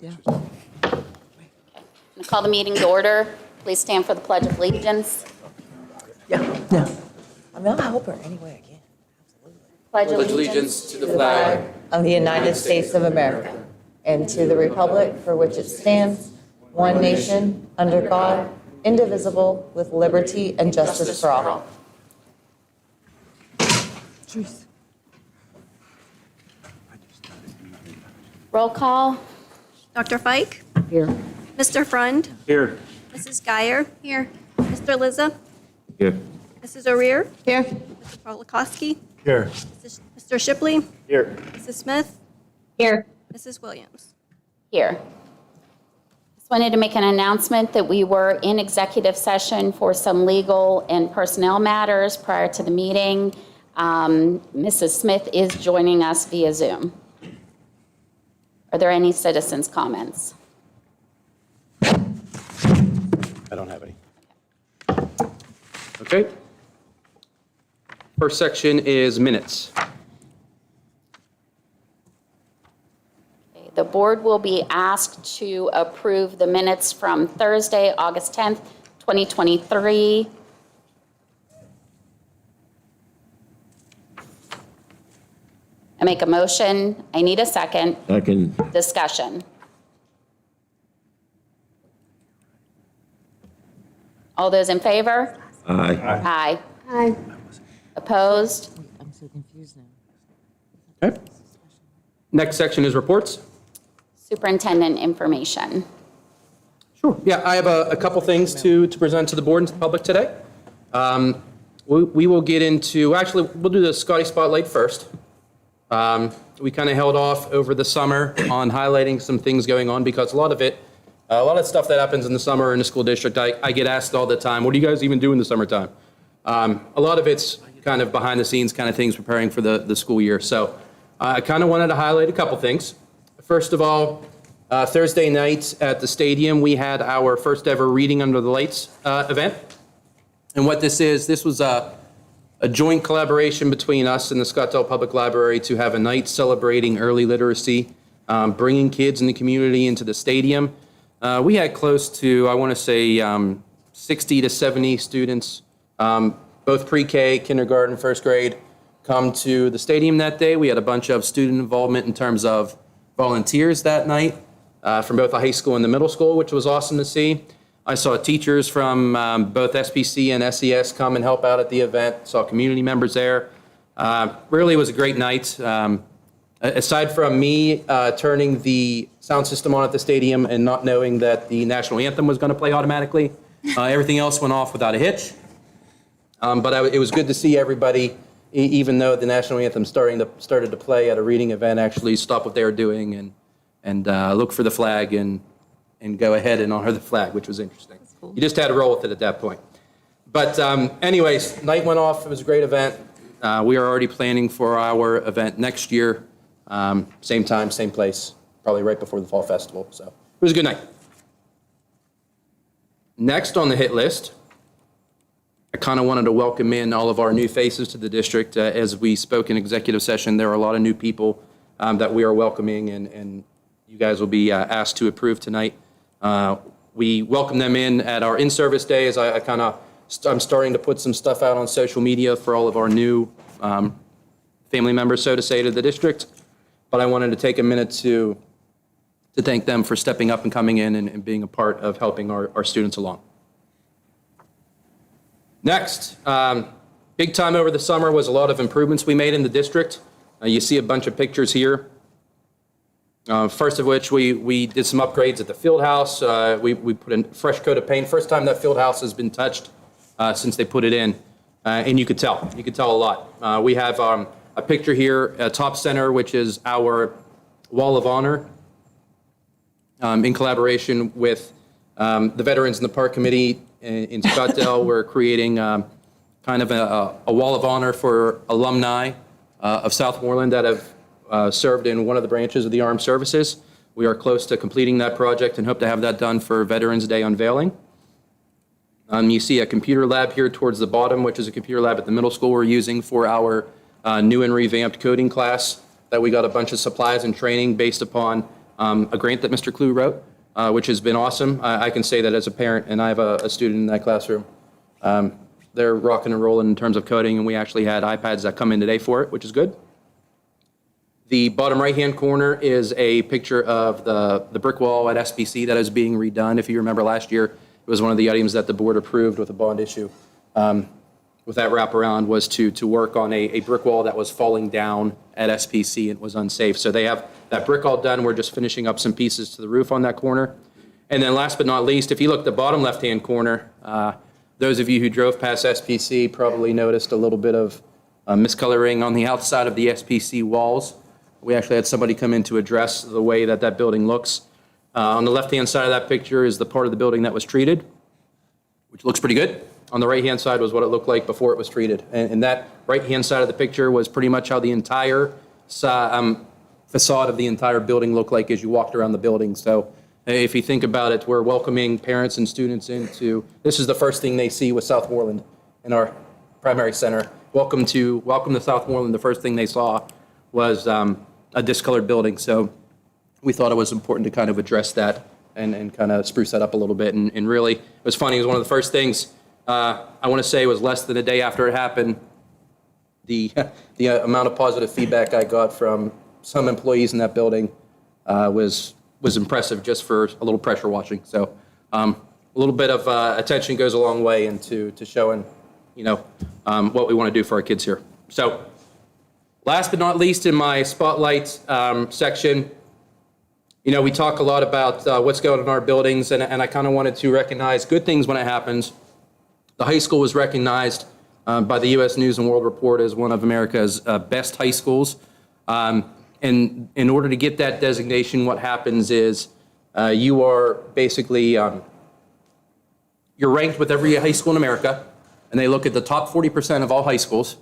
Yeah. I'll call the meeting to order. Please stand for the Pledge of Allegiance. Yeah. I mean, I'll help her any way I can. Pledge Pledge allegiance to the flag Of the United States of America and to the republic for which it stands, one nation, under God, indivisible, with liberty and justice for all. Jeez. Roll call. Dr. Fike? Here. Mr. Frund? Here. Mrs. Geyer? Here. Mr. Lizza? Here. Mrs. O'Rear? Here. Mr. Polakowski? Here. Mr. Shipley? Here. Mrs. Smith? Here. Mrs. Williams? Here. Just wanted to make an announcement that we were in executive session for some legal and personnel matters prior to the meeting. Mrs. Smith is joining us via Zoom. Are there any citizens' comments? I don't have any. Okay. First section is minutes. Okay, the board will be asked to approve the minutes from Thursday, August 10th, 2023. I make a motion. I need a second. Second. Discussion. All those in favor? Aye. Aye. Aye. Opposed? I'm so confused now. Okay. Next section is reports. Superintendent information. Sure. Yeah, I have a couple things to present to the board and to the public today. We will get into, actually, we'll do the Scotty Spotlight first. We kind of held off over the summer on highlighting some things going on because a lot of stuff that happens in the summer in the school district, I get asked all the time, what do you guys even do in the summertime? A lot of it's kind of behind the scenes kind of things preparing for the school year. So I kind of wanted to highlight a couple things. First of all, Thursday night at the stadium, we had our first ever Reading Under the Lights event. And what this was a joint collaboration between us and the Scottsdale Public Library to have a night celebrating early literacy, bringing kids in the community into the stadium. We had close to, I want to say, 60 to 70 students, both pre-K, kindergarten, first grade, come to the stadium that day. We had a bunch of student involvement in terms of volunteers that night from both the high school and the middle school, which was awesome to see. I saw teachers from both SPC and SES come and help out at the event, saw community members there. Really was a great night. Aside from me turning the sound system on at the stadium and not knowing that the national anthem was going to play automatically, everything else went off without a hitch. But it was good to see everybody, even though the national anthem started to play at a reading event, actually stop what they were doing and look for the flag and go ahead and honor the flag, which was interesting. Cool. You just had to roll with it at that point. But anyways, night went off. It was a great event. We are already planning for our event next year. Same time, same place, probably right before the Fall Festival. So it was a good night. Next on the hit list, I kind of wanted to welcome in all of our new faces to the district. As we spoke in executive session, there are a lot of new people that we are welcoming, and you guys will be asked to approve tonight. We welcome them in at our in-service day as I'm starting to put some stuff out on social media for all of our new family members, so to say, to the district. But I wanted to take a minute to thank them for stepping up and coming in and being a part of helping our students along. Next, big time over the summer was a lot of improvements we made in the district. You see a bunch of pictures here. First of which, we did some upgrades at the field house. We put a fresh coat of paint. First time that field house has been touched since they put it in. And you could tell a lot. We have a picture here, top center, which is our Wall of Honor in collaboration with the Veterans in the Park Committee in Scottsdale. We're creating kind of a Wall of Honor for alumni of Southmoreland that have served in one of the branches of the armed services. We are close to completing that project and hope to have that done for Veterans Day unveiling. You see a computer lab here towards the bottom, which is a computer lab at the middle school we're using for our new and revamped coding class that we got a bunch of supplies and training based upon a grant that Mr. Clue wrote, which has been awesome. I can say that as a parent, and I have a student in that classroom. They're rocking and rolling in terms of coding, and we actually had iPads that come in today for it, which is good. The bottom right-hand corner is a picture of the brick wall at SBC that is being redone. If you remember last year, it was one of the items that the board approved with a bond issue. With that wraparound was to work on a brick wall that was falling down at SPC and was unsafe. So they have that brick all done. We're just finishing up some pieces to the roof on that corner. And then last but not least, if you look at the bottom left-hand corner, those of you who drove past SPC probably noticed a little bit of miscoloring on the outside of the SPC walls. We actually had somebody come in to address the way that that building looks. On the left-hand side of that picture is the part of the building that was treated, which looks pretty good. On the right-hand side was what it looked like before it was treated. And that right-hand side of the picture was pretty much how the entire facade of the entire building looked like as you walked around the building. So if you think about it, we're welcoming parents and students into, this is the first thing they see with Southmoreland in our primary center. Welcome to Southmoreland. The first thing they saw was a discolored building. So we thought it was important to kind of address that and kind of spruce that up a little bit. And really, it was funny. It was one of the first things, I want to say it was less than a day after it happened, the amount of positive feedback I got from some employees in that building was impressive just for a little pressure washing. So a little bit of attention goes a long way into showing, what we want to do for our kids here. So last but not least in my spotlight section, we talk a lot about what's going on in our buildings, and I kind of wanted to recognize good things when it happens. The high school was recognized by the U.S. News and World Report as one of America's best high schools. And in order to get that designation, what happens is you are basically, you're ranked with every high school in America, and they look at the top 40% of all high schools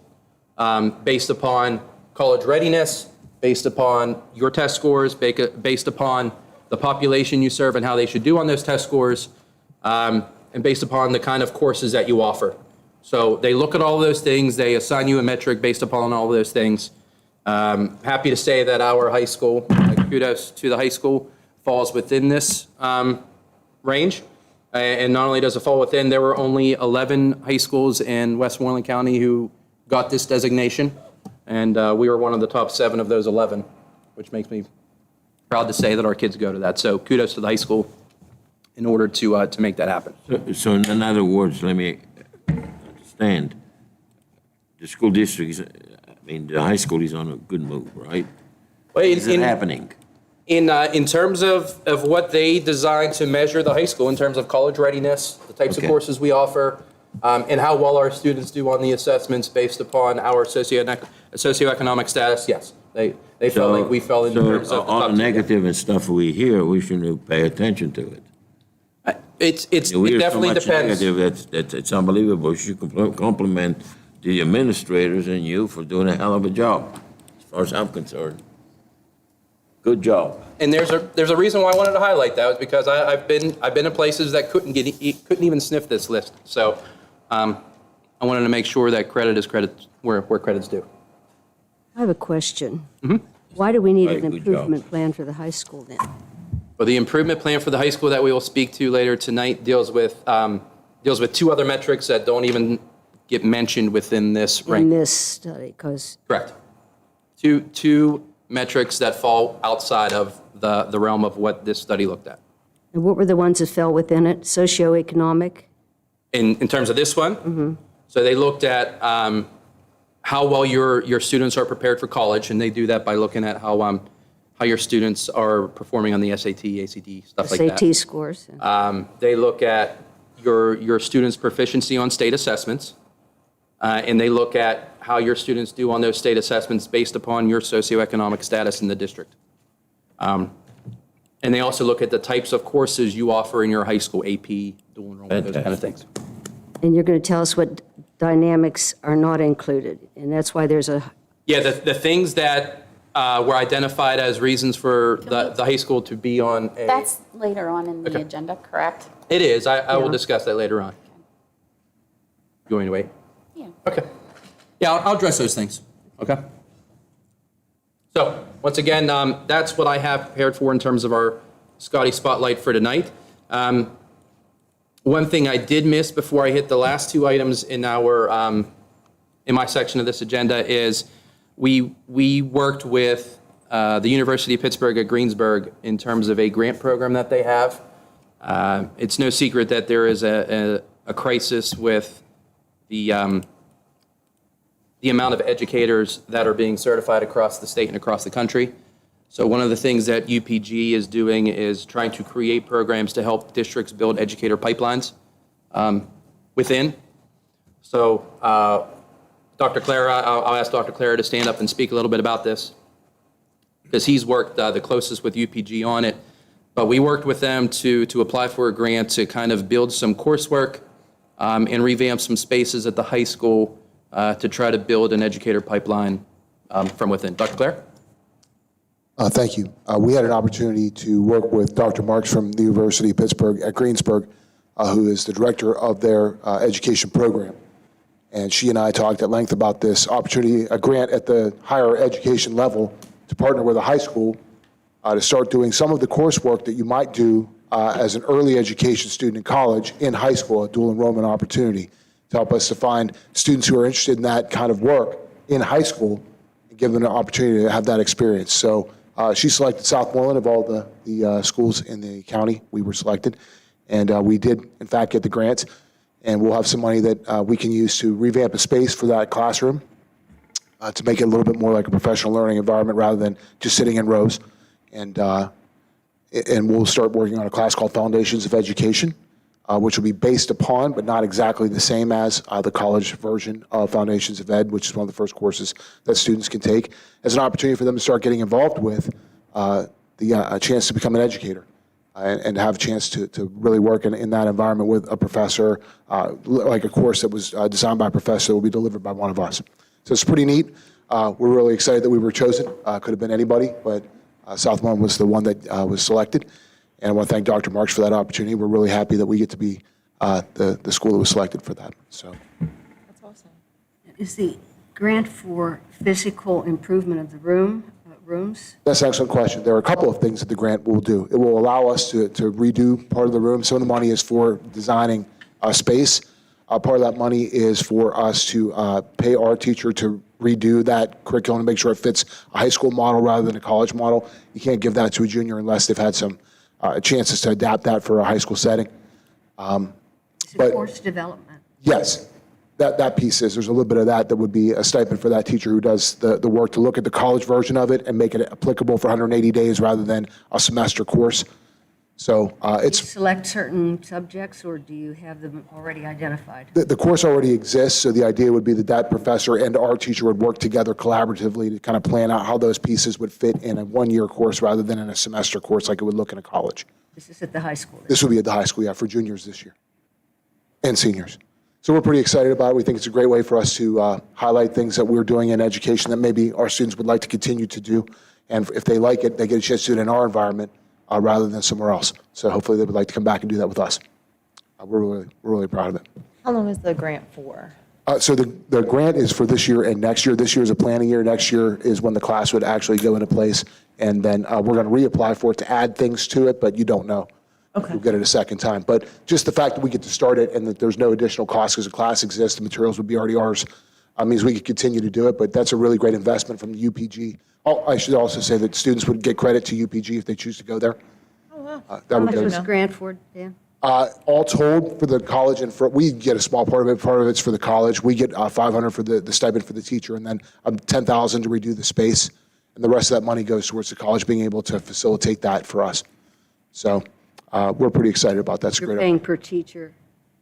based upon college readiness, based upon your test scores, based upon the population you serve and how they should do on those test scores, and based upon the kind of courses that you offer. So they look at all of those things. They assign you a metric based upon all of those things. Happy to say that our high school, kudos to the high school, falls within this range. And not only does it fall within, there were only 11 high schools in Westmoreland County who got this designation. And we were one of the top 7 of those 11, which makes me proud to say that our kids go to that. So kudos to the high school in order to make that happen. So in other words, let me understand. The school district the high school is on a good move, right? Well, Is it happening? In terms of what they designed to measure the high school, in terms of college readiness, the types of Okay. courses we offer, and how well our students do on the assessments based upon our socioeconomic status, yes. They felt like we fell in terms of the all top the 2. negative and stuff we hear, we shouldn't pay attention to it. It We hear so definitely much depends. negative, it's unbelievable. You should compliment the administrators and you for doing a hell of a job, as far as I'm concerned. Good job. And there's a reason why I wanted to highlight that, was because I've been in places that couldn't even sniff this list. So I wanted to make sure that credit is credit where credit's due. I have a question. Why do we need Right, an good job. improvement plan for the high school then? But the improvement plan for the high school that we will speak to later tonight deals with 2 other metrics that don't even get mentioned within this In rank. this study, because Correct. Two metrics that fall outside of the realm of what this study looked at. what were the ones that fell within it? Socioeconomic? In terms of this one, so they looked at how well your students are prepared for college, and they do that by looking at how your students are performing on the SAT, ACT, stuff like that. SAT scores? They look at your students' proficiency on state assessments, and they look at how your students do on those state assessments based upon your socioeconomic status in the district. And they also look at the types of courses you offer in your high school, AP, dual enrollment, those kind of things. And you're going to tell us what dynamics are not included, and that's why there's a, Yeah, the things that were identified as reasons for the high school to be on a... That's later on in the Okay. agenda, correct? It is. I will Yeah. discuss that later on. You want me to wait? Yeah. Okay. Yeah, I'll address those things. Okay. So once again, that's what I have prepared for in terms of our Scotty Spotlight for tonight. One thing I did miss before I hit the last two items in my section of this agenda is we worked with the University of Pittsburgh at Greensburg in terms of a grant program that they have. It's no secret that there is a crisis with the amount of educators that are being certified across the state and across the country. So one of the things that UPG is doing is trying to create programs to help districts build educator pipelines within. So Dr. Clara, I'll ask Dr. Clara to stand up and speak a little bit about this, because he's worked the closest with UPG on it. But we worked with them to apply for a grant to kind of build some coursework and revamp some spaces at the high school to try to build an educator pipeline from within. Dr. Clare? Thank you. We had an opportunity to work with Dr. Marks from the University of Pittsburgh at Greensburg, who is the director of their education program. And she and I talked at length about this opportunity, a grant at the higher education level to partner with a high school to start doing some of the coursework that you might do as an early education student in college in high school, a dual enrollment opportunity to help us to find students who are interested in that kind of work in high school and give them an opportunity to have that experience. So she selected Southmoreland of all the schools in the county. We were selected, and we did, in fact, get the grant. And we'll have some money that we can use to revamp a space for that classroom to make it a little bit more like a professional learning environment rather than just sitting in rows. And we'll start working on a class called Foundations of Education, which will be based upon, but not exactly the same as, the college version of Foundations of Ed, which is one of the first courses that students can take, as an opportunity for them to start getting involved with a chance to become an educator and have a chance to really work in that environment with a professor, like a course that was designed by a professor that will be delivered by one of us. So it's pretty neat. We're really excited that we were chosen. Could have been anybody, but Southmoreland was the one that was selected. And I want to thank Dr. Marks for that opportunity. We're really happy that we get to be the school that was selected for that. So That's awesome. Is the grant for physical improvement of the rooms? that's an excellent question. There are a couple of things that the grant will do. It will allow us to redo part of the room. Some of the money is for designing a space. Part of that money is for us to pay our teacher to redo that curriculum to make sure it fits a high school model rather than a college model. You can't give that to a junior unless they've had some chances to adapt that for a high school setting. Is it But- course development? Yes, that piece is. There's a little bit of that would be a stipend for that teacher who does the work to look at the college version of it and make it applicable for 180 days rather than a semester course. So Do you it's select certain subjects, or do you have them already identified? the course already exists, so the idea would be that professor and our teacher would work together collaboratively to kind of plan out how those pieces would fit in a one-year course rather than in a semester course like it would look in a college. This is at the high school. This will be at the high school, yeah, for juniors this year and seniors. So we're pretty excited about it. We think it's a great way for us to highlight things that we're doing in education that maybe our students would like to continue to do. And if they like it, they get a chance to do it in our environment rather than somewhere else. So hopefully they would like to come back and do that with us. We're really proud of it. How long is the grant for? So the grant is for this year and next year. This year is a planning year. Next year is when the class would actually go into place. And then we're going to reapply for it to add things to it, but you don't know. Okay. You'll get it a second time. But just the fact that we get to start it and that there's no additional cost because the class exists, the materials would be already ours, means we could continue to do it. But that's a really great investment from UPG. I should also say that students would get credit to UPG if they choose to go there. Oh, wow. That How would much go. was the grant for, Dan? All told, for the college and we get a small part of it. Part of it's for the college. We get $500 for the stipend for the teacher, and then $10,000 to redo the space, and the rest of that money goes towards the college being able to facilitate that for us. So we're pretty excited about that. It's a You're great. paying per teacher.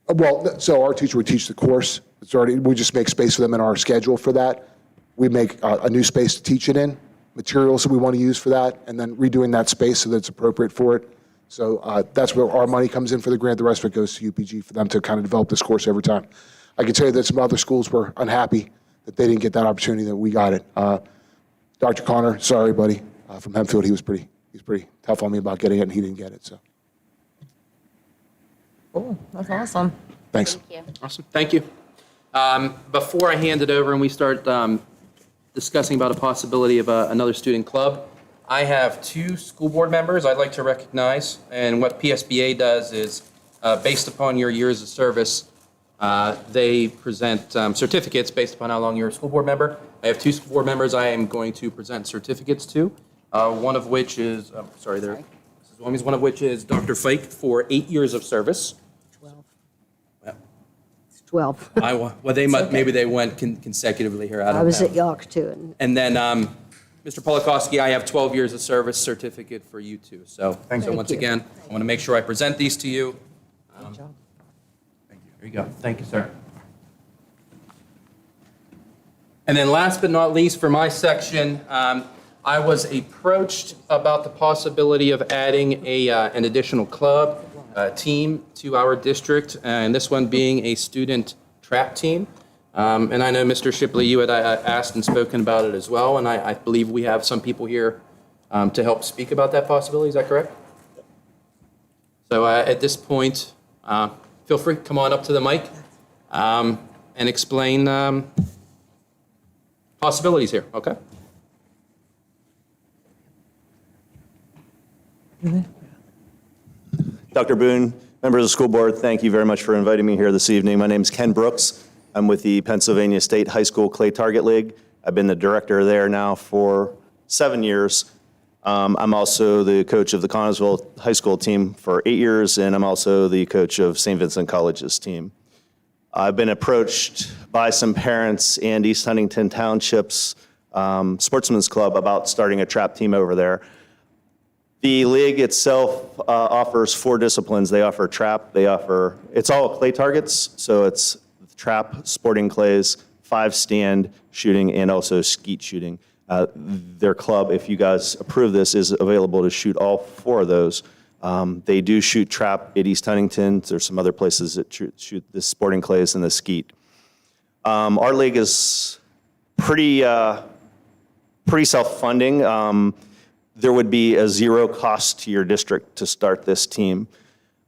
Well, so our teacher would teach the course. We just make space for them in our schedule for that. We make a new space to teach it in, materials that we want to use for that, and then redoing that space so that it's appropriate for it. So that's where our money comes in for the grant. The rest of it goes to UPG for them to kind of develop this course every time. I can tell you that some other schools were unhappy that they didn't get that opportunity, that we got it. Dr. Connor, sorry, buddy, from Hempfield, he was pretty tough on me about getting it, and he didn't get it. So Cool. That's awesome. thanks. Thank you. Awesome, thank you. Before I hand it over and we start discussing about a possibility of another student club, I have 2 school board members I'd like to recognize, and what PSBA does is, based upon your years of service, they present certificates based upon how long you're a school board member. I have 2 school board members I am going to present certificates to, one of which is, one of which is Dr. Fike for 8 years of service. 12. Well, they might, maybe they went consecutively here, I don't know. I was at York too. And then, Mr. Polakowski, I have 12 years of service certificate for you too. So once you. again, I want to make sure I present these to you. Thank you. Here you go. Thank you, sir. And then last but not least, for my section, I was approached about the possibility of adding an additional club, team to our district, and this one being a student trap team. And I know, Mr. Shipley, you had asked and spoken about it as well, and I believe we have some people here to help speak about that possibility. Is that correct? So at this point, feel free, come on up to the mic and explain possibilities here, okay? Dr. Boone, members of the school board, thank you very much for inviting me here this evening. My name is Ken Brooks. I'm with the Pennsylvania State High School Clay Target League. I've been the director there now for 7 years. I'm also the coach of the Connellsville High School team for 8 years, and I'm also the coach of St. Vincent College's team. I've been approached by some parents and East Huntington Township's Sportsman's Club about starting a trap team over there. The league itself offers 4 disciplines. They offer trap, it's all clay targets, so it's trap, sporting clays, 5 stand shooting, and also skeet shooting. Their club, if you guys approve this, is available to shoot all 4 of those. They do shoot trap at East Huntington. There's some other places that shoot the sporting clays and the skeet. Our league is pretty self-funding. There would be a 0 cost to your district to start this team.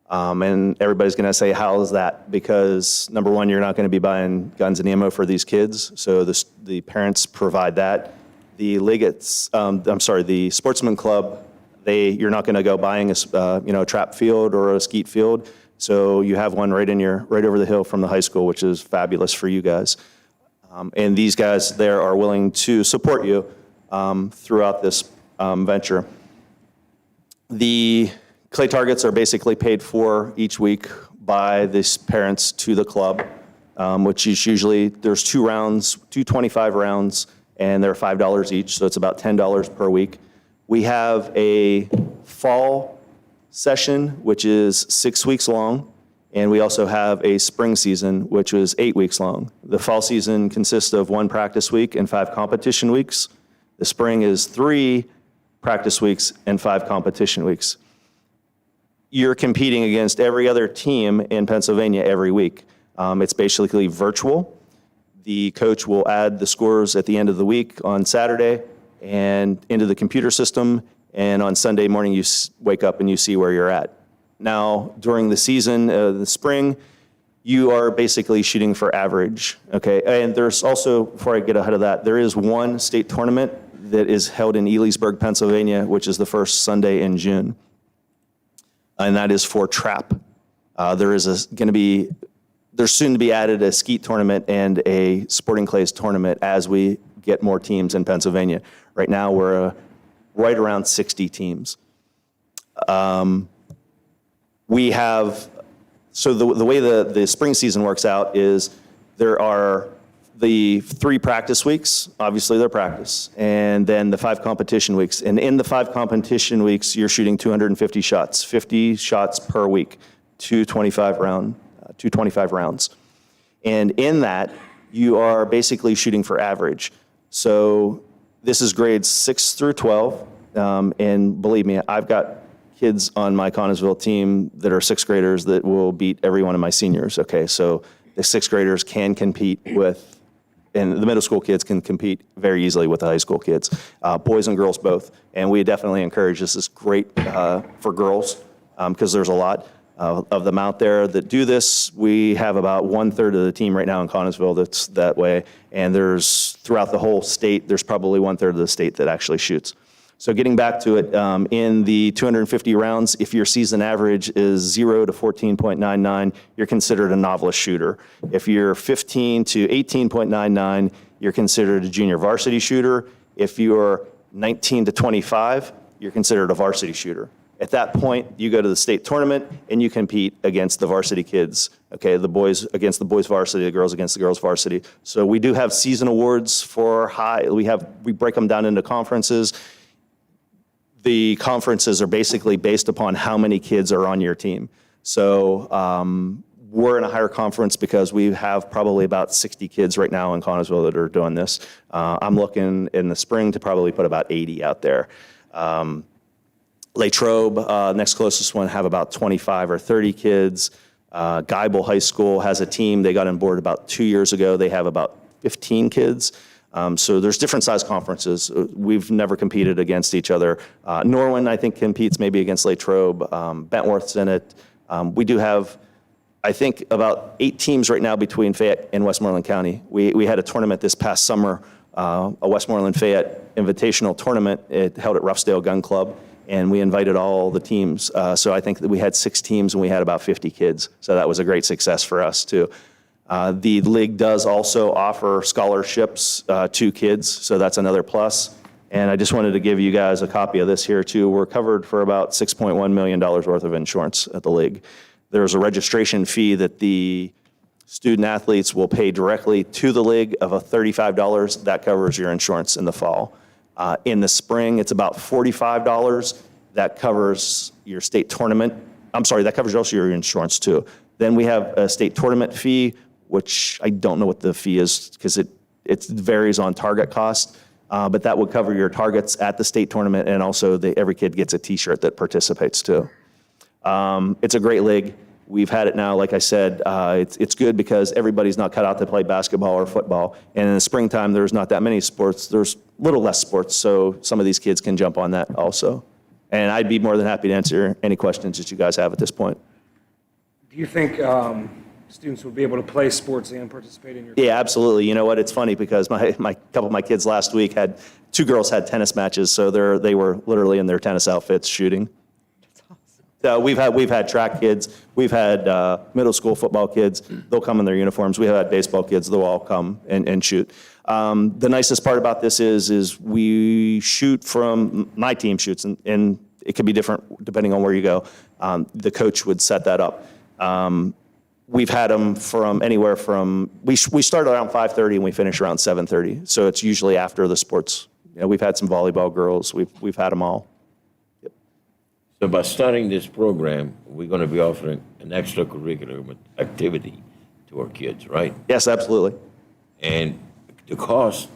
And everybody's going to say, how is that? Because number one, you're not going to be buying guns and ammo for these kids. So the parents provide that. The league, the sportsman club, you're not going to go buying a trap field or a skeet field. So you have one right over the hill from the high school, which is fabulous for you guys. And these guys there are willing to support you throughout this venture. The clay targets are basically paid for each week by the parents to the club, which is usually, there's 2 rounds, 2 25 rounds, and they're $5 each, so it's about $10 per week. We have a fall session, which is 6 weeks long, and we also have a spring season, which was 8 weeks long. The fall season consists of 1 practice week and 5 competition weeks. The spring is 3 practice weeks and 5 competition weeks. You're competing against every other team in Pennsylvania every week. It's basically virtual. The coach will add the scores at the end of the week on Saturday and into the computer system, and on Sunday morning you wake up and you see where you're at. Now, during the season, the spring, you are basically shooting for average, okay? And there's also, before I get ahead of that, there is one state tournament that is held in Elysburg, Pennsylvania, which is the first Sunday in June. And that is for trap. There's soon to be added a skeet tournament and a sporting clays tournament as we get more teams in Pennsylvania. Right now, we're right around 60 teams. We have, so the way the spring season works out is there are the 3 practice weeks, obviously they're practice, and then the 5 competition weeks. And in the 5 competition weeks, you're shooting 250 shots, 50 shots per week, 225 rounds. And in that, you are basically shooting for average. So this is grades 6 through 12, and believe me, I've got kids on my Connellsville team that are 6th graders that will beat every one of my seniors, okay? So the 6th graders can compete with, and the middle school kids can compete very easily with the high school kids, boys and girls both. And we definitely encourage this. It's great for girls because there's a lot of them out there that do this. We have about 1/3 of the team right now in Connellsville that's that way. And there's, throughout the whole state, there's probably 1/3 of the state that actually shoots. So getting back to it, in the 250 rounds, if your season average is 0 to 14.99, you're considered a novice shooter. If you're 15 to 18.99, you're considered a junior varsity shooter. If you're 19 to 25, you're considered a varsity shooter. At that point, you go to the state tournament and you compete against the varsity kids, okay? The boys against the boys varsity, the girls against the girls varsity. So we do have season awards for high, we break them down into conferences. The conferences are basically based upon how many kids are on your team. So we're in a higher conference because we have probably about 60 kids right now in Connellsville that are doing this. I'm looking in the spring to probably put about 80 out there. Latrobe, next closest one, have about 25 or 30 kids. Geibel High School has a team. They got on board about 2 years ago. They have about 15 kids. So there's different size conferences. We've never competed against each other. Norwin, I think, competes maybe against Latrobe. Bentworth's in it. We do have, I think, about 8 teams right now between Fayette and Westmoreland County. We had a tournament this past summer, a Westmoreland Fayette Invitational Tournament. It held at Ruffsdale Gun Club, and we invited all the teams. So I think that we had 6 teams, and we had about 50 kids. So that was a great success for us, too. The league does also offer scholarships to kids, so that's another plus. And I just wanted to give you guys a copy of this here, too. We're covered for about $6.1 million worth of insurance at the league. There's a registration fee that the student athletes will pay directly to the league of $35. That covers your insurance in the fall. In the spring, it's about $45. That covers your state tournament. I'm sorry, that covers also your insurance too. Then we have a state tournament fee, which I don't know what the fee is because it varies on target cost. But that would cover your targets at the state tournament, and also every kid gets a T-shirt that participates too. It's a great league. We've had it now, like I said, it's good because everybody's not cut out to play basketball or football. And in the springtime, there's not that many sports. There's a little less sports, so some of these kids can jump on that also. And I'd be more than happy to answer any questions that you guys have at this point. Do you think students would be able to play sports and participate in your? Yeah, absolutely. You know what? It's funny because my couple of my kids last week had 2 girls had tennis matches, so they were literally in their tennis outfits shooting. We've had track kids, we've had middle school football kids. They'll come in their uniforms. We have had baseball kids. They'll all come and shoot. The nicest part about this is we shoot from my team shoots, and it could be different depending on where you go. The coach would set that up. We've had them from anywhere from we start around 5:30 and we finish around 7:30. So it's usually after the sports. You know, we've had some volleyball girls. We've had them all. So by starting this program, we're going to be offering an extracurricular activity to our kids, right? Yes, absolutely. And the cost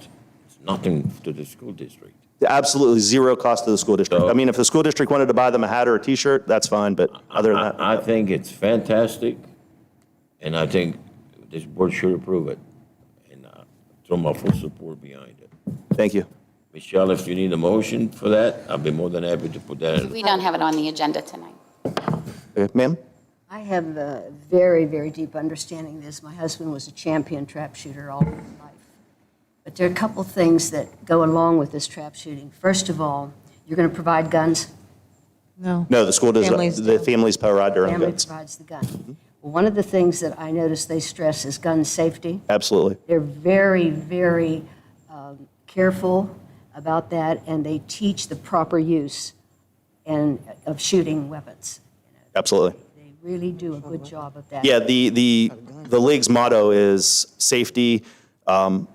is nothing to the school district. Absolutely zero cost to the school district. So- I mean, if the school district wanted to buy them a hat or a T-shirt, that's fine, but other than that. I think it's fantastic, and I think this board should approve it, and throw my full support behind it. Thank you. Michelle, if you need a motion for that, I'll be more than happy to put that in. We don't have it on the agenda tonight. Ma'am? I have a very, very deep understanding of this. My husband was a champion trap shooter all his life. But there are a couple things that go along with this trap shooting. First of all, you're going to provide guns. No. No, the school does, Families the do. families provide their own Family goods. provides the gun. Well, one of the things that I notice they stress is gun safety. Absolutely. They're very, very careful about that, and they teach the proper use of shooting weapons. Absolutely. They really do a good job of that. Yeah, the league's motto is safety, fun,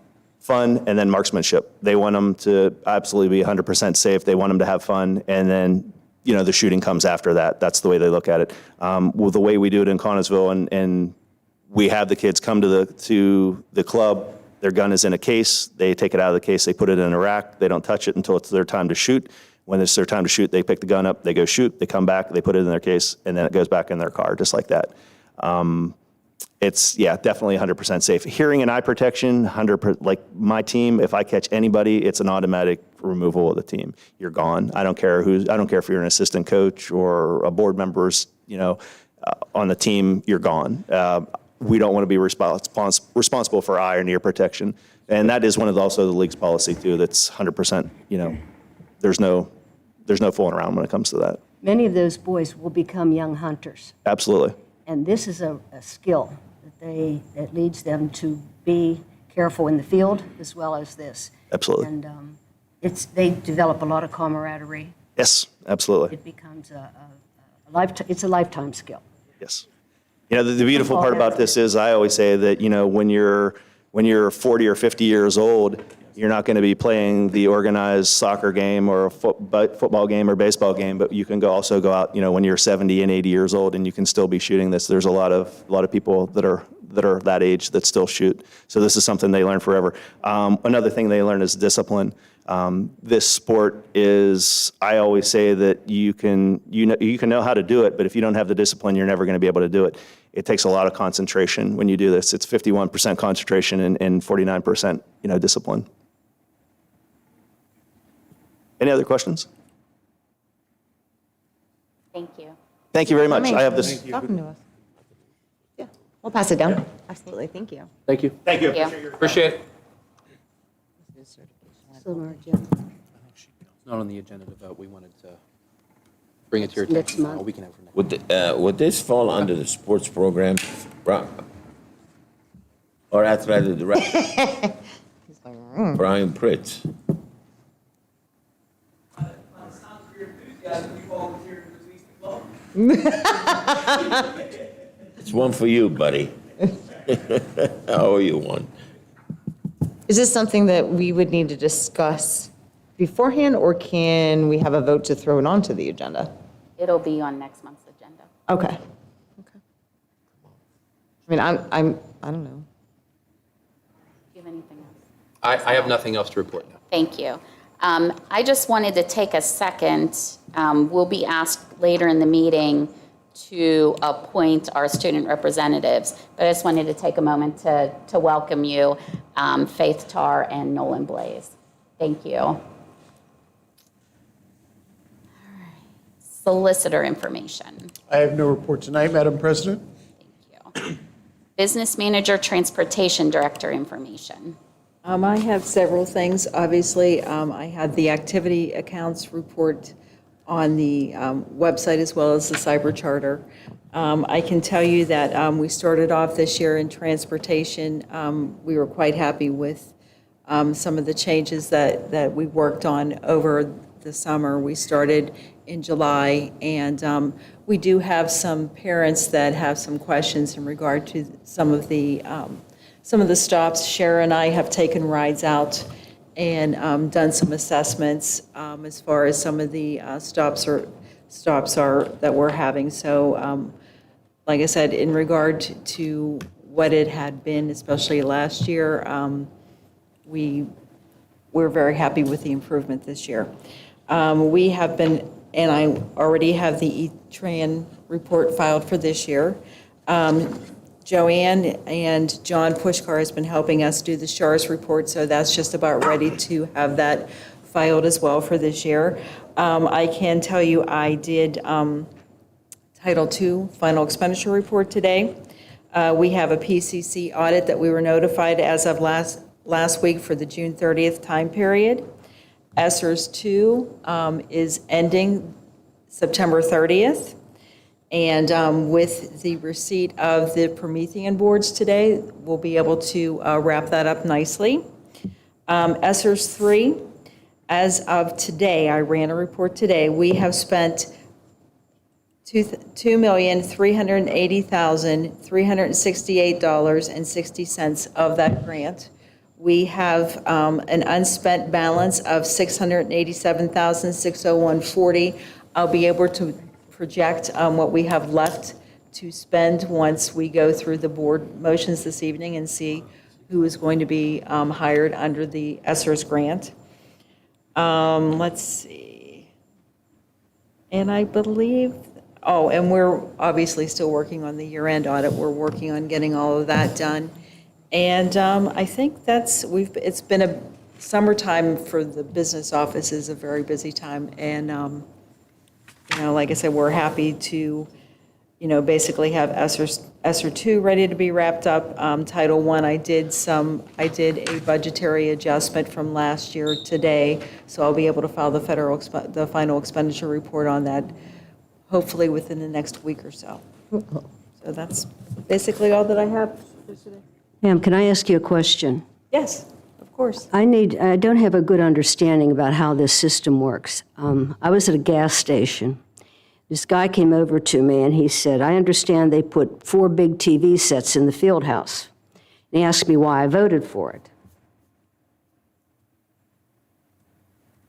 and then marksmanship. They want them to absolutely be 100% safe. They want them to have fun, and then, you know, the shooting comes after that. That's the way they look at it. Well, the way we do it in Connellsville, and we have the kids come to the club. Their gun is in a case. They take it out of the case. They put it in a rack. They don't touch it until it's their time to shoot. When it's their time to shoot, they pick the gun up. They go shoot. They come back. They put it in their case, and then it goes back in their car, just like that. It's, yeah, definitely 100% safe. Hearing and eye protection, 100%. Like my team, if I catch anybody, it's an automatic removal of the team. You're gone. I don't care if you're an assistant coach or a board member's, you know, on the team. You're gone. We don't want to be responsible for eye and ear protection. And that is one of also the league's policy too. That's 100%, you know, there's no there's no fooling around when it comes to that. Many of those boys will become young hunters. Absolutely. And this is a skill that leads them to be careful in the field as well as this. Absolutely. And they develop a lot of camaraderie. Yes, absolutely. It becomes a lifetime, it's a lifetime skill. Yes. You know, the beautiful part about this is I always say that, you know, when you're 40 or 50 years old, you're not going to be playing the organized soccer game or a football game or baseball game, but you can also go out, you know, when you're 70 and 80 years old and you can still be shooting this. There's a lot of people that are that age that still shoot. So this is something they learn forever. Another thing they learn is discipline. This sport is, I always say that you can know how to do it, but if you don't have the discipline, you're never going to be able to do it. It takes a lot of concentration when you do this. It's 51% concentration and 49%, you know, discipline. Any other questions? Thank you. Thank you very much. I have this. Talking to us. Yeah, we'll pass it down. Absolutely, thank you. Thank you. Thank you. Thank you. Appreciate it. It's not on the agenda to vote. We wanted to bring it to your Next attention. month. We can have it for next. Would this fall under the sports program or athletic director? Brian Pritz. It's one for you, buddy. I owe you one. Is this something that we would need to discuss beforehand, or can we have a vote to throw it onto the agenda? It'll be on next month's agenda. Okay. Okay. I mean, I don't know. Do you have anything else? I have nothing else to report now. Thank you. I just wanted to take a second. We'll be asked later in the meeting to appoint our student representatives, but I just wanted to take a moment to welcome you, Faith Tarr and Nolan Blaze. Thank you. All right. Solicitor information. I have no report tonight, Madam President. Thank you. Business Manager, Transportation Director information. I have several things. Obviously, I had the activity accounts report on the website as well as the cyber charter. I can tell you that we started off this year in transportation. We were quite happy with some of the changes that we worked on over the summer. We started in July, and we do have some parents that have some questions in regard to some of the stops. Shara and I have taken rides out and done some assessments as far as some of the stops are that we're having. So, like I said, in regard to what it had been, especially last year, we're very happy with the improvement this year. We have been, and I already have the E-Tran report filed for this year. Joanne and John Pushkar has been helping us do the SHARS report, so that's just about ready to have that filed as well for this year. I can tell you I did Title II final expenditure report today. We have a PCC audit that we were notified as of last week for the June 30th time period. ESSERS 2 is ending September 30th. And with the receipt of the Promethean boards today, we'll be able to wrap that up nicely. ESSERS 3, as of today, I ran a report today, we have spent $2,380,368.60 of that grant. We have an unspent balance of $687,601.40. I'll be able to project what we have left to spend once we go through the board motions this evening and see who is going to be hired under the ESSERS grant. Let's see. And I believe, and we're obviously still working on the year-end audit. We're working on getting all of that done. And I think it's been a summertime for the business office is a very busy time. And like I said, we're happy to basically have ESSER 2 ready to be wrapped up. Title I, I did a budgetary adjustment from last year today, so I'll be able to file the final expenditure report on that, hopefully within the next week or so. So that's basically all that I have for today. Ma'am, can I ask you a question? Yes, of course. I don't have a good understanding about how this system works. I was at a gas station. This guy came over to me and he said, I understand they put 4 big TV sets in the field house. And he asked me why I voted for it.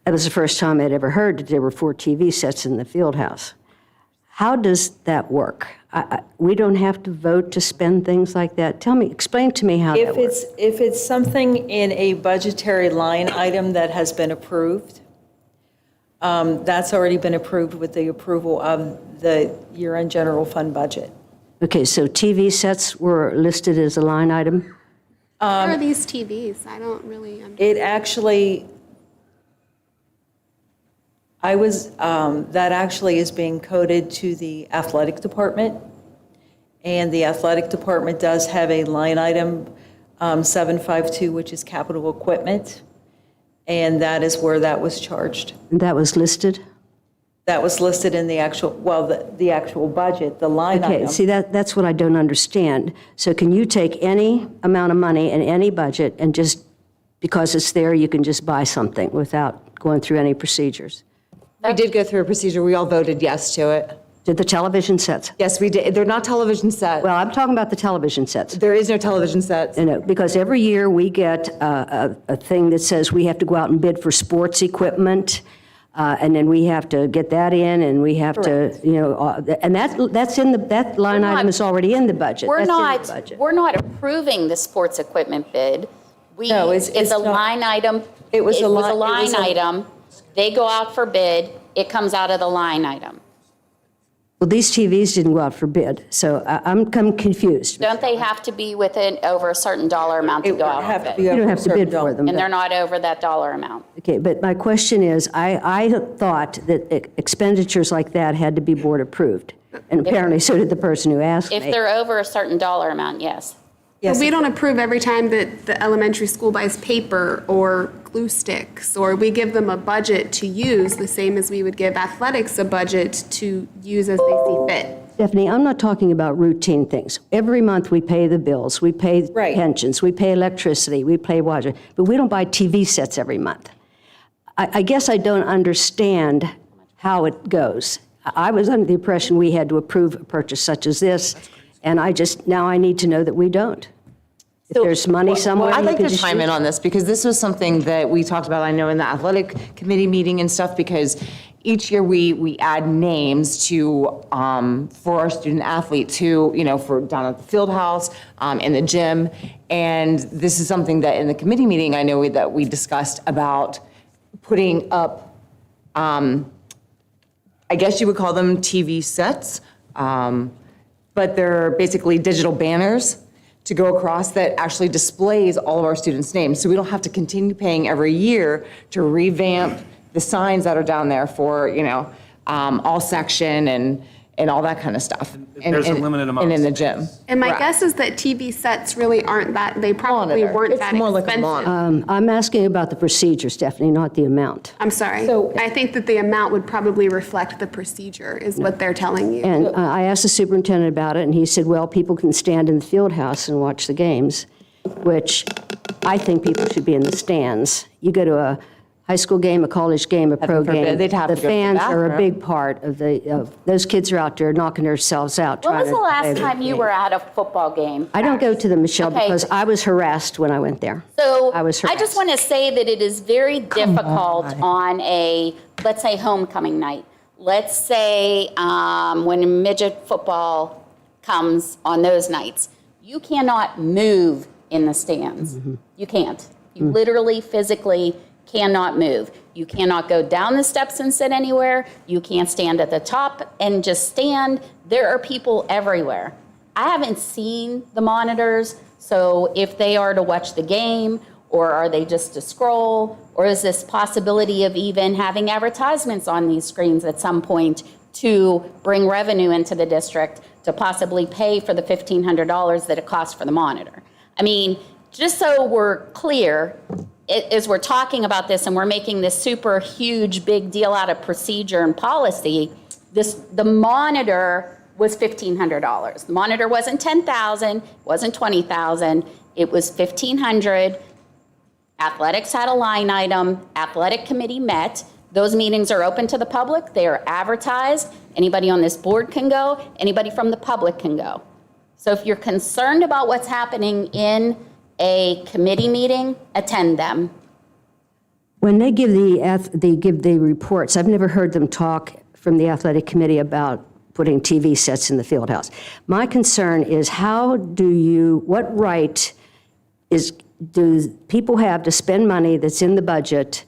That was the first time I'd ever heard that there were 4 TV sets in the field house. How does that work? We don't have to vote to spend things like that? Explain to me how that works. If it's something in a budgetary line item that has been approved, that's already been approved with the approval of the year-end general fund budget. Okay, so TV sets were listed as a line item? What are these TVs? I don't really understand. It actually, that actually is being coded to the athletic department. And the athletic department does have a line item, 752, which is capital equipment. And that is where that was charged. And that was listed? That was listed in the actual, the actual budget, the line item. Okay, see, that's what I don't understand. So can you take any amount of money in any budget and just, because it's there, you can just buy something without going through any procedures? We did go through a procedure. We all voted yes to it. Did the television sets? Yes, we did. They're not television sets. Well, I'm talking about the television sets. There is no television sets. No, because every year we get a thing that says we have to go out and bid for sports equipment, and then we have to get that in, and we have to, and that's in that line item is already in the budget. We're That's in the budget. we're not approving the sports equipment bid. No, it's a not. line item. It was a line item. They go out for bid. It comes out of the line item. Well, these TVs didn't go out for bid, so I'm confused. Don't they have to be within over a certain dollar amount to It go would out have for to be bid? You don't over have a to bid certain for dollar. them. And they're not over that dollar amount. Okay, but my question is, I thought that expenditures like that had to be board approved, and apparently so did the person who asked me. If they're over a certain dollar amount, yes. Yes, But we don't approve every time that the elementary school buys paper or glue sticks, or we give them a budget to use, the same as we would give athletics a budget to use as they see fit. Stephanie, I'm not talking about routine things. Every month we pay the bills, we pay Right. pensions, we pay electricity, we pay water, but we don't buy TV sets every month. I guess I don't understand how it goes. I was under the impression we had to approve a purchase such as this, and now I need to know that we don't. If there's money somewhere, I'd you like could to just chime use in it. on this because this was something that we talked about, I know, in the athletic committee meeting and stuff, because each year we add names to, for our student athletes who, for down at the field house, in the gym. And this is something that in the committee meeting, I know that we discussed about putting up, I guess you would call them TV sets, but they're basically digital banners to go across that actually displays all of our students' names. So we don't have to continue paying every year to revamp the signs that are down there for, all section and all that kind of stuff. There's a limited amount And in of the gym. And my Correct. guess is that TV sets really aren't that, they probably Monitor. weren't It's that more like a expensive. monitor. I'm asking about the procedure, Stephanie, not the amount. I'm sorry. So- I think that the amount would probably reflect the procedure, is what they're telling you. And I asked the superintendent about it, and he said, well, people can stand in the field house and watch the games, which I think people should be in the stands. You go to a high school game, a college game, a pro forbid, game. they'd have to go to the fans are a bathroom. big part of those kids are out there knocking themselves out When trying was to the play last the time you game. were at a football game? I don't go to them, Michelle, Okay. because I was harassed when I went there. So I was I just harassed. want to say that it is very difficult on a, let's say, homecoming night. Let's say when midget football comes on those nights, you cannot move in the stands. You can't. You literally, physically cannot move. You cannot go down the steps and sit anywhere. You can't stand at the top and just stand. There are people everywhere. I haven't seen the monitors, so if they are to watch the game, or are they just to scroll, or is this possibility of even having advertisements on these screens at some point to bring revenue into the district to possibly pay for the $1,500 that it costs for the monitor. I mean, just so we're clear, as we're talking about this and we're making this super huge big deal out of procedure and policy, the monitor was $1,500. The monitor wasn't $10,000, wasn't $20,000, it was $1,500. Athletics had a line item, athletic committee met. Those meetings are open to the public, they are advertised. Anybody on this board can go, anybody from the public can go. So if you're concerned about what's happening in a committee meeting, attend them. When they give the reports, I've never heard them talk from the athletic committee about putting TV sets in the field house. My concern is what right do people have to spend money that's in the budget?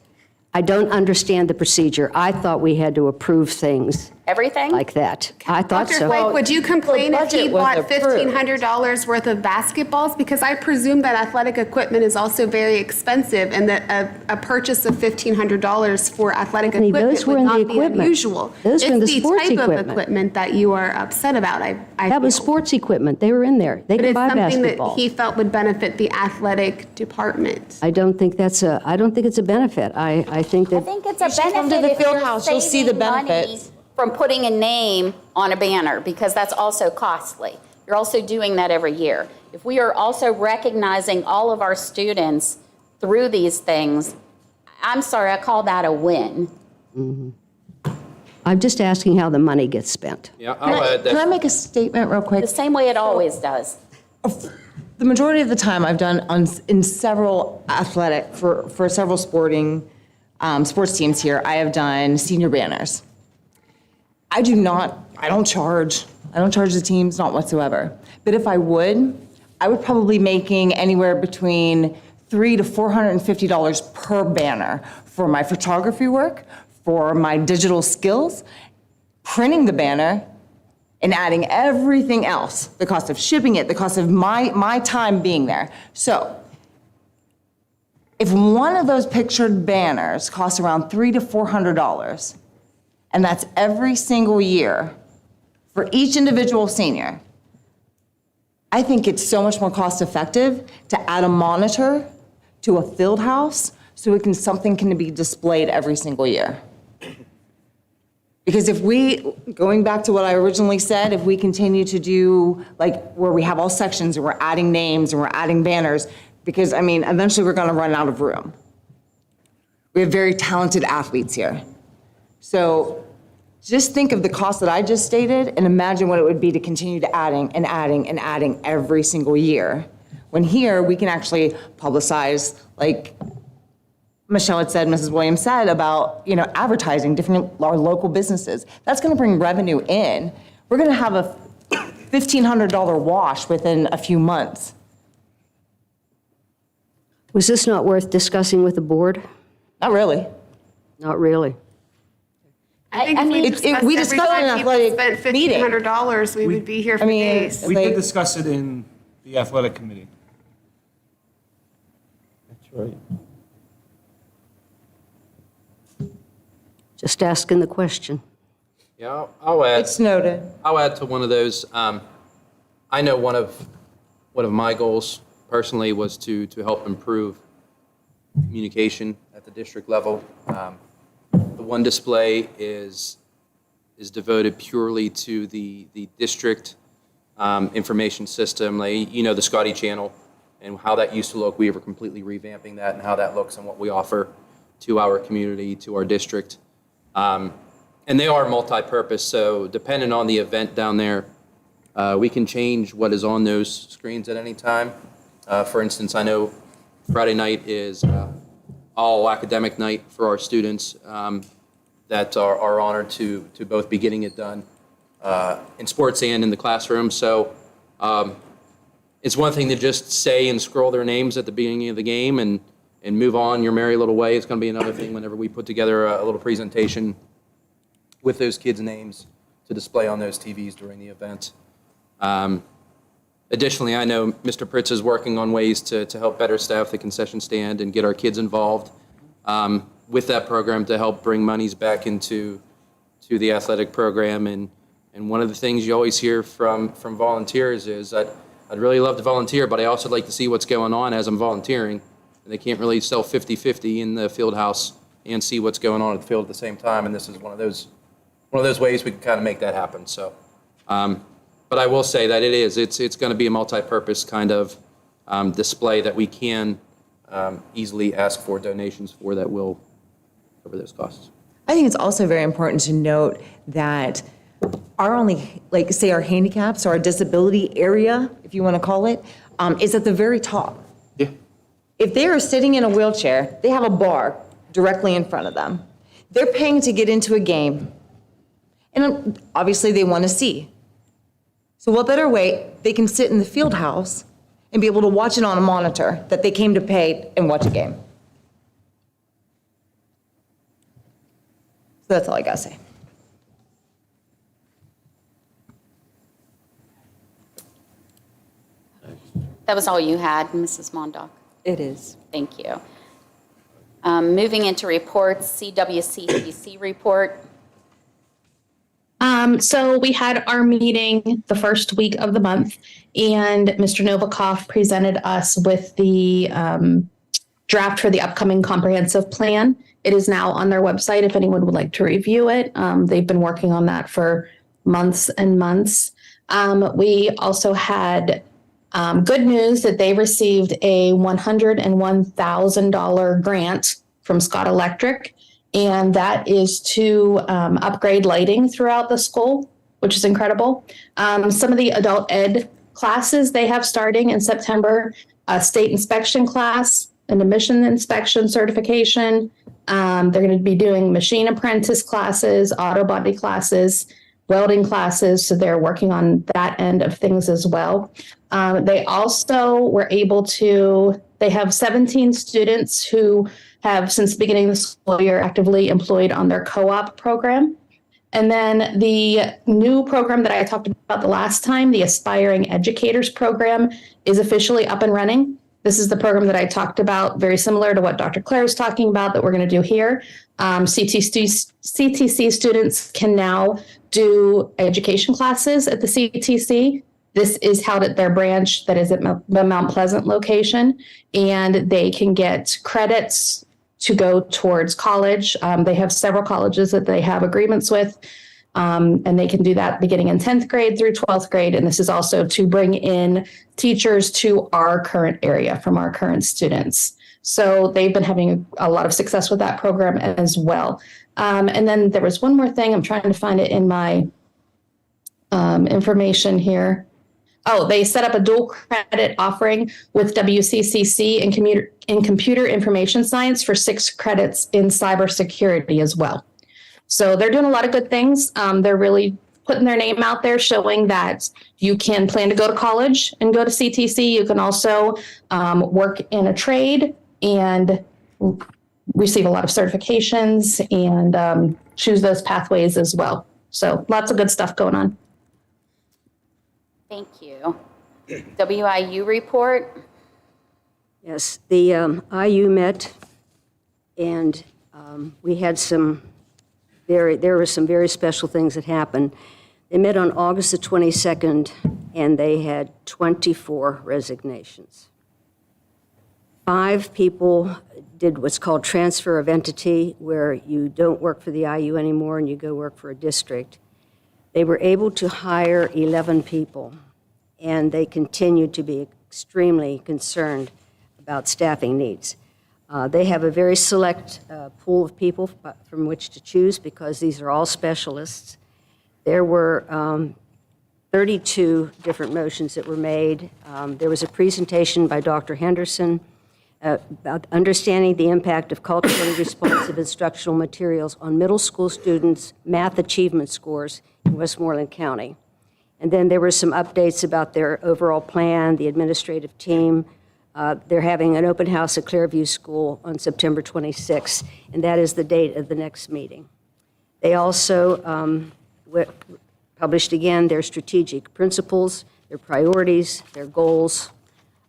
I don't understand the procedure. I thought we had to approve things Everything? like that. I thought Dr. so. Flake, would you complain if he budget was bought approved. $1,500 worth of basketballs? Because I presume that athletic equipment is also very expensive, and that a purchase of $1,500 for athletic Honey, equipment those were would in the not be equipment. unusual. Those were in the sports It's the type of equipment. equipment that you are upset about, I That was feel. sports equipment. They were in there. They But could it's buy something that basketballs. he felt would benefit the athletic department. I don't think it's a benefit. I think I that, think it's a You should come to benefit the if field you're house, you'll see the saving money benefits. from putting a name on a banner, because that's also costly. You're also doing that every year. If we are also recognizing all of our students through these things, I'm sorry, I call that a win. I'm just asking how the money gets spent. Yeah, I'll add Can I that. make a statement real quick? The same way it always does. The majority of the time I've done in several for several sports teams here, I have done senior banners. I don't charge the teams, not whatsoever. But if I would probably making anywhere between $300 to $450 per banner for my photography work, for my digital skills, printing the banner, and adding everything else, the cost of shipping it, the cost of my time being there. So if one of those pictured banners costs around $300 to $400, and that's every single year for each individual senior, I think it's so much more cost effective to add a monitor to a field house so something can be displayed every single year. Because going back to what I originally said, if we continue to do like where we have all sections and we're adding names and we're adding banners, because I mean, eventually we're gonna run out of room. We have very talented athletes here. So just think of the cost that I just stated and imagine what it would be to continue to adding and adding and adding every single year. When here, we can actually publicize, like Michelle had said, Mrs. Williams said about, advertising our local businesses. That's gonna bring revenue in. We're gonna have a $1,500 wash within a few months. Was this not worth discussing with the board? Not really. Not really. I think if we we discussed every discussed it in time an people athletic spent meeting. $1,500, we would be here for mean, days. We Like- did discuss it in the athletic committee. That's right. Just asking the question. Yeah, I'll add. It's noted. I'll add to one of those. I know one of my goals personally was to help improve communication at the district level. The one display is devoted purely to the district information system, like, the Scotty channel and how that used to look. We were completely revamping that and how that looks and what we offer to our community, to our district. And they are multi-purpose, so depending on the event down there, we can change what is on those screens at any time. For instance, I know Friday night is all academic night for our students that are honored to both be getting it done in sports and in the classroom. So it's one thing to just say and scroll their names at the beginning of the game and move on your merry little way. It's going to be another thing whenever we put together a little presentation with those kids' names to display on those TVs during the event. Additionally, I know Mr. Pritz is working on ways to help better staff the concession stand and get our kids involved with that program to help bring monies back into to the athletic program. And one of the things you always hear from volunteers is that I'd really love to volunteer, but I also like to see what's going on as I'm volunteering. And they can't really sell 50-50 in the field house and see what's going on at the field at the same time. And this is one of those ways we can kind of make that happen. So, but I will say that it's going to be a multi-purpose kind of display that we can easily ask for donations for that will cover those costs. I think it's also very important to note that our only, like, say, our handicaps or our disability area, if you want to call it, is at the very top. Yeah. If they are sitting in a wheelchair, they have a bar directly in front of them. They're paying to get into a game, and obviously they want to see. So what better way, they can sit in the field house and be able to watch it on a monitor that they came to pay and watch a game. So that's all I gotta say. That was all you had, Mrs. Mondock? It is. Thank you. Moving into reports, CWCTC report. So we had our meeting the first week of the month, and Mr. Novikov presented us with the draft for the upcoming comprehensive plan. It is now on their website if anyone would like to review it. They've been working on that for months and months. We also had good news that they received a $101,000 grant from Scott Electric, and that is to upgrade lighting throughout the school, which is incredible. Some of the adult ed classes they have starting in September, a state inspection class, an emission inspection certification. They're going to be doing machine apprentice classes, auto body classes, welding classes, so they're working on that end of things as well. They also were able to, they have 17 students who have, since the beginning of the school year, actively employed on their co-op program. And then the new program that I talked about the last time, the Aspiring Educators Program, is officially up and running. This is the program that I talked about, very similar to what Dr. Claire is talking about, that we're going to do here. CTC students can now do education classes at the CTC. This is held at their branch that is at the Mount Pleasant location, and they can get credits to go towards college. They have several colleges that they have agreements with, and they can do that beginning in 10th grade through 12th grade. And this is also to bring in teachers to our current area from our current students. So they've been having a lot of success with that program as well. And then there was one more thing. I'm trying to find it in my information here. Oh, they set up a dual credit offering with WCCC in computer information science for 6 credits in cybersecurity as well. So they're doing a lot of good things. They're really putting their name out there, showing that you can plan to go to college and go to CTC. You can also work in a trade and receive a lot of certifications and choose those pathways as well. So lots of good stuff going on. Thank you. WIU report. Yes, the IU met, and we had there were some very special things that happened. They met on August the 22nd, and they had 24 resignations. 5 people did what's called transfer of entity, where you don't work for the IU anymore and you go work for a district. They were able to hire 11 people, and they continued to be extremely concerned about staffing needs. They have a very select pool of people from which to choose, because these are all specialists. There were 32 different motions that were made. There was a presentation by Dr. Henderson about understanding the impact of culturally responsive instructional materials on middle school students' math achievement scores in Westmoreland County. And then there were some updates about their overall plan, the administrative team. They're having an open house at Clearview School on September 26th, and that is the date of the next meeting. They also published again their strategic principles, their priorities, their goals,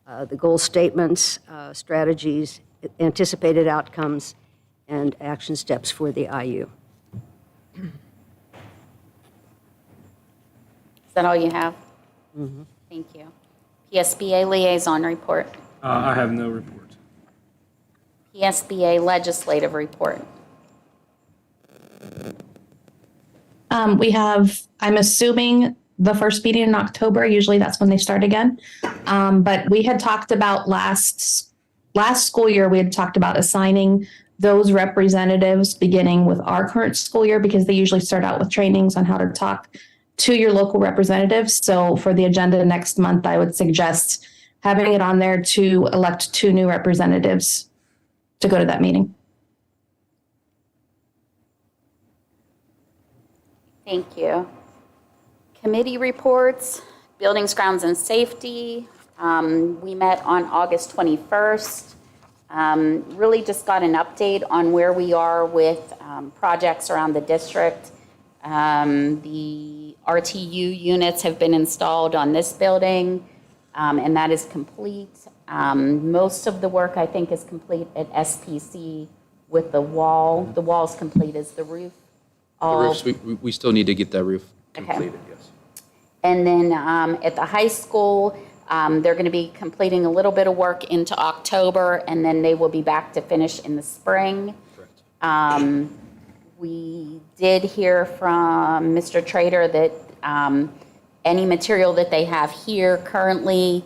the goal statements, strategies, anticipated outcomes, and action steps for the IU. that all you have? Thank you. PSBA liaison report. I have no report. PSBA legislative report. We have, I'm assuming, the first meeting in October. Usually that's when they start again. But we had talked about last school year, we had talked about assigning those representatives beginning with our current school year because they usually start out with trainings on how to talk to your local representatives. So for the agenda next month, I would suggest having it on there to elect 2 new representatives to go to that meeting. Thank you. Committee reports, buildings, grounds, and safety. We met on August 21st. Really just got an update on where we are with projects around the district. The RTU units have been installed on this building, and that is complete. Most of the work, I think, is complete at SPC with the wall. The wall's complete. Is the roof all? The roofs, we still need to get that roof completed, yes. And then at the high school, they're going to be completing a little bit of work into October, and then they will be back to finish in the spring. Correct. We did hear from Mr. Trader that any material that they have here currently,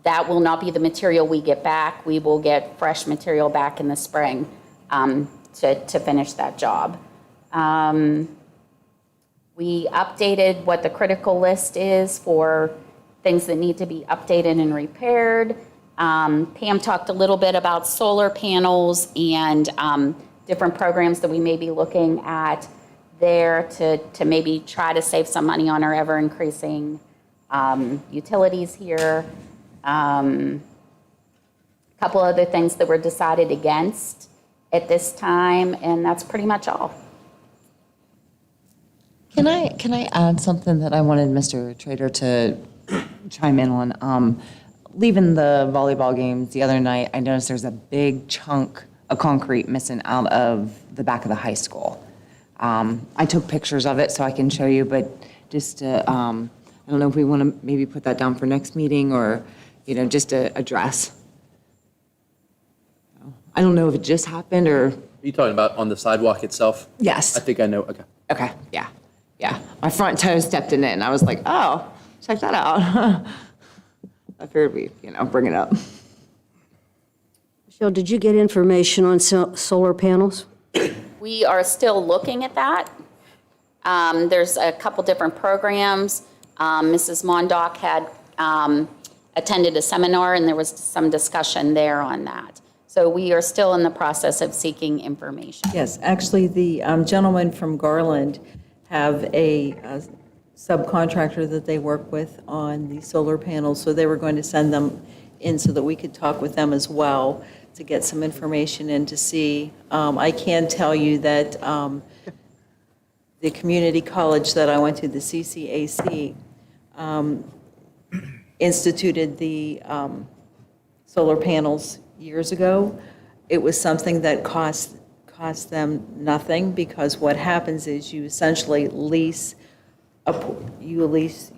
that will not be the material we get back. We will get fresh material back in the spring to finish that job. We updated what the critical list is for things that need to be updated and repaired. Pam talked a little bit about solar panels and different programs that we may be looking at there to maybe try to save some money on our ever-increasing utilities here. A couple other things that were decided against at this time, and that's pretty much all. Can I add something that I wanted Mr. Trader to chime in on? Leaving the volleyball games the other night, I noticed there's a big chunk of concrete missing out of the back of the high school. I took pictures of it so I can show you, but just to, I don't know if we want to maybe put that down for next meeting or, just to address. I don't know if it just happened or. Are you talking about on the sidewalk itself? Yes. I think I know, okay. Okay, yeah. My front toe stepped in it and I was like, oh, check that out. I figured we, bring it up. Michelle, did you get information on solar panels? We are still looking at that. There's a couple different programs. Mrs. Mondock had attended a seminar, and there was some discussion there on that. So we are still in the process of seeking information. Yes, actually, the gentlemen from Garland have a subcontractor that they work with on the solar panels, so they were going to send them in so that we could talk with them as well to get some information in to see. I can tell you that the community college that I went to, the CCAC, instituted the solar panels years ago. It was something that cost them nothing, because what happens is you essentially lease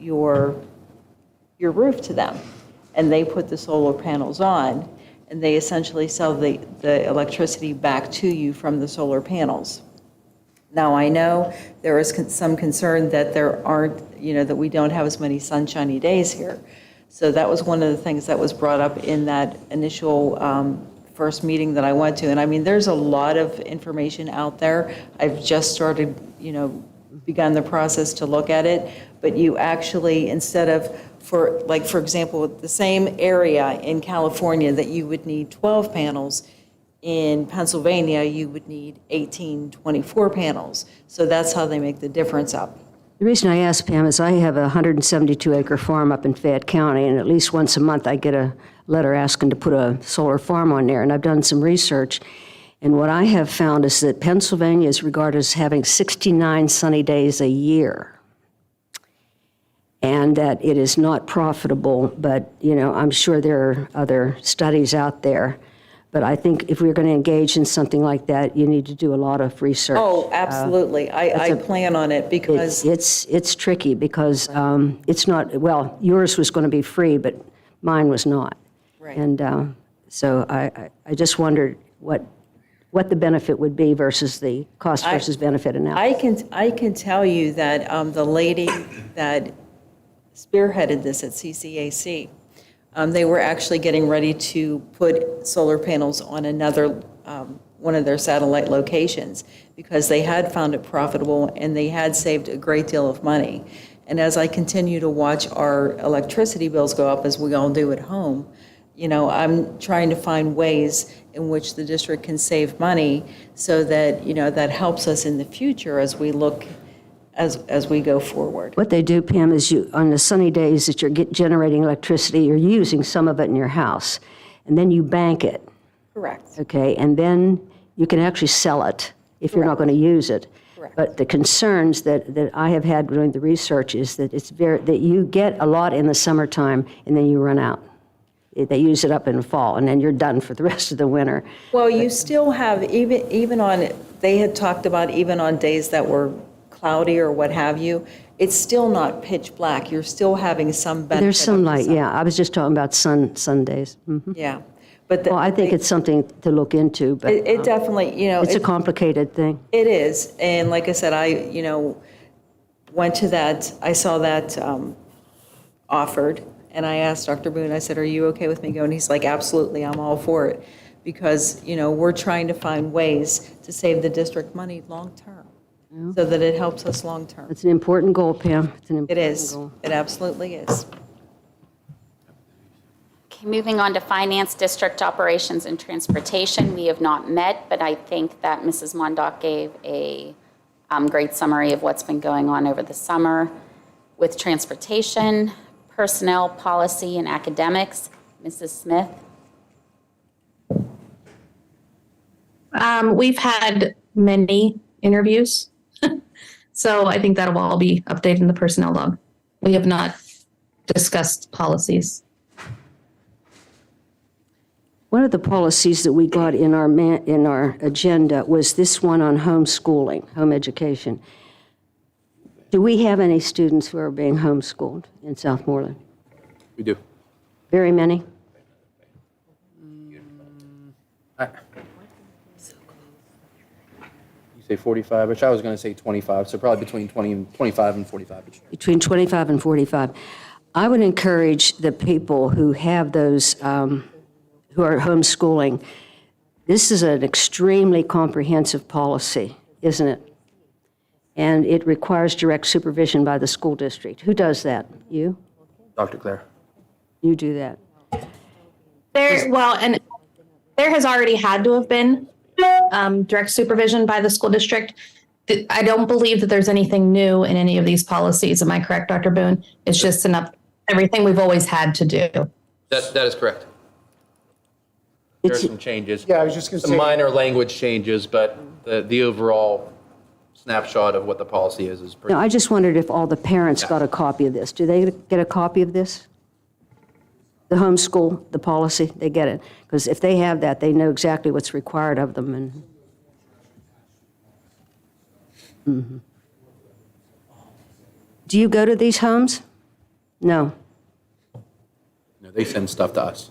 your roof to them, and they put the solar panels on, and they essentially sell the electricity back to you from the solar panels. Now, I know there is some concern that there aren't, that we don't have as many sunshiny days here. So that was one of the things that was brought up in that initial first meeting that I went to. And I mean, there's a lot of information out there. I've just started, begun the process to look at it. But you actually, instead of, for example, the same area in California that you would need 12 panels, in Pennsylvania, you would need 18, 24 panels. So that's how they make the difference up. The reason I asked, Pam, is I have a 172-acre farm up in Fayette County, and at least once a month I get a letter asking to put a solar farm on there, and I've done some research. And what I have found is that Pennsylvania is regarded as having 69 sunny days a year, and that it is not profitable, but, I'm sure there are other studies out there. But I think if we're going to engage in something like that, you need to do a lot of research. Oh, absolutely. I plan on it because, It's tricky because it's not, well, yours was going to be free, but mine was not. Right. And so I just wondered what the benefit would be versus the cost versus benefit analysis. I can tell you that the lady that spearheaded this at CCAC, they were actually getting ready to put solar panels on another, one of their satellite locations because they had found it profitable and they had saved a great deal of money. And as I continue to watch our electricity bills go up, as we all do at home, I'm trying to find ways in which the district can save money so that, that helps us in the future as we look, as we go forward. What they do, Pam, is on the sunny days that you're generating electricity, you're using some of it in your house, and then you bank it, Correct. okay? And then you can actually sell it if you're not going to use it. Correct. But the concerns that I have had doing the research is that that you get a lot in the summertime and then you run out. They use it up in the fall, and then you're done for the rest of the winter. Well, you still have, even on, they had talked about even on days that were cloudy or what have you, it's still not pitch black. You're still having some benefit. There's some of the light, sun. yeah. I was just talking about Sundays. Mhm. Yeah. But Well, I think it's something to look into, but it definitely, it's a complicated thing. It is, and like I said, I, went to that, I saw that offered, and I asked Dr. Boone, I said, are you okay with me going? He's like, absolutely, I'm all for it, because, we're trying to find ways to save the district money long-term, so that it helps us long-term. It's an important goal, Pam. It's an It important is, goal. it absolutely is. Okay, moving on to Finance, District Operations, and Transportation. We have not met, but I think that Mrs. Mondock gave a great summary of what's been going on over the summer with transportation, personnel, policy, and academics. Mrs. Smith? We've had many interviews, so I think that'll all be updated in the personnel log. We have not discussed policies. One of the policies that we got in our agenda was this one on homeschooling, home education. Do we have any students who are being homeschooled in Southmoreland? We do. Very many? You say 45, which I was going to say 25, so probably between 25 and 45. Between 25 and 45. I would encourage the people who have those, who are homeschooling, this is an extremely comprehensive policy, isn't it? And it requires direct supervision by the school district. Who does that? You? Dr. Claire. You do that. And there has already had to have been direct supervision by the school district. I don't believe that there's anything new in any of these policies. Am I correct, Dr. Boone? It's just everything we've always had to do. That is correct. There are some changes. Yeah, I was just going to Some say. minor language changes, but the overall snapshot of what the policy is pretty. Now, I just wondered if all the parents got a copy of this. Do they get a copy of this? The homeschool, the policy, they get it. Because if they have that, they know exactly what's required of them. And Mhm. Do you go to these homes? No. No, they send stuff to us.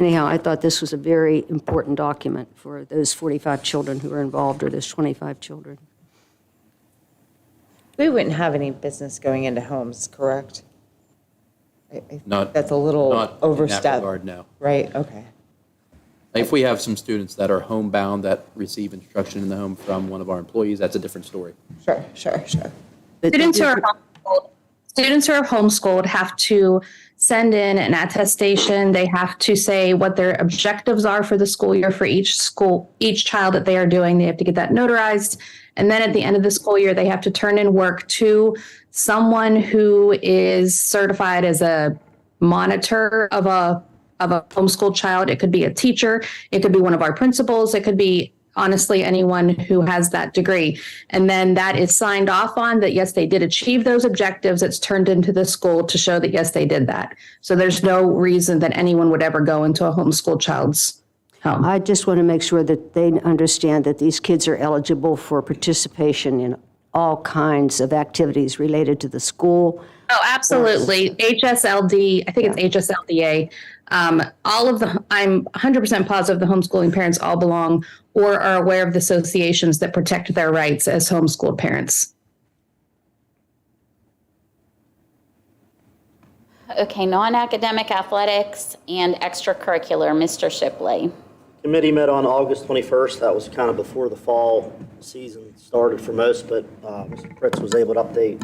Anyhow, I thought this was a very important document for those 45 children who are involved, or those 25 children. We wouldn't have any business going into homes, correct? I Not- That's a little not in that overstep. regard, no. Right, okay. If we have some students that are homebound that receive instruction in the home from one of our employees, that's a different story. Sure. But Students who are homeschooled have to send in an attestation. They have to say what their objectives are for the school year for each child that they are doing. They have to get that notarized. And then at the end of the school year, they have to turn in work to someone who is certified as a monitor of a homeschooled child. It could be a teacher. It could be one of our principals. It could be honestly, anyone who has that degree. And then that is signed off on that, yes, they did achieve those objectives. It's turned into the school to show that, yes, they did that. So there's no reason that anyone would ever go into a homeschool child's home. I just want to make sure that they understand that these kids are eligible for participation in all kinds of activities related to the school. Oh, absolutely. HSLD, I think it's HSLDA. All of the, I'm 100% positive the homeschooling parents all belong or are aware of the associations that protect their rights as homeschooled parents. Okay, non-academic athletics and extracurricular, Mr. Shipley. Committee met on August 21st. That was kind of before the fall season started for most, but Mr. Fritz was able to update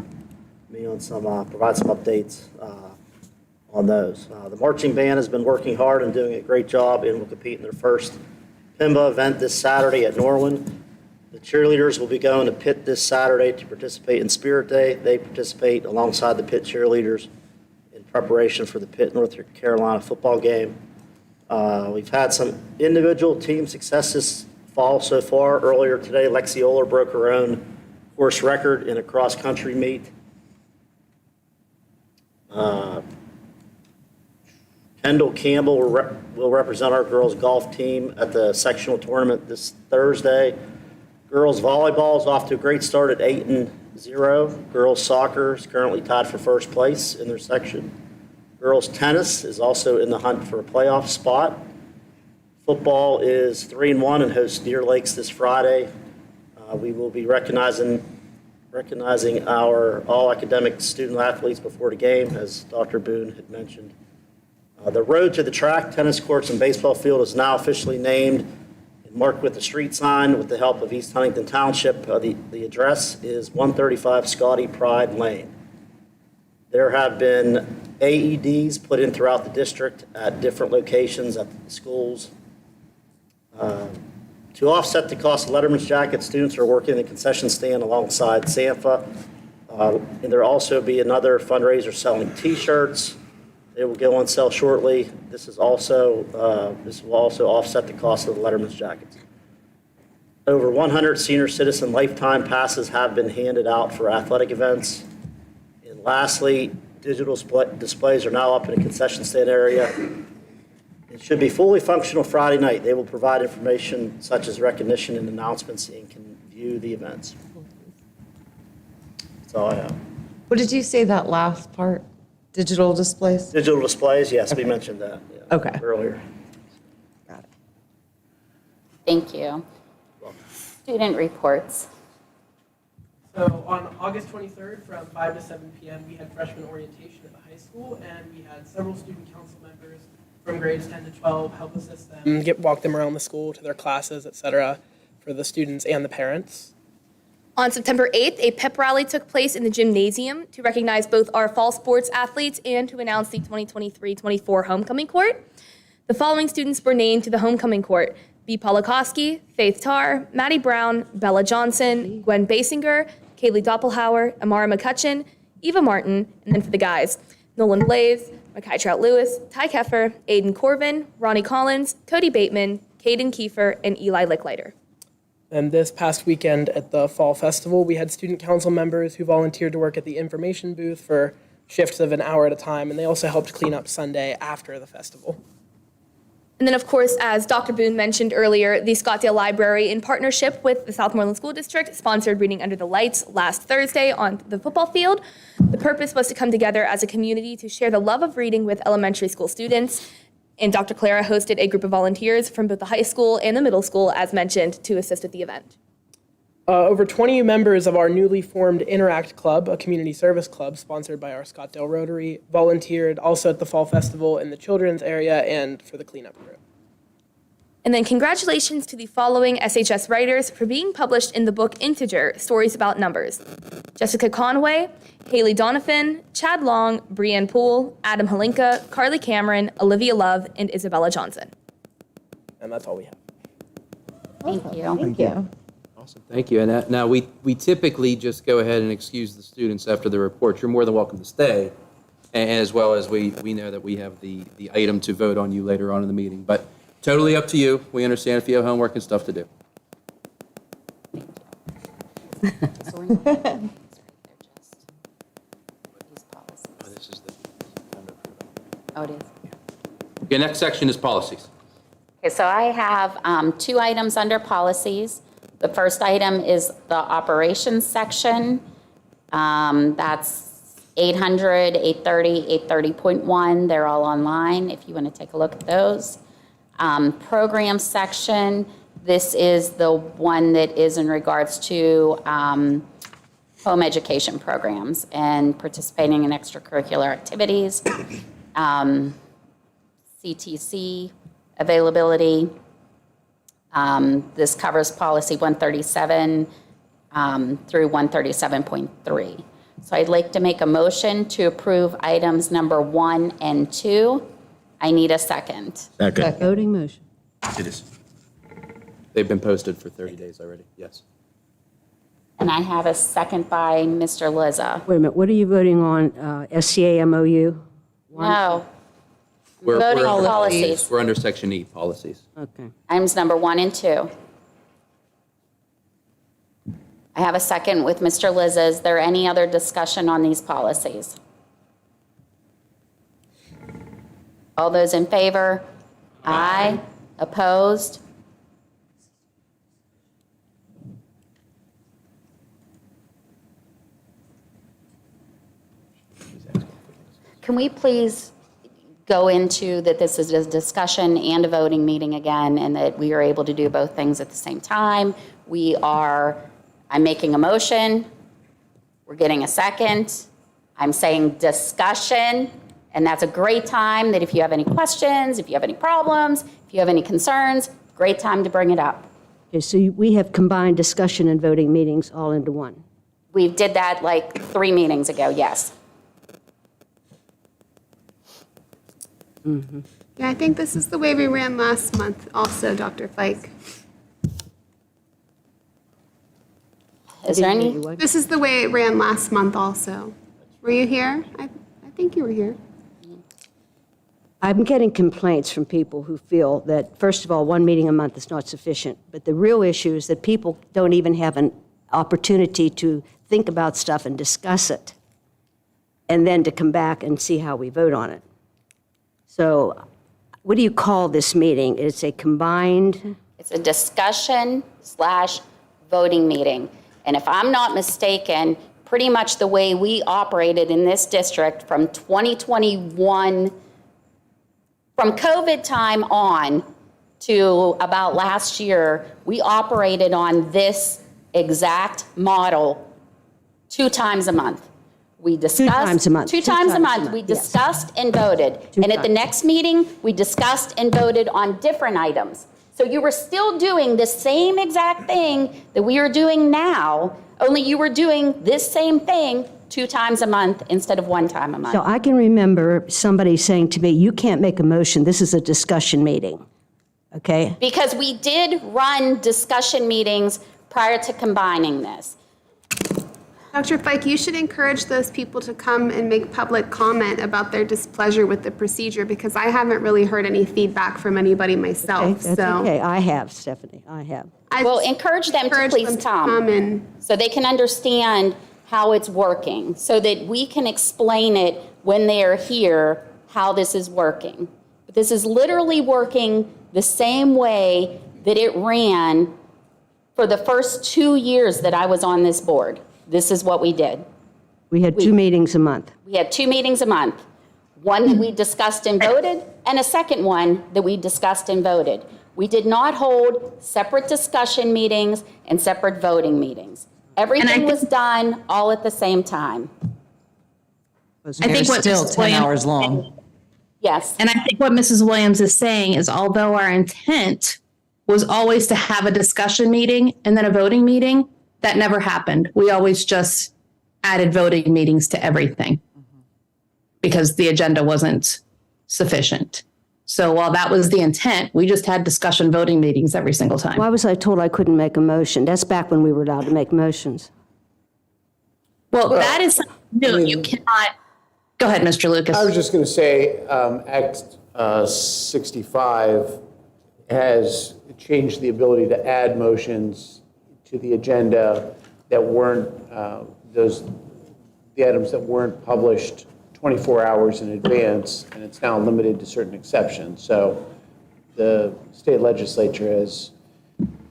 me on some, provide some updates on those. The marching band has been working hard and doing a great job and will compete in their first PIMBA event this Saturday at Norland. The cheerleaders will be going to Pitt this Saturday to participate in Spirit Day. They participate alongside the Pitt cheerleaders in preparation for the Pitt, North Carolina football game. We've had some individual team success this fall so far. Earlier today, Lexi Oler broke her own course record in a cross-country meet. Kendall Campbell will represent our girls golf team at the sectional tournament this Thursday. Girls volleyball is off to a great start at 8-0. Girls soccer is currently tied for first place in their section. Girls tennis is also in the hunt for a playoff spot. Football is 3-1 and hosts Deer Lakes this Friday. We will be recognizing our all-academic student athletes before the game, as Dr. Boone had mentioned. The road to the track, tennis courts, and baseball field is now officially named and marked with a street sign with the help of East Huntington Township. The address is 135 Scotty Pride Lane. There have been AEDs put in throughout the district at different locations at the schools. To offset the cost of Letterman's jackets, students are working the concession stand alongside SANFA. And there'll also be another fundraiser selling T-shirts. They will go on sale shortly. This will also offset the cost of the Letterman's jackets. Over 100 senior citizen lifetime passes have been handed out for athletic events. And lastly, digital displays are now up in the concession stand area. It should be fully functional Friday night. They will provide information such as recognition and announcements and can view the events. That's all I have. What did you say that last part? Digital displays? Digital displays, yes, we mentioned that Okay. earlier. Got it. Thank you. Student reports. So on August 23rd, from 5 to 7 p.m., we had freshman orientation at the high school, and we had several student council members from grades 10 to 12 help assist them, walk them around the school to their classes, et cetera, for the students and the parents. On September 8th, a pep rally took place in the gymnasium to recognize both our fall sports athletes and to announce the 2023-24 homecoming court. The following students were named to the homecoming court: B. Polakowski, Faith Tarr, Maddie Brown, Bella Johnson, Gwen Basinger, Kaylee Doppelhauer, Amara McCutcheon, Eva Martin, and then for the guys, Nolan Blaze, Makai Trout-Lewis, Ty Keffer, Aiden Corvin, Ronnie Collins, Cody Bateman, Caden Kiefer, and Eli Licklider. And this past weekend at the Fall Festival, we had student council members who volunteered to work at the information booth for shifts of an hour at a time, and they also helped clean up Sunday after the festival. And then, of course, as Dr. Boone mentioned earlier, the Scottsdale Library, in partnership with the Southmoreland School District, sponsored Reading Under the Lights last Thursday on the football field. The purpose was to come together as a community to share the love of reading with elementary school students. And Dr. Clara hosted a group of volunteers from both the high school and the middle school, as mentioned, to assist with the event. Over 20 members of our newly formed Interact Club, a community service club sponsored by our Scottsdale Rotary, volunteered also at the Fall Festival in the children's area and for the cleanup crew. And then congratulations to the following SHS writers for being published in the book Integer, Stories About Numbers: Jessica Conway, Haley Donovan, Chad Long, Brianne Poole, Adam Halinka, Carly Cameron, Olivia Love, and Isabella Johnson. And that's all we have. Thank you. Thank you. Awesome, thank you. And now we typically just go ahead and excuse the students after the report. You're more than welcome to stay, and as well as we know that we have the item to vote on you later on in the meeting. But totally up to you. We understand if you have homework and stuff to do. Oh, it is. Your next section is policies. Okay, so I have 2 items under policies. The first item is the operations section. That's 800, 830, 830.1. They're all online if you want to take a look at those. Program section, this is the one that is in regards to home education programs and participating in extracurricular activities. CTC availability. This covers policy 137 through 137.3. So I'd like to make a motion to approve items number 1 and 2. I need a second. Second. Voting motion. It is. They've been posted for 30 days already, yes. And I have a second by Mr. Lizza. Wait a minute, what are you voting on? SCA MOU? No. We're- Voting we're- policies. We're under section E, policies. Okay. Items number 1 and 2. I have a second with Mr. Lizza. Is there any other discussion on these policies? All those in favor? Aye. Opposed? Can we please go into that this is a discussion and a voting meeting again, and that we are able to do both things at the same time? I'm making a motion, we're getting a second, I'm saying discussion, and that's a great time that if you have any questions, if you have any problems, if you have any concerns, great time to bring it up. Okay, so we have combined discussion and voting meetings all into one. We did that like 3 meetings ago, yes. Yeah, I think this is the way we ran last month also, Dr. Fike. Is there any? This is the way it ran last month also. Were you here? I think you were here. I'm getting complaints from people who feel that, first of all, 1 meeting a month is not sufficient. But the real issue is that people don't even have an opportunity to think about stuff and discuss it, and then to come back and see how we vote on it. So what do you call this meeting? It's a combined? It's a discussion/voting meeting. And if I'm not mistaken, pretty much the way we operated in this district from 2021, from COVID time on to about last year, we operated on this exact model 2 times a month. We discussed. 2 times a month. 2 times a month. We discussed and voted. And at the next meeting, we discussed and voted on different items. So you were still doing the same exact thing that we are doing now, only you were doing this same thing 2 times a month instead of 1 time a month. So I can remember somebody saying to me, you can't make a motion, this is a discussion meeting, okay? Because we did run discussion meetings prior to combining this. Dr. Fike, you should encourage those people to come and make public comment about their displeasure with the procedure, because I haven't really heard any feedback from anybody myself. Okay, that's So okay, I have, Stephanie, I have. Well, encourage them to please come so they can understand how it's working, so that we can explain it when they are here, how this is working. But this is literally working the same way that it ran for the first 2 years that I was on this board. This is what we did. We had 2 meetings a month. We had 2 meetings a month. One that we discussed and voted, and a second one that we discussed and voted. We did not hold separate discussion meetings and separate voting meetings. Everything was done all at the same time. I think what still 10 hours long. Yes. And I think what Mrs. Williams is saying is, although our intent was always to have a discussion meeting and then a voting meeting, that never happened. We always just added voting meetings to everything because the agenda wasn't sufficient. So while that was the intent, we just had discussion voting meetings every single time. Why was I told I couldn't make a motion? That's back when we were allowed to make motions. Well, that is something new. You cannot. Go ahead, Mr. Lucas. I was just going to say, Act 65 has changed the ability to add motions to the agenda that weren't, the items that weren't published 24 hours in advance, and it's now limited to certain exceptions. So the state legislature has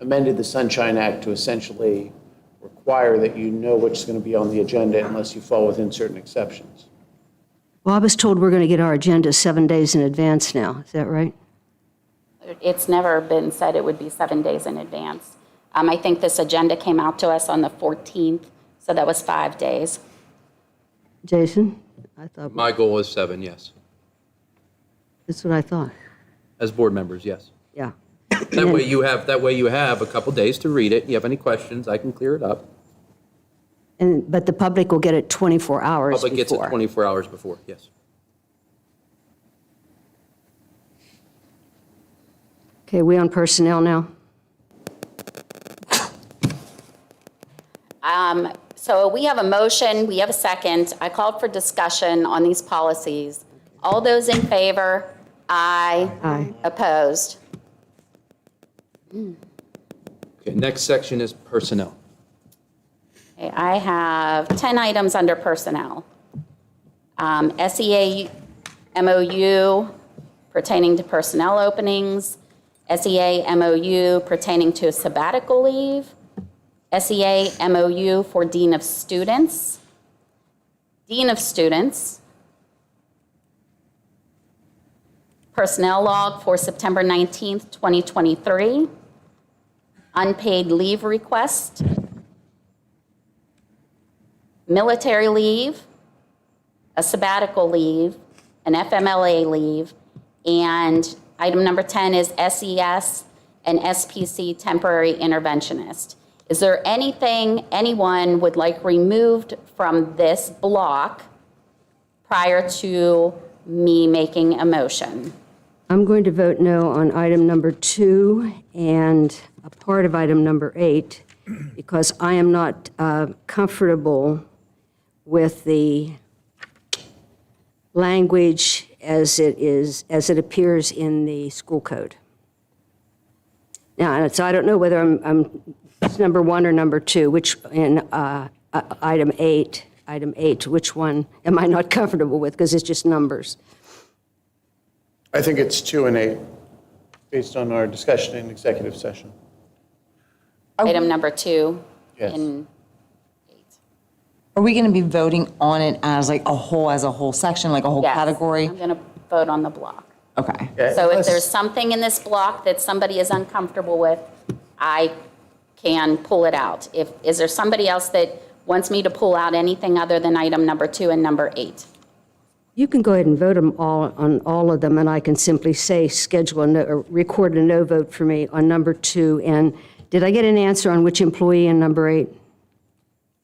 amended the Sunshine Act to essentially require that you know what's going to be on the agenda unless you fall within certain exceptions. Well, I was told we're going to get our agenda 7 days in advance now. Is that right? It's never been said it would be 7 days in advance. I think this agenda came out to us on the 14th, so that was 5 days. Jason? I thought, My goal is 7, yes. that's what I thought. As board members, yes. Yeah. That way you have a couple days to read it. You have any questions, I can clear it up. But the public will get it 24 hours Public gets it before. 24 hours before, yes. Okay, we on personnel now? So we have a motion, we have a second. I called for discussion on these policies. All those in favor? Aye. Aye. Opposed? Okay, next section is personnel. Okay, I have 10 items under personnel. SEA MOU pertaining to personnel openings, SEA MOU pertaining to sabbatical leave, SEA MOU for Dean of Students, personnel log for September 19th, 2023, unpaid leave request, military leave, a sabbatical leave, an FMLA leave, and item number 10 is SES and SPC temporary interventionist. Is there anything anyone would like removed from this block prior to me making a motion? I'm going to vote no on item number 2 and a part of item number 8 because I am not comfortable with the language as it appears in the school code. Now, and so I don't know whether it's number 1 or number 2, which in item 8, which one am I not comfortable with because it's just numbers. I think it's 2 and 8, based on our discussion in executive session. Item number 2 Yes. in 8. Are we going to be voting on it as like a whole section, like a whole Yes, category? I'm going to vote on the block. Okay. So if there's something in this block that somebody is uncomfortable with, I can pull it out. Is there somebody else that wants me to pull out anything other than item number 2 and number 8? You can go ahead and vote on all of them, and I can simply say or record a no vote for me on number 2. And did I get an answer on which employee in number 8?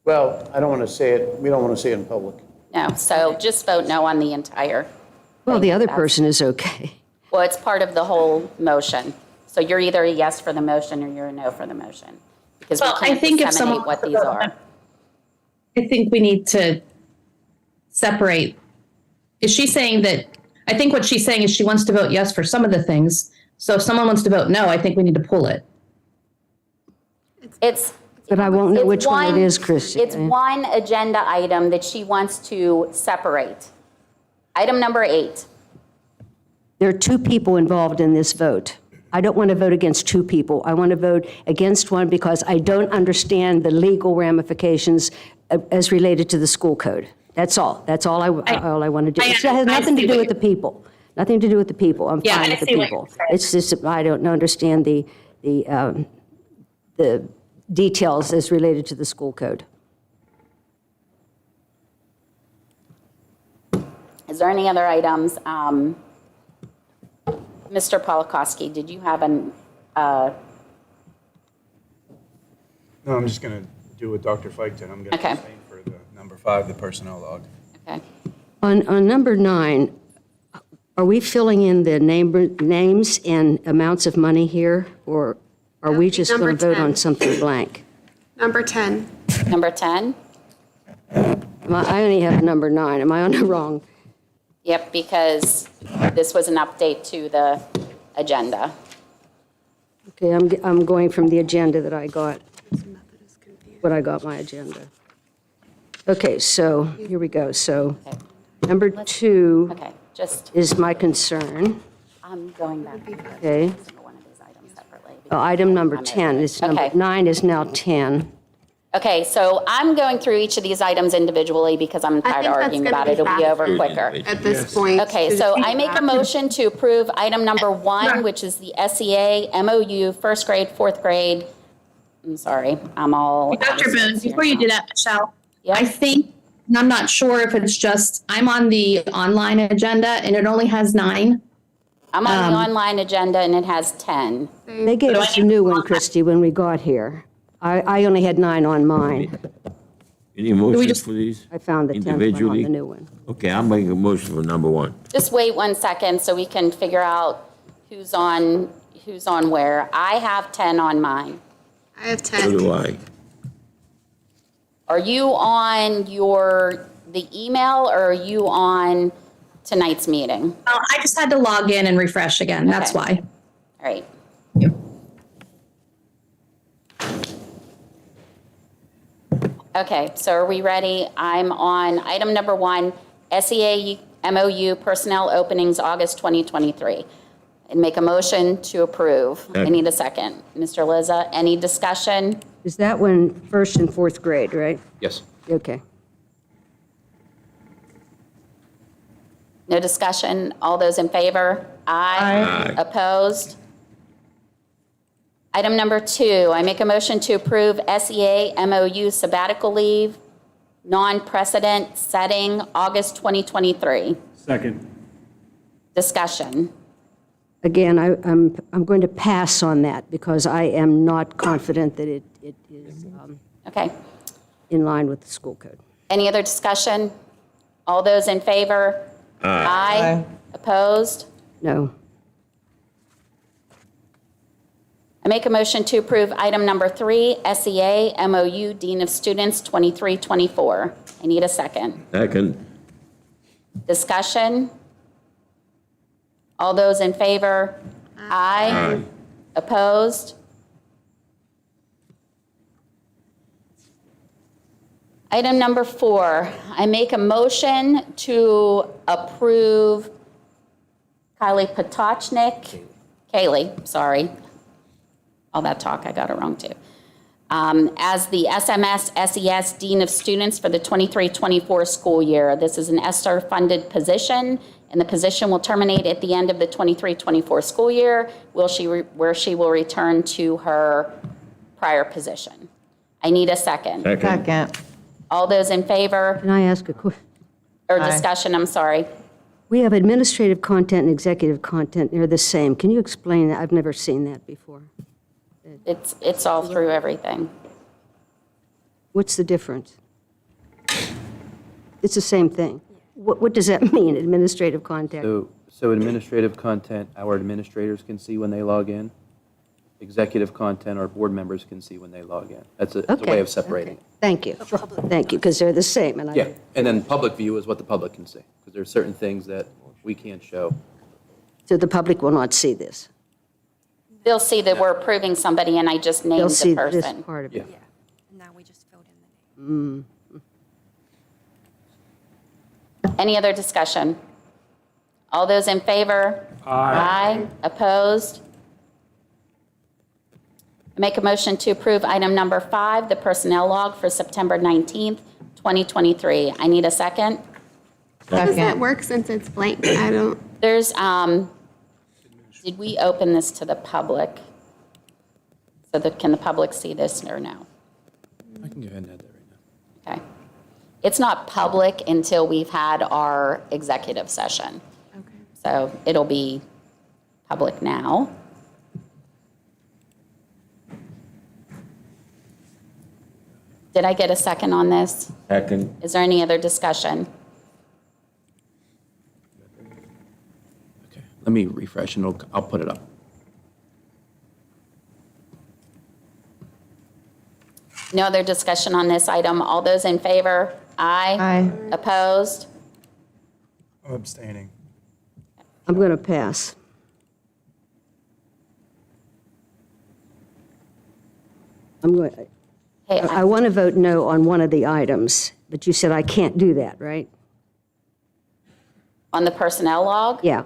Well, I don't want to say it, we don't want to say it in public. No, so just vote no on the entire. Well, the other person is okay. Well, it's part of the whole motion. So you're either a yes for the motion or you're a no for the motion. Because we Well, I can't think if disseminate someone- what these are. I think we need to separate. Is she saying that, I think what she's saying is she wants to vote yes for some of the things. So if someone wants to vote no, I think we need to pull it. But I won't know which one it is, Christie. It's one agenda item that she wants to separate. Item number 8. There are 2 people involved in this vote. I don't want to vote against 2 people. I want to vote against one because I don't understand the legal ramifications as related to the school code. That's all. That's all I want to do. It has nothing to do with the people. Nothing to do with the people. I'm Yeah, fine I with the see what people. you're saying. It's just, I don't understand the details as related to the school code. Is there any other items? Mr. Polakowski, did you have an, No, I'm just going to do what Dr. Fike did. I'm going to Okay. abstain for the number 5, the personnel log. okay. On number 9, are we filling in the names and amounts of money here, or are we just going to Number vote 10. on something blank? Number 10. Number 10? I only have number 9. Am I on the wrong? Yep, because this was an update to the agenda. Okay, I'm going from the agenda that I got. This method is confusing. what I got my agenda. Okay, so here we go. So number 2 Okay, just, is my concern, I'm going back. okay? One of these items separately. Item number 10 is, number Okay. 9 is now 10. Okay, so I'm going through each of these items individually because I'm tired of think that's arguing gonna about be it. It'll be over faster. quicker. At this point. Okay, so I make a motion to approve item number 1, which is the SEA MOU, first grade, fourth grade. I'm sorry, I'm all. Dr. Boone, before you do that, Michelle, Yep. I think, and I'm not sure if it's just, I'm on the online agenda and it only has 9. I'm on the online agenda and it has 10. They gave us a new one, Christie, when we got here. I only had 9 on mine. Any motions for these? I found the 10th one on Individually? the new one. Okay, I'll make a motion for number 1. Just wait 1 second so we can figure out who's on where. I have 10 on mine. I have So 10. do I. Are you on the email or are you on tonight's meeting? I just had to log in and refresh again. That's Okay. why. All right. Okay, so are we ready? I'm on item number 1, SEA MOU personnel openings, August 2023. And make a motion to approve. I need a second. Mr. Liza, any discussion? Is that one first and fourth grade, right? Yes. Okay. No discussion? All those in favor? Aye. Opposed? Item number 2, I make a motion to approve SEA MOU sabbatical leave, non-precedent setting, August 2023. Second. Discussion. Again, I'm going to pass on that because I am not confident that it is Okay. in line with the school code. Any other discussion? All those in favor? Aye. Opposed? No. I make a motion to approve item number 3, SEA MOU Dean of Students 2324. I need a second. Second. Discussion? All those in favor? Aye. Opposed? Item number 4, I make a motion to approve Kaylee Kaylee, sorry. All that talk, I got it wrong too. As the SMS SES Dean of Students for the 23-24 school year. This is an ESSER-funded position, and the position will terminate at the end of the 23-24 school year, where she will return to her prior position. I need a second. Second. All those in favor, Can I ask a question? or discussion, I'm sorry. We have administrative content and executive content. They're the same. Can you explain that? I've never seen that before. It's all through everything. What's the difference? It's the same thing. What does that mean, administrative content? So administrative content, our administrators can see when they log in. Executive content, our board members can see when they log in. It's a way of separating it. Thank you. Thank you, because they're the same. And Yeah, and then public view is what the public can see, because there are certain things that we can't show. So the public will not see this. They'll see that we're approving somebody and I just They'll named see the this person. part of it. Yeah. Now we just filled in the name. Any other discussion? All those in favor? Aye. Opposed? I make a motion to approve item number 5, the personnel log for September 19th, 2023. I need a second. How does that work since it's blank? I don't. There's, did we open this to the public? So that, can the public see this or no? I can go ahead and add that right now. Okay. It's not public until we've had our executive session. Okay. So it'll be public now. Did I get a second on this? Second. Is there any other discussion? Okay, let me refresh and I'll put it up. No other discussion on this item. All those in favor? Aye. Aye. Opposed? I'm abstaining. I'm going to pass. I'm going, Okay, I want to vote no on one of the items, but you said I can't do that, right? on the personnel log? Yeah.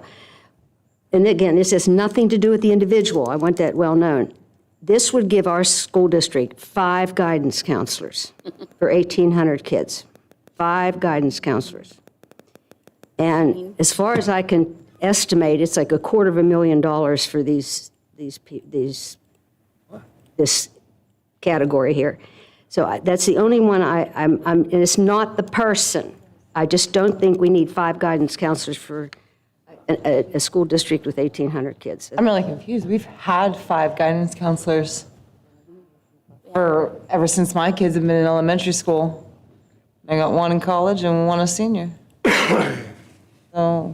And again, this has nothing to do with the individual. I want that well known. This would give our school district 5 guidance counselors for 1,800 kids. 5 guidance counselors. And as far as I can estimate, it's like $250,000 for this category here. So that's the only one and it's not the person. I just don't think we need 5 guidance counselors for a school district with 1,800 kids. I'm really confused. We've had 5 guidance counselors ever since my kids have been in elementary school. I got 1 in college and 1 a senior. So,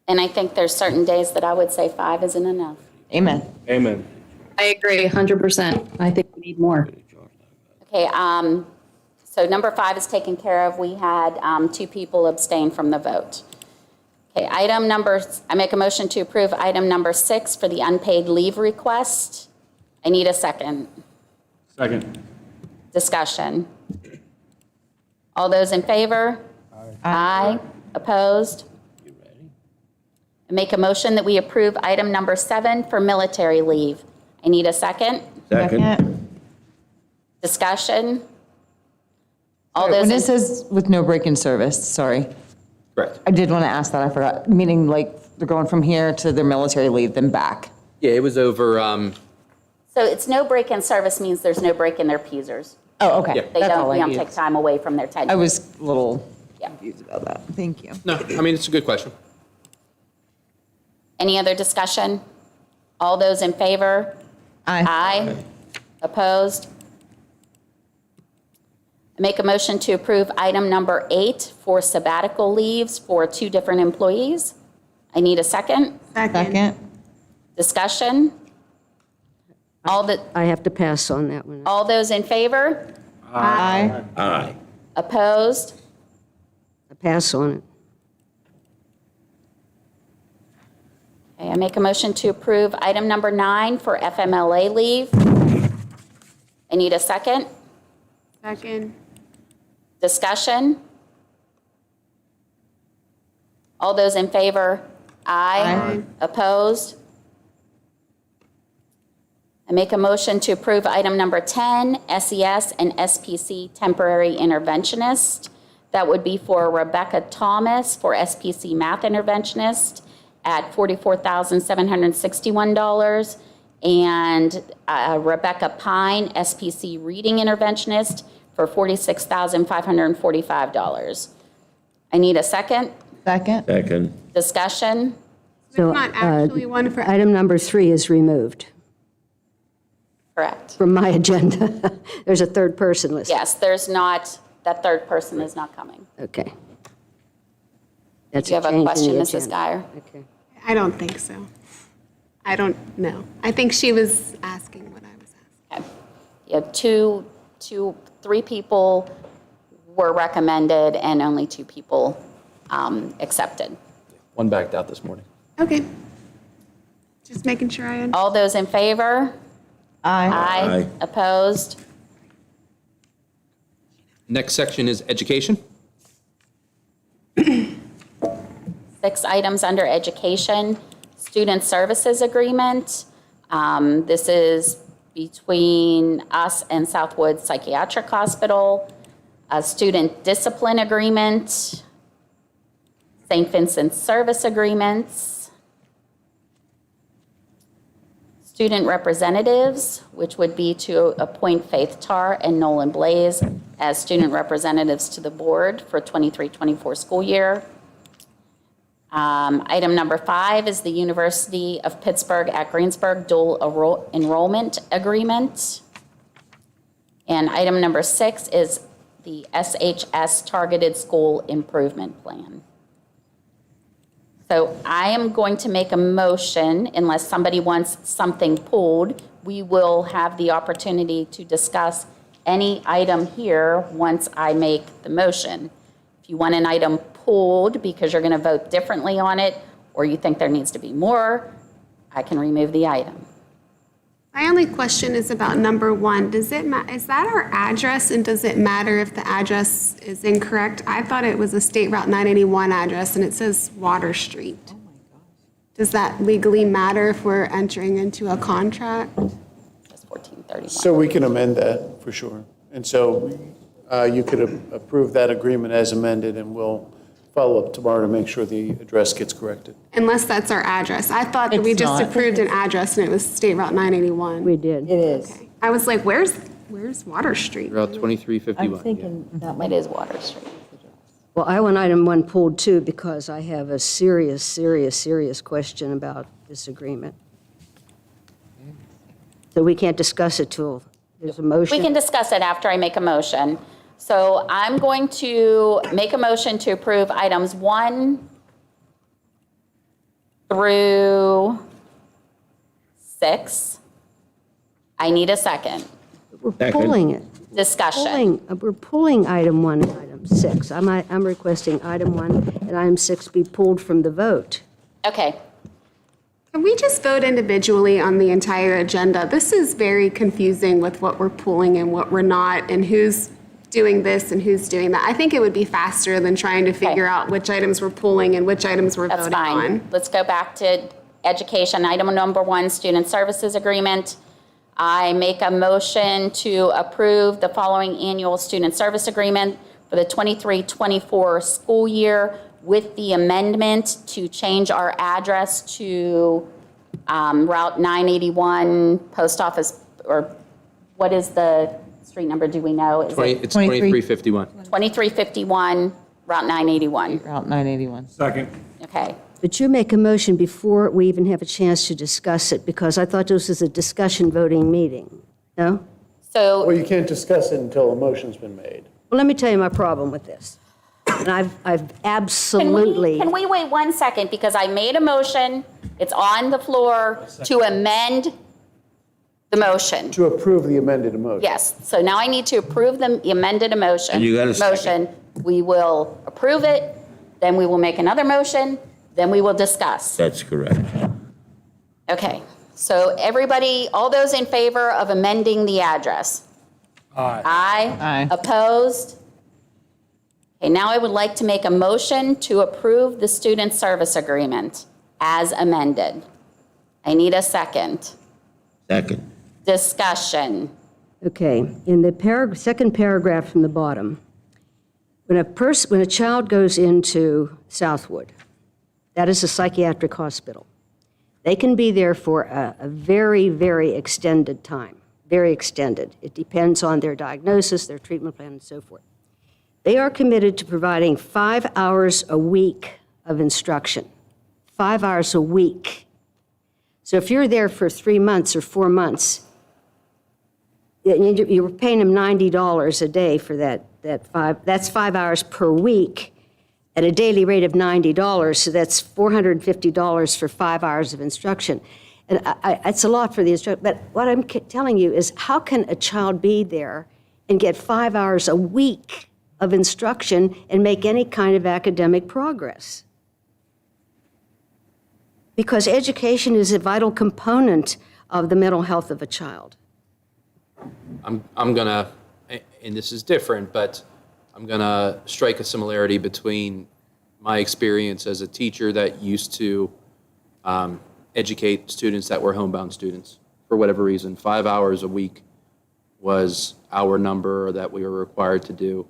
And I think there's certain days that I would say 5 isn't enough. amen. Amen. I agree 100%. I think we need more. Okay, so number 5 is taken care of. We had 2 people abstain from the vote. Okay, I make a motion to approve item number 6 for the unpaid leave request. I need a second. Second. Discussion. All those in favor? Aye. Opposed? I make a motion that we approve item number 7 for military leave. I need a second. Second. Discussion. All When those it in, says with no break in service, sorry. Correct. I did want to ask that, I forgot. Meaning like they're going from here to their military leave, then back. Yeah, it was over, so it's no break in service means there's no break in their PSERs. Oh, okay. Yeah. They That's don't, all we I don't needed. take time away from their tenure. I was a little Yeah. confused about that. Thank you. no, I mean, it's a good question. Any other discussion? All those in favor? Aye. Aye. Opposed? I make a motion to approve item number 8 for sabbatical leaves for 2 different employees. I need a second. Second. Discussion? I have to pass on that one. All those in favor? Aye. Aye. Opposed? I pass on it. Okay, I make a motion to approve item number 9 for FMLA leave. I need a second. Second. Discussion? All those in favor? Aye. Opposed? I make a motion to approve item number 10, SES and SPC temporary interventionist. That would be for Rebecca Thomas for SPC math interventionist at $44,761, and Rebecca Pine, SPC reading interventionist, for $46,545. I need a second. Second. Second. Discussion? So, not actually one for. Item number 3 is removed Correct. from my agenda. There's a third person listed. Yes, there's not, that third person is not coming. Okay. That's Do you have a change in question, the Mrs. agenda. Geyer? Okay. I don't think so. I don't know. I think she was asking what I was asking. Okay. You have 3 people were recommended and only 2 people accepted. 1 backed out this morning. Okay. Just making sure I understand. All those in favor? Aye. Aye. Opposed? Next section is education. 6 items under education. Student services agreement. This is between us and Southwood Psychiatric Hospital. A student discipline agreement. St. Vincent's service agreements. Student representatives, which would be to appoint Faith Tarr and Nolan Blaze as student representatives to the board for 23-24 school year. Item number 5 is the University of Pittsburgh at Greensburg dual enrollment agreement. And item number 6 is the SHS targeted school improvement plan. So I am going to make a motion, unless somebody wants something pulled, we will have the opportunity to discuss any item here once I make the motion. If you want an item pulled because you're going to vote differently on it, or you think there needs to be more, I can remove the item. My only question is about number 1. Is that our address, and does it matter if the address is incorrect? I thought it was a State Route 981 address, and it says Water Street. Does that legally matter if we're entering into a contract? It's 1431. So we can amend that, for sure. And so you could approve that agreement as amended, and we'll follow up tomorrow to make sure the address gets corrected. Unless that's our address. I thought that we It's just not. approved an address, and it was State Route 981. We did. It is. I was like, where's Water Street? Route 2351. yeah. It is Water Street. Well, I want item 1 pulled too because I have a serious question about this agreement. So we can't discuss it till there's a motion? We can discuss it after I make a motion. So I'm going to make a motion to approve items 1 through 6. I need a second. We're Second. pulling it. Discussion. We're pulling item 1 and item 6. I'm requesting item 1 and item 6 be pulled from the vote. Okay. Can we just vote individually on the entire agenda? This is very confusing with what we're pulling and what we're not, and who's doing this and who's doing that. I think it would be faster than trying to figure out which items we're pulling and which items we're That's voting fine. on. Let's go back to education. Item number 1, student services agreement. I make a motion to approve the following annual student service agreement for the 23-24 school year with the amendment to change our address to Route 981 Post Office, or what is the street number, do we know? Is it It's 2351. 2351 Route 981? Route 981. Second. Okay. But you make a motion before we even have a chance to discuss it, because I thought this was a discussion voting meeting. No? So Well, you can't discuss it until a motion's been made. Well, let me tell you my problem with this. And I've absolutely. Can we wait 1 second, because I made a motion, it's on the floor to amend the motion. To approve the amended motion. Yes, so now I need to approve the amended motion. And you got a second. Motion, we will approve it, then we will make another motion, then we will discuss. That's correct. Okay, so everybody, all those in favor of amending the address? Aye. Aye. Aye. Opposed? Okay, now I would like to make a motion to approve the student service agreement as amended. I need a second. Second. Discussion. Okay, in the second paragraph from the bottom, when a child goes into Southwood, that is a psychiatric hospital. They can be there for a very, very extended time, very extended. It depends on their diagnosis, their treatment plan, and so forth. They are committed to providing 5 hours a week of instruction, 5 hours a week. So if you're there for 3 months or 4 months, you're paying them $90 a day for that's 5 hours per week at a daily rate of $90, so that's $450 for 5 hours of instruction. And it's a lot for the instructor, but what I'm telling you is, how can a child be there and get 5 hours a week of instruction and make any kind of academic progress? Because education is a vital component of the mental health of a child. I'm gonna, and this is different, but I'm gonna strike a similarity between my experience as a teacher that used to educate students that were homebound students. For whatever reason, 5 hours a week was our number that we were required to do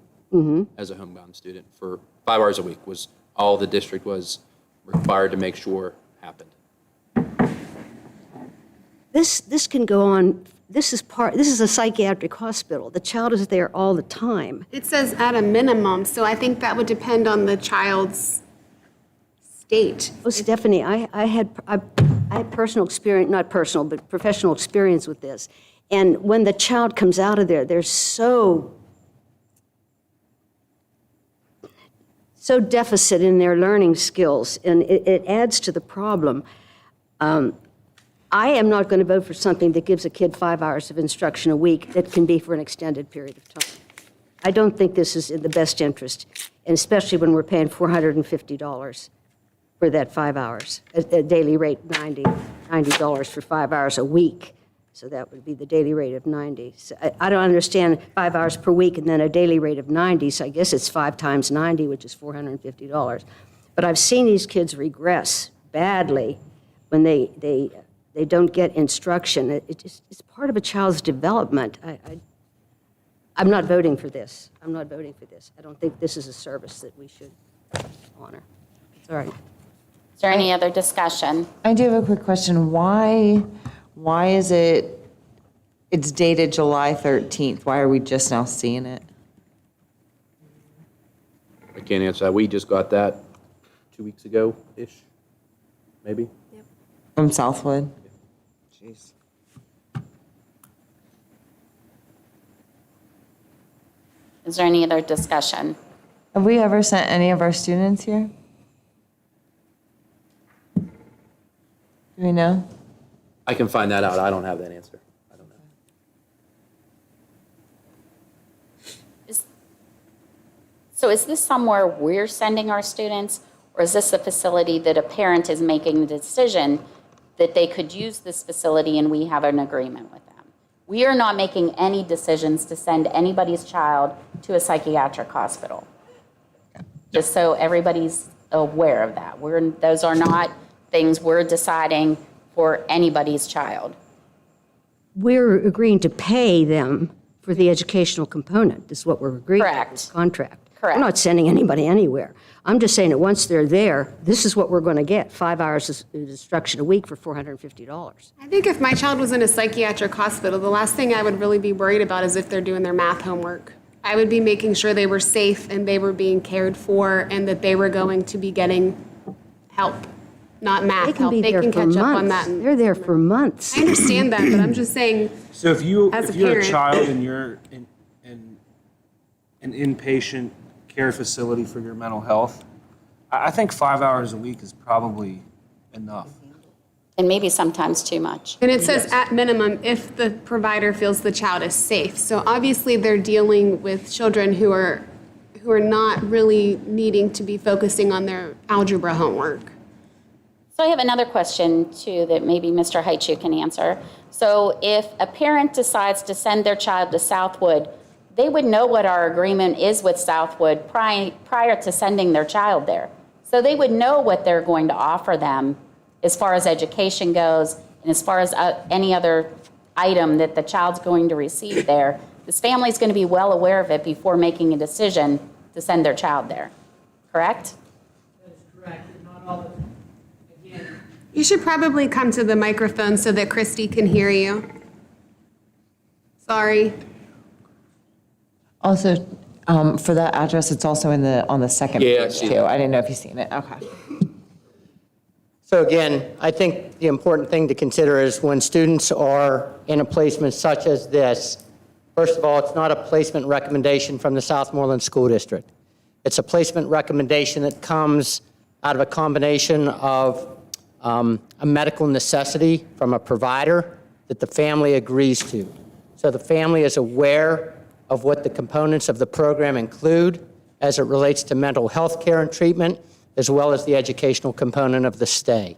as a homebound student. For 5 hours a week was all the district was required to make sure happened. This can go on. This is a psychiatric hospital. The child is there all the time. It says at a minimum, so I think that would depend on the child's state. Oh, Stephanie, I had personal experience, not personal, but professional experience with this. And when the child comes out of there, they're so deficit in their learning skills, and it adds to the problem. I am not going to vote for something that gives a kid 5 hours of instruction a week that can be for an extended period of time. I don't think this is in the best interest, and especially when we're paying $450 for that 5 hours, a daily rate $90 for 5 hours a week So that would be the daily rate of 90. So I don't understand 5 hours per week and then a daily rate of 90, so I guess it's 5 times 90, which is $450. But I've seen these kids regress badly when they don't get instruction. It's part of a child's development. I'm not voting for this. I'm not voting for this. I don't think this is a service that we should honor. It's all right. Is there any other discussion? I do have a quick question. Why is it's dated July 13th? Why are we just now seeing it? I can't answer that. We just got that 2 weeks ago-ish, maybe. From Southwood? Jeez. Is there any other discussion? Have we ever sent any of our students here? Do we know? I can find that out. I don't have that answer. I don't know. So is this somewhere we're sending our students, or is this a facility that a parent is making the decision that they could use this facility and we have an agreement with them? We are not making any decisions to send anybody's child to a psychiatric hospital. Just so everybody's aware of that. Those are not things we're deciding for anybody's child. We're agreeing to pay them for the educational component, is what we're agreeing to, this contract. Correct. We're not sending anybody anywhere. I'm just saying that once they're there, this is what we're going to get, 5 hours of instruction a week for $450. I think if my child was in a psychiatric hospital, the last thing I would really be worried about is if they're doing their math homework. I would be making sure they were safe and they were being cared for and that they were going to be getting help, not math They can help. be They there can for catch up on months. that. They're there for months. I understand that, but I'm just saying, So if you're As a a parent. child and you're in an inpatient care facility for your mental health, I think 5 hours a week is probably enough. And maybe sometimes too much. and it says at minimum, if the provider feels the child is safe. So obviously, they're dealing with children who are not really needing to be focusing on their algebra homework. So I have another question too that maybe Mr. Haichu can answer. So if a parent decides to send their child to Southwood, they would know what our agreement is with Southwood prior to sending their child there. So they would know what they're going to offer them as far as education goes and as far as any other item that the child's going to receive there. This family's going to be well aware of it before making a decision to send their child there, correct? That is correct, and not all of them. Again, You should probably come to the microphone so that Christy can hear you. Sorry. Also, for that address, it's also on the second Yeah, I page see too. that. I didn't know if you've seen it. Okay. So again, I think the important thing to consider is when students are in a placement such as this, first of all, it's not a placement recommendation from the Southmoreland School District. It's a placement recommendation that comes out of a combination of a medical necessity from a provider that the family agrees to. So the family is aware of what the components of the program include as it relates to mental health care and treatment, as well as the educational component of the stay.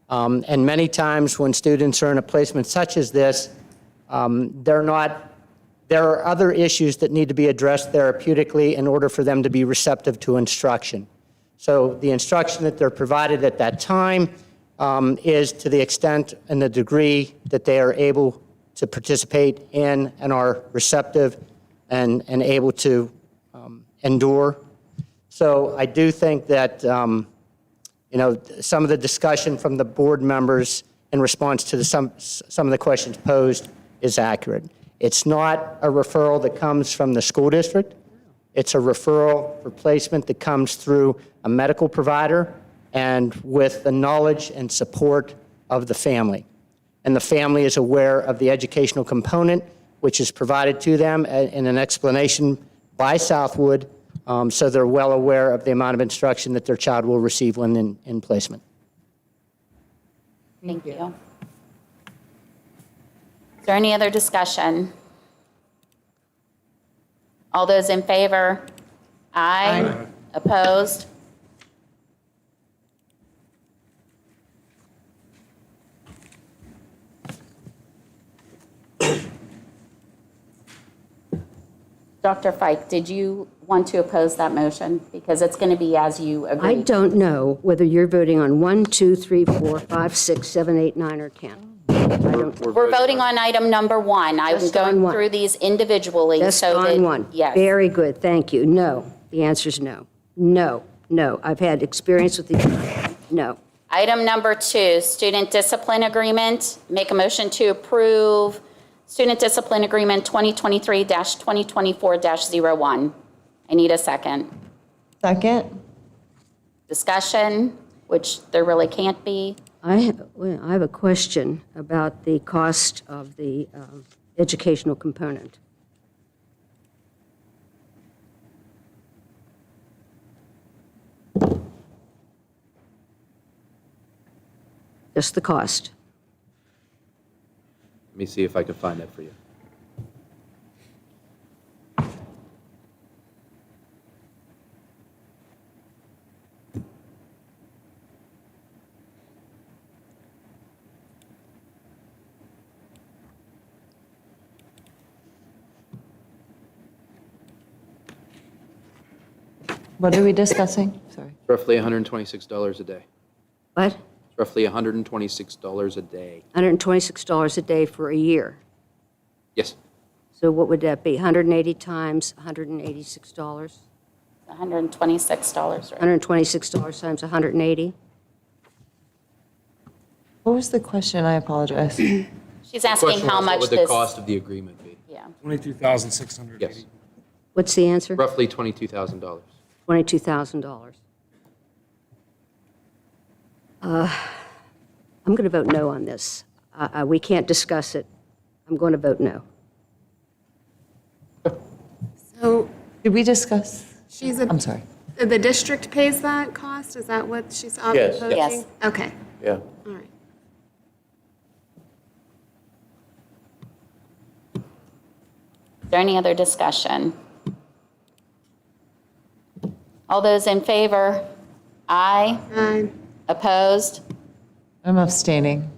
And many times when students are in a placement such as this, there are other issues that need to be addressed therapeutically in order for them to be receptive to instruction. So the instruction that they're provided at that time is to the extent and the degree that they are able to participate in and are receptive and able to endure. So I do think that, some of the discussion from the board members in response to some of the questions posed is accurate. It's not a referral that comes from the school district. It's a referral for placement that comes through a medical provider and with the knowledge and support of the family. And the family is aware of the educational component, which is provided to them in an explanation by Southwood, so they're well aware of the amount of instruction that their child will receive when in placement. Thank you. Is there any other discussion? All those in favor? Aye. Opposed? Dr. Fike, did you want to oppose that motion? Because it's going to be as you I agreed. don't know whether you're voting on 1, 2, 3, 4, 5, 6, 7, 8, 9, or 10. We're voting on item number 1. I'm Just on going one. through these individually Just so that. on one. Yes. Very good, thank you. No, the answer is no. No, no. I've had experience with the, no. Item number 2, student discipline agreement. Make a motion to approve student discipline agreement 2023-2024-01. I need a second. Second? Discussion, which there really can't be. I have a question about the cost of the educational component. Just the cost. Let me see if I can find that for you. What are we discussing? Sorry. Roughly $126 a day. What? Roughly $126 a day. $126 a day for a year. Yes. So what would that be? 180 times $186? $126, right? $126 times 180? What was the question? I apologize. She's asking how much What would the this. cost of the agreement be? Yeah. $22,680. Yes. What's the answer? Roughly $22,000. $22,000. I'm going to vote no on this. We can't discuss it. I'm going to vote no. So Did we discuss? she's I'm sorry. The district pays that cost? Is that what she's Yes. proposing? Yes. Okay, Yeah. all right. Is there any other discussion? All those in favor? Aye. Aye. Opposed? I'm abstaining.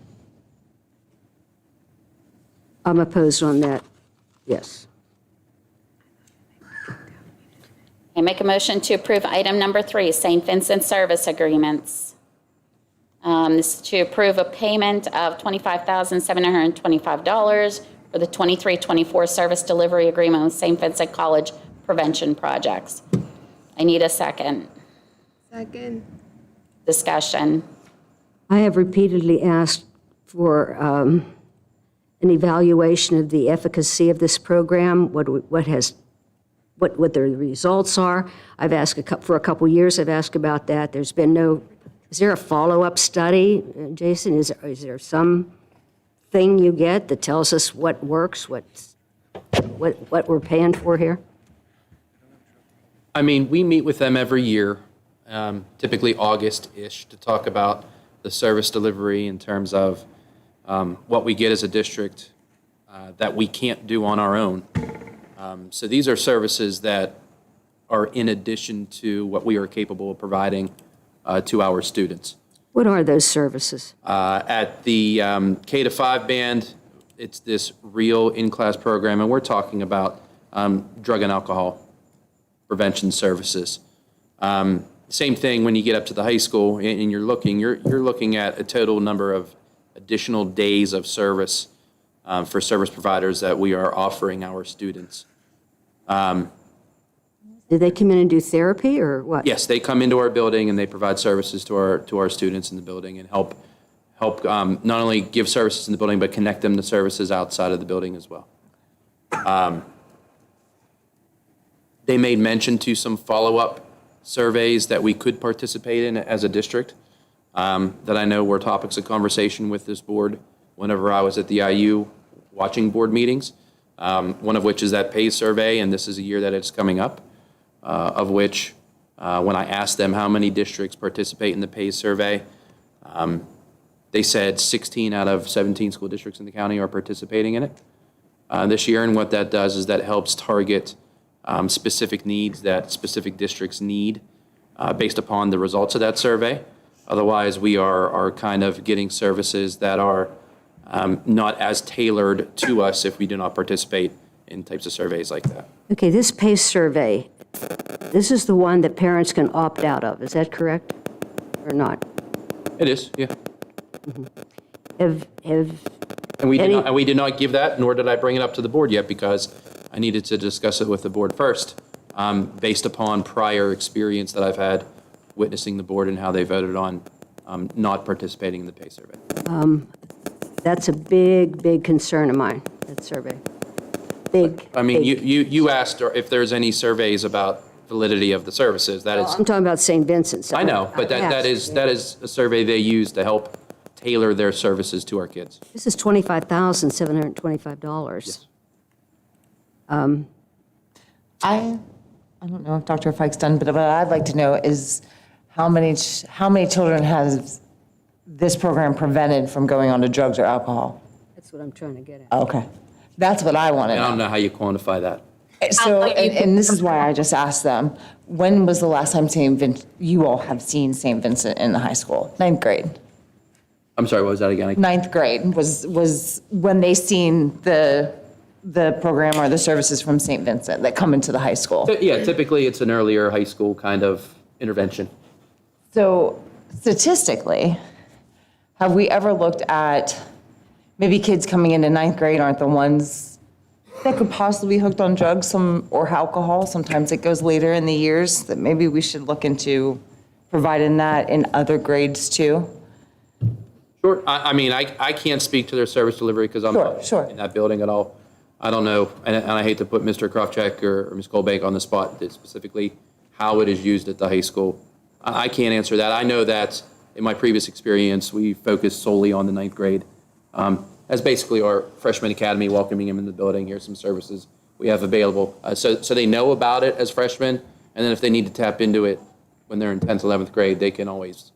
I'm opposed on that, yes. I make a motion to approve item number 3, St. Vincent service agreements. This is to approve a payment of $25,725 for the 23-24 service delivery agreement with St. Vincent College Prevention Projects. I need a second. Second. Discussion. I have repeatedly asked for an evaluation of the efficacy of this program, what the results are. I've asked for a couple years, I've asked about that. There's been no, is there a follow-up study, Jason? Is there some thing you get that tells us what works, what we're paying for here? I mean, we meet with them every year, typically August-ish, to talk about the service delivery in terms of what we get as a district that we can't do on our own. So these are services that are in addition to what we are capable of providing to our students. What are those services? At the K-5 band, it's this real in-class program, and we're talking about drug and alcohol prevention services. Same thing when you get up to the high school and you're looking at a total number of additional days of service for service providers that we are offering our students. Do they come in and do therapy or what? Yes, they come into our building and they provide services to our students in the building and help not only give services in the building, but connect them to services outside of the building as well. They made mention to some follow-up surveys that we could participate in as a district that I know were topics of conversation with this board whenever I was at the IU watching board meetings, one of which is that PACE survey, and this is a year that it's coming up, of which when I asked them how many districts participate in the PACE survey, they said 16 out of 17 school districts in the county are participating in it this year, and what that does is that helps target specific needs that specific districts need based upon the results of that survey. Otherwise, we are kind of getting services that are not as tailored to us if we do not participate in types of surveys like that. Okay, this PACE survey, this is the one that parents can opt out of, is that correct? Or not? It is, yeah. Have, And we Any- did not give that, nor did I bring it up to the board yet, because I needed to discuss it with the board first, based upon prior experience that I've had witnessing the board and how they voted on not participating in the pay survey. that's a big, big concern of mine, that survey. Big. I mean, big. you asked if there's any surveys about validity of the services. That is, I'm talking about St. Vincent's. I know, but that asked. is a survey they use to help tailor their services to our kids. This is $25,725. Yes. I don't know if Dr. Fike's done, but what I'd like to know is how many children has this program prevented from going on to drugs or alcohol? That's what I'm trying to get at. Okay. That's what I want to I don't know. know how you quantify that. So, and this is why I just asked them, when was the last time you all have seen St. Vincent in the high school? Ninth grade. I'm sorry, what was that again? Ninth grade was when they seen the program or the services from St. Vincent that come into the high school. Yeah, typically it's an earlier high school kind of intervention. So statistically, have we ever looked at maybe kids coming into ninth grade aren't the ones that could possibly be hooked on drugs or alcohol? Sometimes it goes later in the years, that maybe we should look into providing that in other grades too. Sure. I mean, I can't speak to their service delivery because I'm not in that building at all. I don't know, and I hate to put Mr. Krofcheck or Ms. Colbank on the spot specifically how it is used at the high school. I can't answer that. I know that in my previous experience, we focused solely on the ninth grade as basically our freshman academy, welcoming them in the building. Here's some services we have available. So they know about it as freshmen, and then if they need to tap into it when they're in 10th, 11th grade, they can always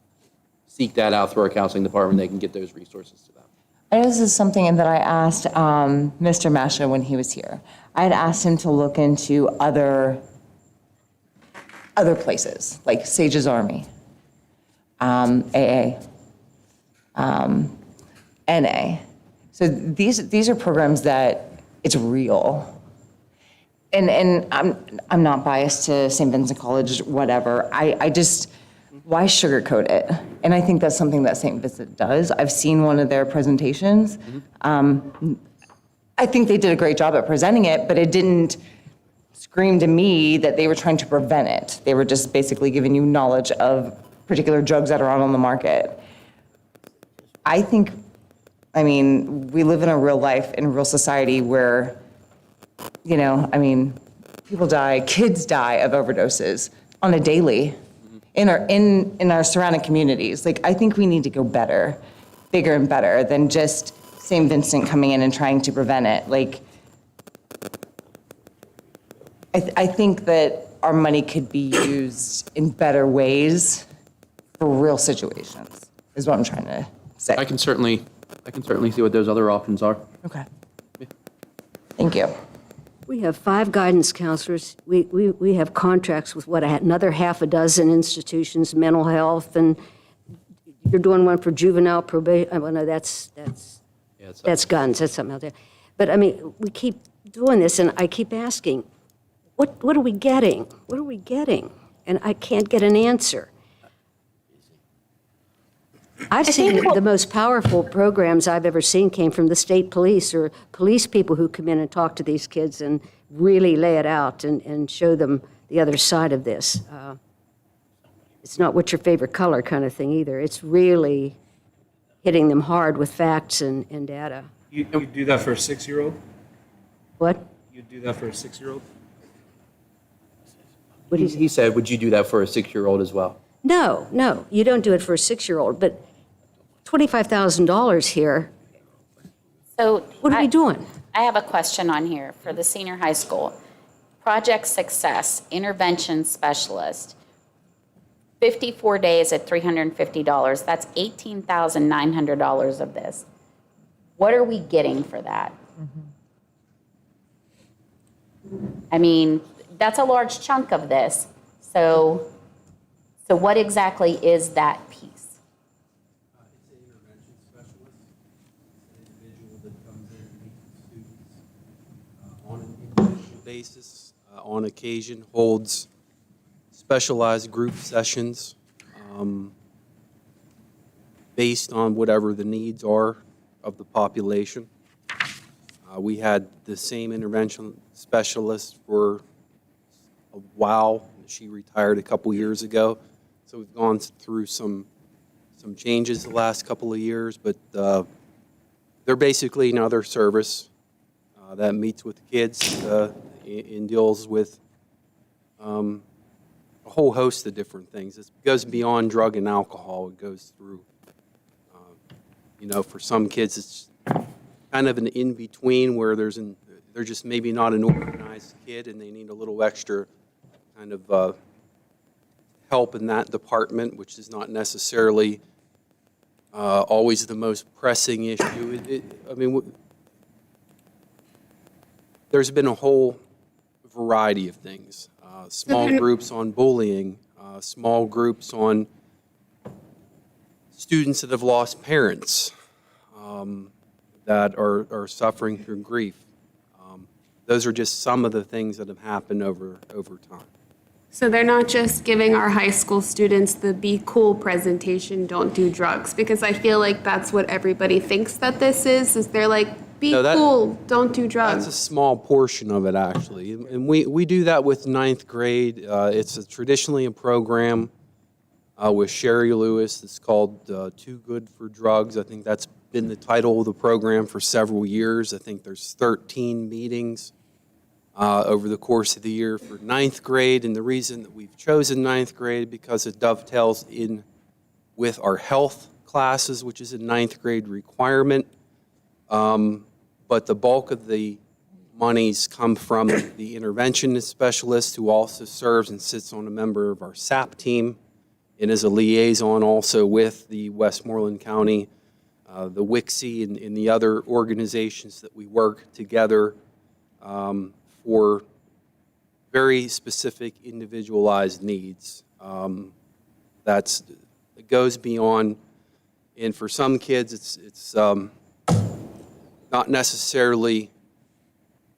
seek that out through our counseling department. They can get those resources to them. I know this is something that I asked Mr. Masha when he was here. I had asked him to look into other places, like Sage's Army, AA, NA. So these are programs that it's real. And I'm not biased to St. Vincent College, whatever. I just, why sugarcoat it? And I think that's something that St. Vincent does. I've seen one of their presentations. I think they did a great job at presenting it, but it didn't scream to me that they were trying to prevent it. They were just basically giving you knowledge of particular drugs that are on the market. I think, I mean, we live in a real life, in a real society where, you know, I mean, people die, kids die of overdoses on a daily in our surrounding communities. Like, I think we need to go better, bigger and better than just St. Vincent coming in and trying to prevent it. Like, I think that our money could be used in better ways for real situations, is what I'm trying to say. I can certainly see what those other options are. Okay. Thank you. We have 5 guidance counselors. We have contracts with, another half a dozen institutions, mental health, and you're doing one for juvenile probation. Well, no, that's guns, that's something else. But, I mean, we keep doing this, and I keep asking, what are we getting? What are we getting? And I can't get an answer. I've seen the most powerful programs I've ever seen came from the state police or police people who come in and talk to these kids and really lay it out and show them the other side of this. It's not what's your favorite color kind of thing either. It's really hitting them hard with facts and data. You do that for a 6-year-old? What? You do that for a 6-year-old? He said, would you do that for a 6-year-old as well? No, you don't do it for a 6-year-old, but $25,000 here. So what are we doing? I have a question on here for the senior high school. Project Success, intervention specialist, 54 days at $350. That's $18,900 of this. What are we getting for that? I mean, that's a large chunk of this. So what exactly is that piece? It's an intervention specialist. It's an individual that comes in and meets with students on an individual basis. on occasion holds specialized group sessions based on whatever the needs are of the population. We had the same intervention specialist for a while. She retired a couple years ago. So we've gone through some changes the last couple of years, but they're basically another service that meets with kids and deals with a whole host of different things. It goes beyond drug and alcohol. It goes through, for some kids, it's kind of an in-between where they're just maybe not an organized kid and they need a little extra kind of help in that department, which is not necessarily always the most pressing issue. There's been a whole variety of things. Small groups on bullying, small groups on students that have lost parents that are suffering through grief. Those are just some of the things that have happened over time. So they're not just giving our high school students the be cool presentation, don't do drugs, because I feel like that's what everybody thinks that this is they're like, be cool, don't do drugs. That's a small portion of it, actually. And we do that with ninth grade. It's traditionally a program with Sherry Lewis. It's called Too Good for Drugs. I think that's been the title of the program for several years. I think there's 13 meetings over the course of the year for ninth grade. And the reason that we've chosen ninth grade because it dovetails in with our health classes, which is a ninth grade requirement. But the bulk of the monies come from the interventionist specialist who also serves and sits on a member of our SAP team and is a liaison also with the Westmoreland County, the WICSI, and the other organizations that we work together for very specific individualized needs. It goes beyond, and for some kids it's not necessarily,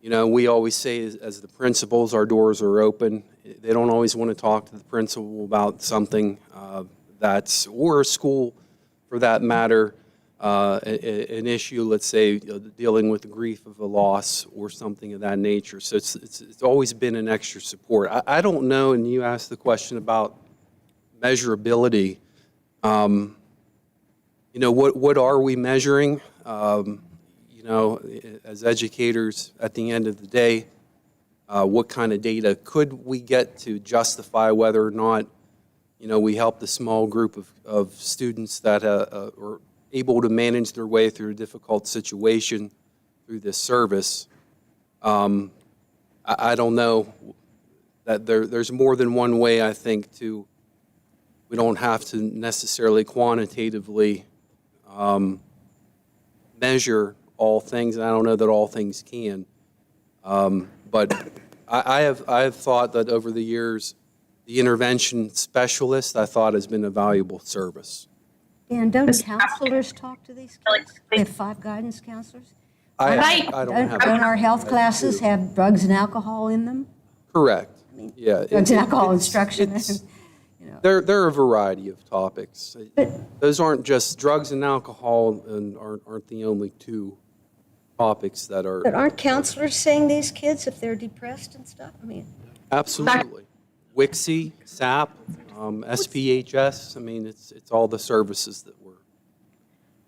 we always say as the principals, our doors are open. They don't always want to talk to the principal about something or a school for that matter, an issue, let's say, dealing with the grief of a loss or something of that nature. So it's always been an extra support. I don't know, and you asked the question about measurability. What are we measuring? As educators, at the end of the day, what kind of data could we get to justify whether or not, we help the small group of students that are able to manage their way through a difficult situation through this service? I don't know that there's more than one way, I think, we don't have to necessarily quantitatively measure all things, and I don't know that all things can. But I have thought that over the years, the intervention specialist, I thought, has been a valuable service. And don't counselors talk to these kids? We have 5 guidance counselors. I don't have. Don't our health classes have drugs and alcohol in them? Correct. Yeah. Drugs and alcohol instruction. There are a variety of topics. Those aren't just drugs and alcohol, and aren't the only 2 topics that are. But aren't counselors seeing these kids if they're depressed and stuff? Absolutely. WICSI, SAP, SPHS. It's all the services that we're.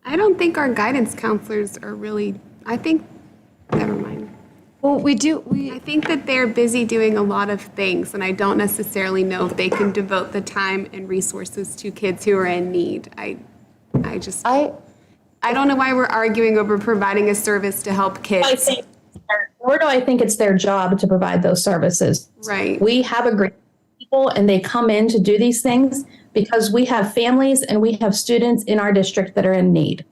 I don't think our guidance counselors are really, never mind. Well, I think that they're busy doing a lot of things, and I don't necessarily know if they can devote the time and resources to kids who are in need. I don't know why we're arguing over providing a service to help kids. Nor do I think it's their job to provide those services. Right. We have a great people, and they come in to do these things because we have families and we have students in our district that are in need.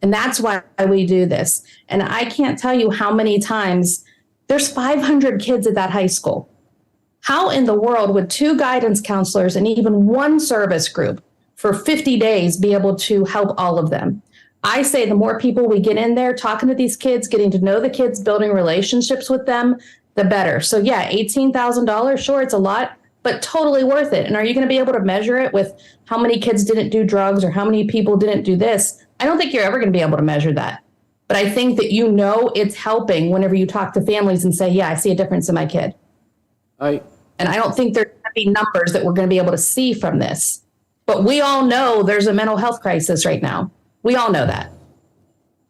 And that's why we do this. And I can't tell you how many times there's 500 kids at that high school. How in the world would 2 guidance counselors and even 1 service group for 50 days be able to help all of them? I say the more people we get in there talking to these kids, getting to know the kids, building relationships with them, the better. So yeah, $18,000, sure, it's a lot, but totally worth it. And are you going to be able to measure it with how many kids didn't do drugs or how many people didn't do this? I don't think you're ever going to be able to measure that. But I think that it's helping whenever you talk to families and say, yeah, I see a difference in my kid. And I don't think there's going to be numbers that we're going to be able to see from this. But we all know there's a mental health crisis right now. We all know that.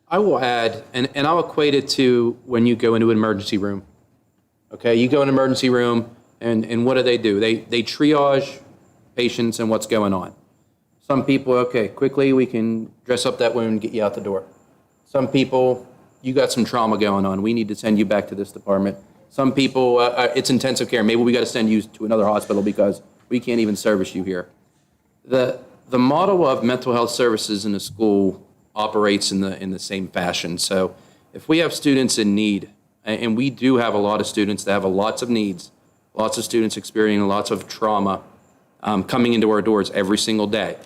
I will add, and I'll equate it to when you go into an emergency room. Okay, you go in an emergency room, and what do? They triage patients and what's going on. Some people, okay, quickly we can dress up that wound and get you out the door. Some people, you got some trauma going on. We need to send you back to this department. Some people, it's intensive care. Maybe we got to send you to another hospital because we can't even service you here. The model of mental health services in the school operates in the same fashion. So if we have students in need, and we do have a lot of students that have lots of needs, lots of students experiencing lots of trauma coming into our doors every single day.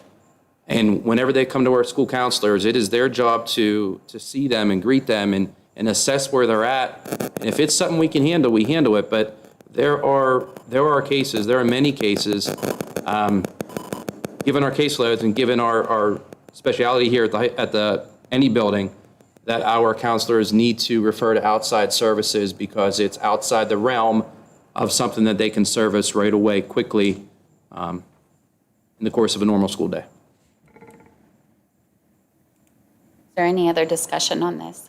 And whenever they come to our school counselors, it is their job to see them and greet them and assess where they're at. And if it's something we can handle, we handle it. But there are cases, there are many cases, given our caseloads and given our speciality here at any building, that our counselors need to refer to outside services because it's outside the realm of something that they can service right away, quickly, in the course of a normal school day. Is there any other discussion on this?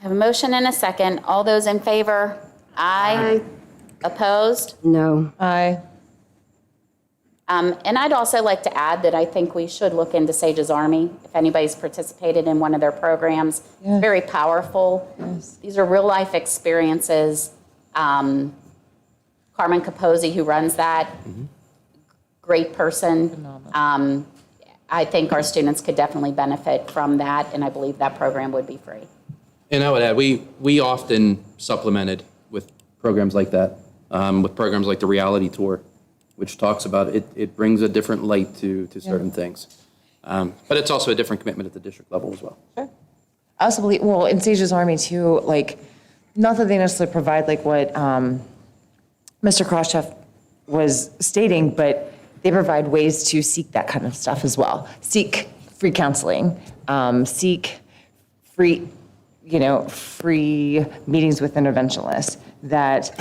I have a motion and a second. All those in favor? Aye. Opposed? No. Aye. And I'd also like to add that I think we should look into Sage's Army, if anybody's participated in one of their programs. Yeah. Very powerful. Yes. These are real-life experiences. Carmen Capozzi, who runs that, great person. I think our students could definitely benefit from that, and I believe that program would be free. And I would add, we often supplemented with programs like that, with programs like the reality tour, which talks about it brings a different light to certain things. But it's also a different commitment at the district level as well. Sure. I also believe, well, in Sage's Army too, like, not that they necessarily provide like what Mr. Khrushchev was stating, but they provide ways to seek that kind of stuff as well. Seek free counseling, seek free meetings with interventionists that's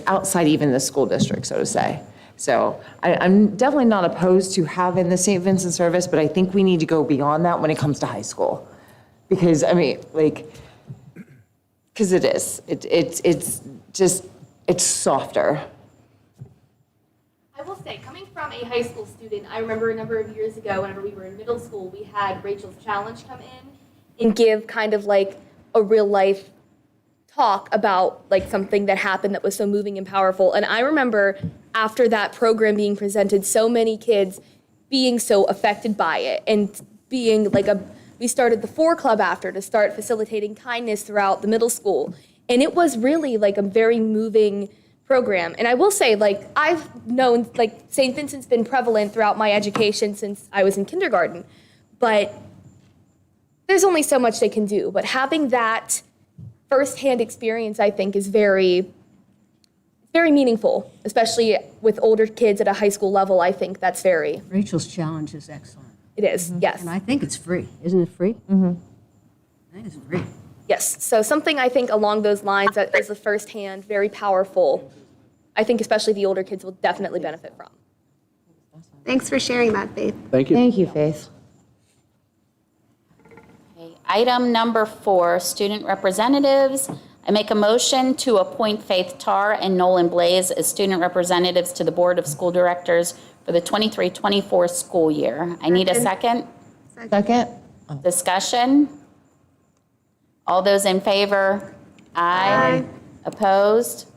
outside even the school district, so to say. So I'm definitely not opposed to having the St. Vincent service, but I think we need to go beyond that when it comes to high school. Because, I mean, because it's softer. I will say, coming from a high school student, I remember a number of years ago, whenever we were in middle school, we had Rachel's Challenge come in and give kind of like a real life talk about like something that happened that was so moving and powerful. And I remember after that program being presented, so many kids being so affected by it and being like we started the 4 Club after to start facilitating kindness throughout the middle school. And it was really like a very moving program. And I will say, like, I've known, like, St. Vincent's been prevalent throughout my education since I was in kindergarten, but there's only so much they can do. But having that firsthand experience, I think, is very, very meaningful, especially with older kids at a high school level. I think that's very. Rachel's Challenge is excellent. It is, yes. And I think it's free. Isn't it free? Mm-hmm. I think it's free. Yes, so something I think along those lines that is a firsthand, very powerful, I think especially the older kids will definitely benefit from. Thanks for sharing that, Faith. Thank you. Thank you, Faith. Okay, item number 4, student representatives. I make a motion to appoint Faith Tarr and Nolan Blaze as student representatives to the Board of School Directors for the 23-24 school year. I need a second. Second? Discussion? All those in favor? Aye. Opposed?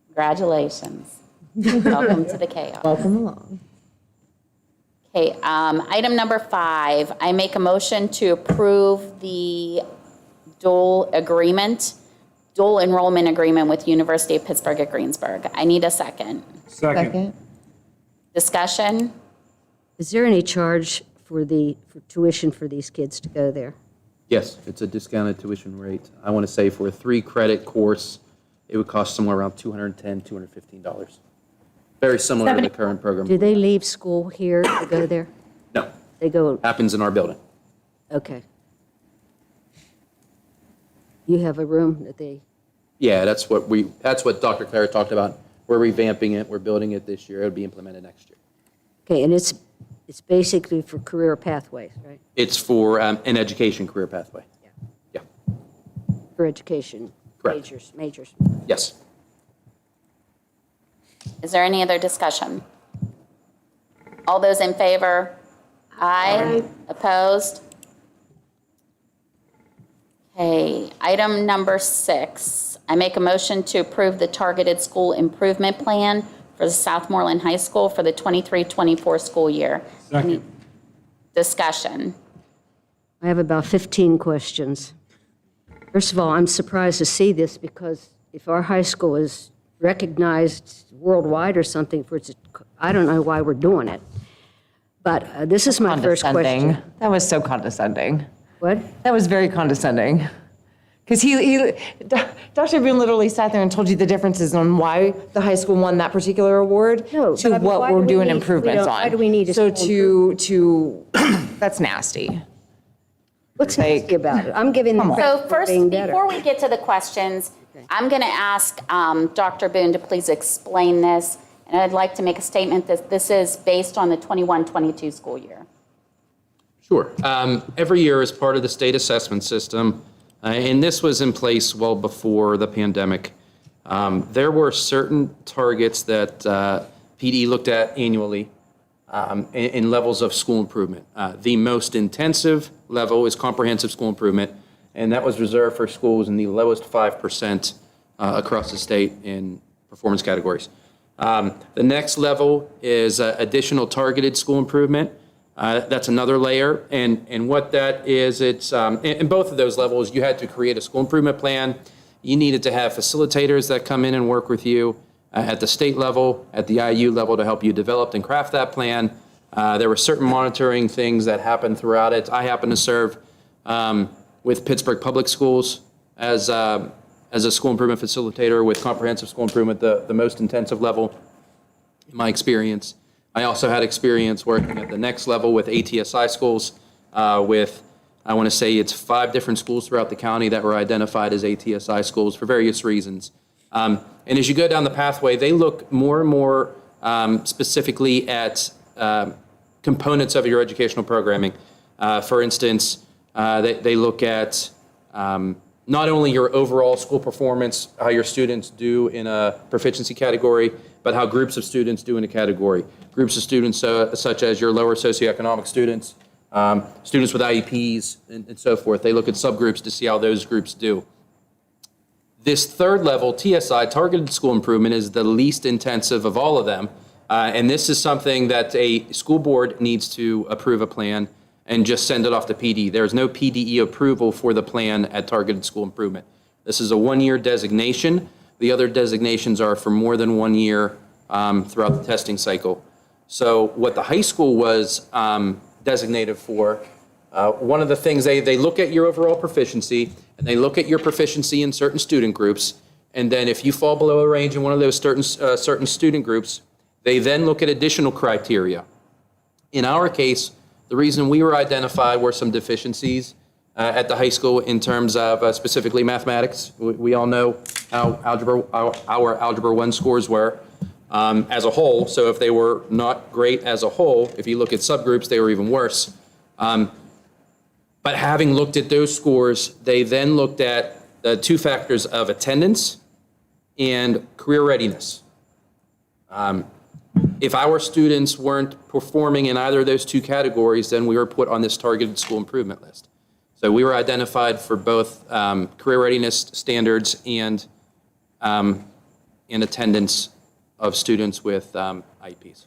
Congratulations. Welcome to the chaos. Welcome along. Okay, item number 5, I make a motion to approve the dual enrollment agreement with University of Pittsburgh at Greensburg. I need a second. Second. Discussion? Is there any charge for tuition for these kids to go there? Yes, it's a discounted tuition rate. I want to say for a 3-credit course, it would cost somewhere around $210, $215. Very similar to the current program. Do they leave school here to go there? No, They go, happens in our building. okay. You have a room that they, Yeah, that's what Dr. Claire talked about. We're revamping it, we're building it this year, it'll be implemented next year. okay, and it's basically for career pathways, right? It's for an education career pathway. Yeah, For education. Correct. Majors. yes. Is there any other discussion? All those in favor? Aye. Opposed? Okay, item number 6. I make a motion to approve the targeted school improvement plan for the Southmoreland High School for the 23-24 school year. Any discussion? I have about 15 questions. First of all, I'm surprised to see this because if our high school is recognized worldwide or something for its, I don't know why we're doing it. But this is my first question. That was so condescending. What? That was very condescending. Because Dr. Boone literally sat there and told you the differences on why the high school won that particular award No, to but I mean, what why we're do we doing need- improvements on. why do we need a So school that's nasty. What's nasty about it? I'm giving them So credit for first, being better. before we get to the questions, I'm going to ask Dr. Boone to please explain this. And I'd like to make a statement that this is based on the 21-22 school year. Sure. Every year as part of the state assessment system, and this was in place well before the pandemic, there were certain targets that PD looked at annually in levels of school improvement. The most intensive level is comprehensive school improvement, and that was reserved for schools in the lowest 5% across the state in performance categories. The next level is additional targeted school improvement. That's another layer. And what that is, it's in both of those levels, you had to create a school improvement plan. You needed to have facilitators that come in and work with you at the state level, at the IU level to help you develop and craft that plan. There were certain monitoring things that happened throughout it. I happen to serve with Pittsburgh Public Schools as a school improvement facilitator with comprehensive school improvement, the most intensive level in my experience. I also had experience working at the next level with ATSI schools with, I want to say it's 5 different schools throughout the county that were identified as ATSI schools for various reasons. And as you go down the pathway, they look more and more specifically at components of your educational programming. For instance, they look at not only your overall school performance, how your students do in a proficiency category, but how groups of students do in a category. Groups of students such as your lower socioeconomic students, students with IEPs, and so forth. They look at subgroups to see how those groups do. This third level, TSI, Targeted School Improvement, is the least intensive of all of them. And this is something that a school board needs to approve a plan and just send it off to PD. There's no PDE approval for the plan at Targeted School Improvement. This is a 1-year designation. The other designations are for more than 1 year throughout the testing cycle. So what the high school was designated for, one of the things, they look at your overall proficiency, and they look at your proficiency in certain student groups, and then if you fall below a range in one of those certain student groups, they then look at additional criteria. In our case, the reason we were identified were some deficiencies at the high school in terms of specifically mathematics. We all know how our Algebra 1 scores were as a whole. So if they were not great as a whole, if you look at subgroups, they were even worse. But having looked at those scores, they then looked at the 2 factors of attendance and career readiness. If our students weren't performing in either of those 2 categories, then we were put on this targeted school improvement list. So we were identified for both career readiness standards and attendance of students with IEPs.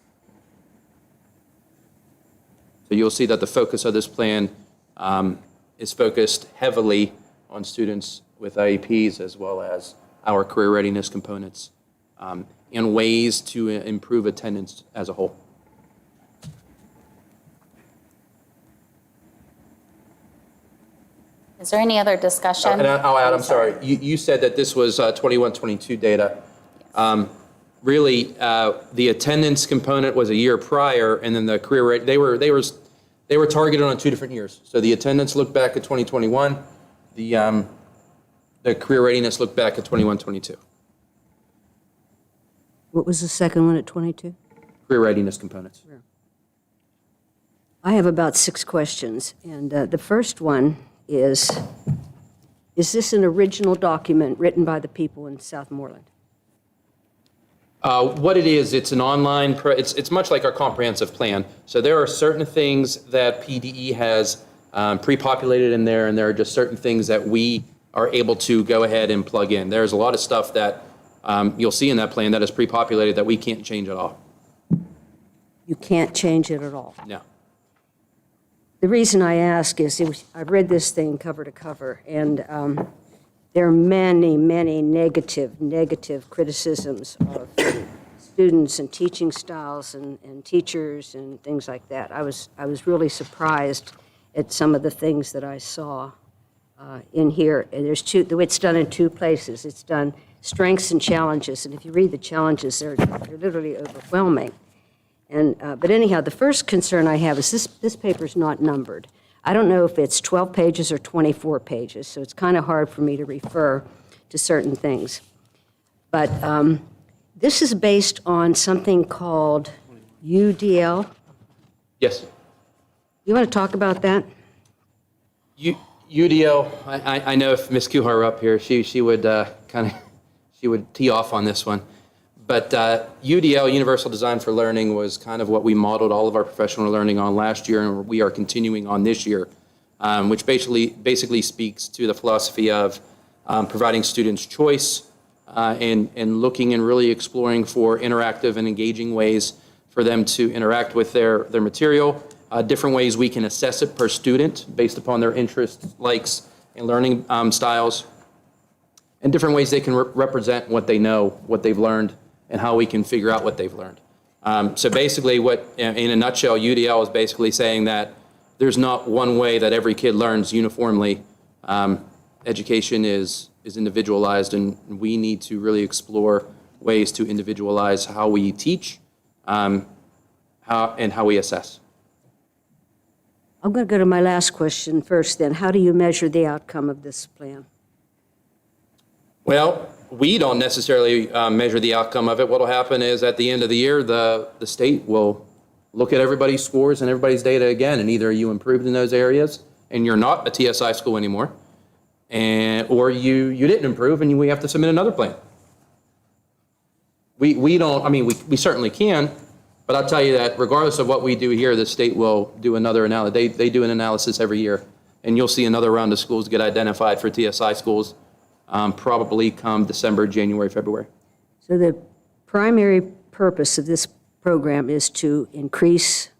So you'll see that the focus of this plan is focused heavily on students with IEPs as well as our career readiness components and ways to improve attendance as a whole. Is there any other discussion? And I'll add, I'm sorry, you said that this was 21-22 data. Really, the attendance component was a year prior, and then the career rate, they were targeted on 2 different years. So the attendance looked back at 2021, the career readiness looked back at 21-22. What was the second one at 22? Career readiness components. I have about 6 questions, and the first one is this an original document written by the people in Southmoreland? What it is, it's an online, it's much like our comprehensive plan. So there are certain things that PDE has pre-populated in there, and there are just certain things that we are able to go ahead and plug in. There's a lot of stuff that you'll see in that plan that is pre-populated that we can't change at all. You can't change it at all? No. The reason I ask is I've read this thing cover to cover, and there are many, many negative criticisms of students and teaching styles and teachers and things like that. I was really surprised at some of the things that I saw in here. And it's done in 2 places. It's done strengths and challenges, and if you read the challenges, they're literally overwhelming. And but anyhow, the first concern I have is this paper's not numbered. I don't know if it's 12 pages or 24 pages, so it's kind of hard for me to refer to certain things. But this is based on something called UDL. Yes. You want to talk about that? UDL, I know if Ms. Kuhar were up here, she would she would tee off on this one. But UDL, Universal Design for Learning, was kind of what we modeled all of our professional learning on last year, and we are continuing on this year, which basically speaks to the philosophy of providing students choice and looking and really exploring for interactive and engaging ways for them to interact with their material, different ways we can assess it per student based upon their interests, likes, and learning styles, and different ways they can represent what they know, what they've learned, and how we can figure out what they've learned. So basically in a nutshell, UDL is basically saying that there's not one way that every kid learns uniformly. Education is individualized, and we need to really explore ways to individualize how we teach and how we assess. I'm going to go to my last question first then. How do you measure the outcome of this plan? Well, we don't necessarily measure the outcome of it. What will happen is at the end of the year, the state will look at everybody's scores and everybody's data again, and either you improved in those areas and you're not a TSI school anymore, or you didn't improve and we have to submit another plan. We don't, I mean, we certainly can, but I'll tell you that regardless of what we do here, the state will do another analysis. They do an analysis every year, and you'll see another round of schools get identified for TSI schools. Probably come December, January, February. So the primary purpose of this program is to increase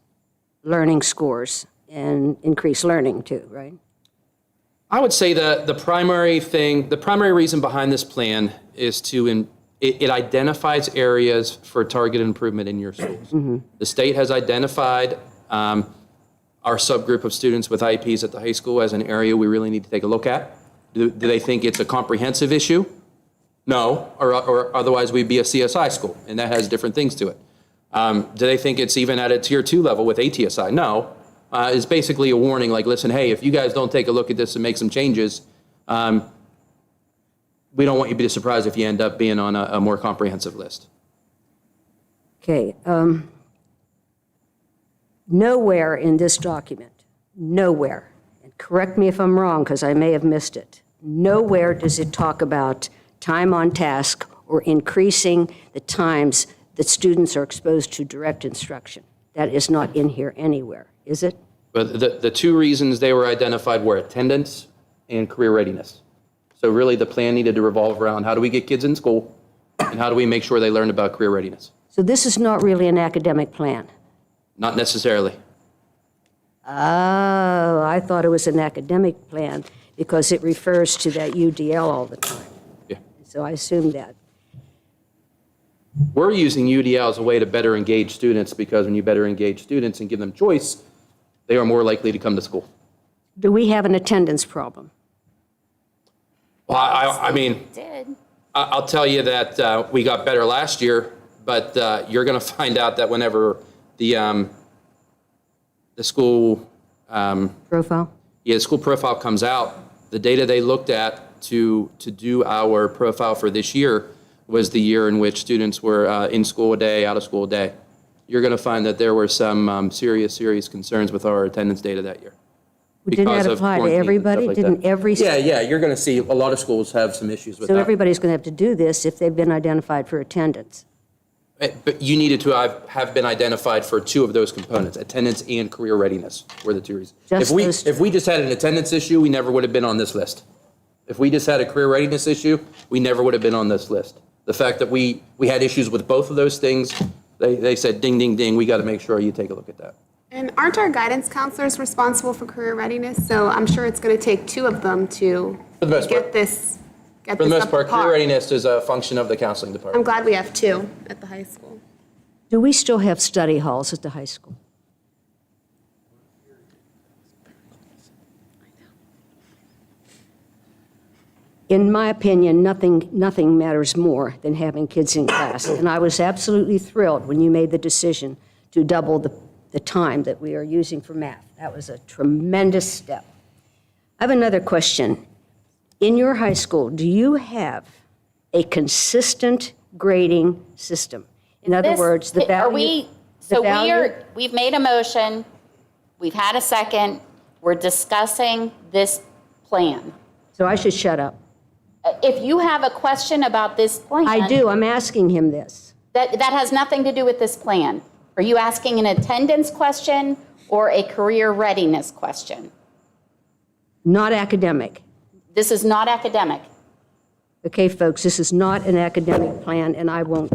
learning scores and increase learning too, right? I would say the primary reason behind this plan is it identifies areas for targeted improvement in your schools. Mm-hmm. The state has identified our subgroup of students with IEPs at the high school as an area we really need to take a look at. Do they think it's a comprehensive issue? No, or otherwise we'd be a CSI school, and that has different things to it. Do they think it's even at a tier 2 level with ATSI? No. It's basically a warning like, listen, hey, if you guys don't take a look at this and make some changes, we don't want you to be surprised if you end up being on a more comprehensive list. Okay. Nowhere in this document, nowhere, and correct me if I'm wrong because I may have missed it, nowhere does it talk about time on task or increasing the times that students are exposed to direct instruction. That is not in here anywhere, is it? But the 2 reasons they were identified were attendance and career readiness. So really the plan needed to revolve around how do we get kids in school and how do we make sure they learn about career readiness? So this is not really an academic plan? Not necessarily. Oh, I thought it was an academic plan because it refers to that UDL all the time. Yeah. So I assumed that. We're using UDL as a way to better engage students because when you better engage students and give them choice, they are more likely to come to school. Do we have an attendance problem? Well, I mean, Did. I'll tell you that we got better last year, but you're going to find out that whenever the school Profile? the school profile comes out, the data they looked at to do our profile for this year was the year in which students were in school a day, out of school a day. You're going to find that there were some serious concerns with our attendance data that year. Didn't because that of apply to quarantine and everybody? stuff like Didn't that. every? Yeah, you're going to see a lot of schools have some issues with So that. everybody's going to have to do this if they've been identified for attendance. But you needed to have been identified for two of those components, attendance and career readiness were the two reasons. Just those If we just had an attendance issue, we never would have been on this list. If we just had a career readiness issue, we never would have been on this list. The fact that we had issues with both of those things, they said, ding, ding, ding, we got to make sure you take a look at that. And aren't our guidance counselors responsible for career readiness? So I'm sure it's going to take two of them to For the most part. get this For the most up part, to par. career readiness is a function of the counseling I'm department. glad we have two at the high school. Do we still have study halls at the high school? In my opinion, nothing matters more than having kids in class. And I was absolutely thrilled when you made the decision to double the time that we are using for math. That was a tremendous step. I have another question. In your high school, do you have a consistent grading system? In other This- words, the value. Are we, so we've made a motion, we've had a second, we're discussing this plan. So I should shut up. If you have a question about this plan. I do, I'm asking him this. That has nothing to do with this plan. Are you asking an attendance question or a career readiness question? Not academic. This is not academic. Okay, folks, this is not an academic plan, and I won't.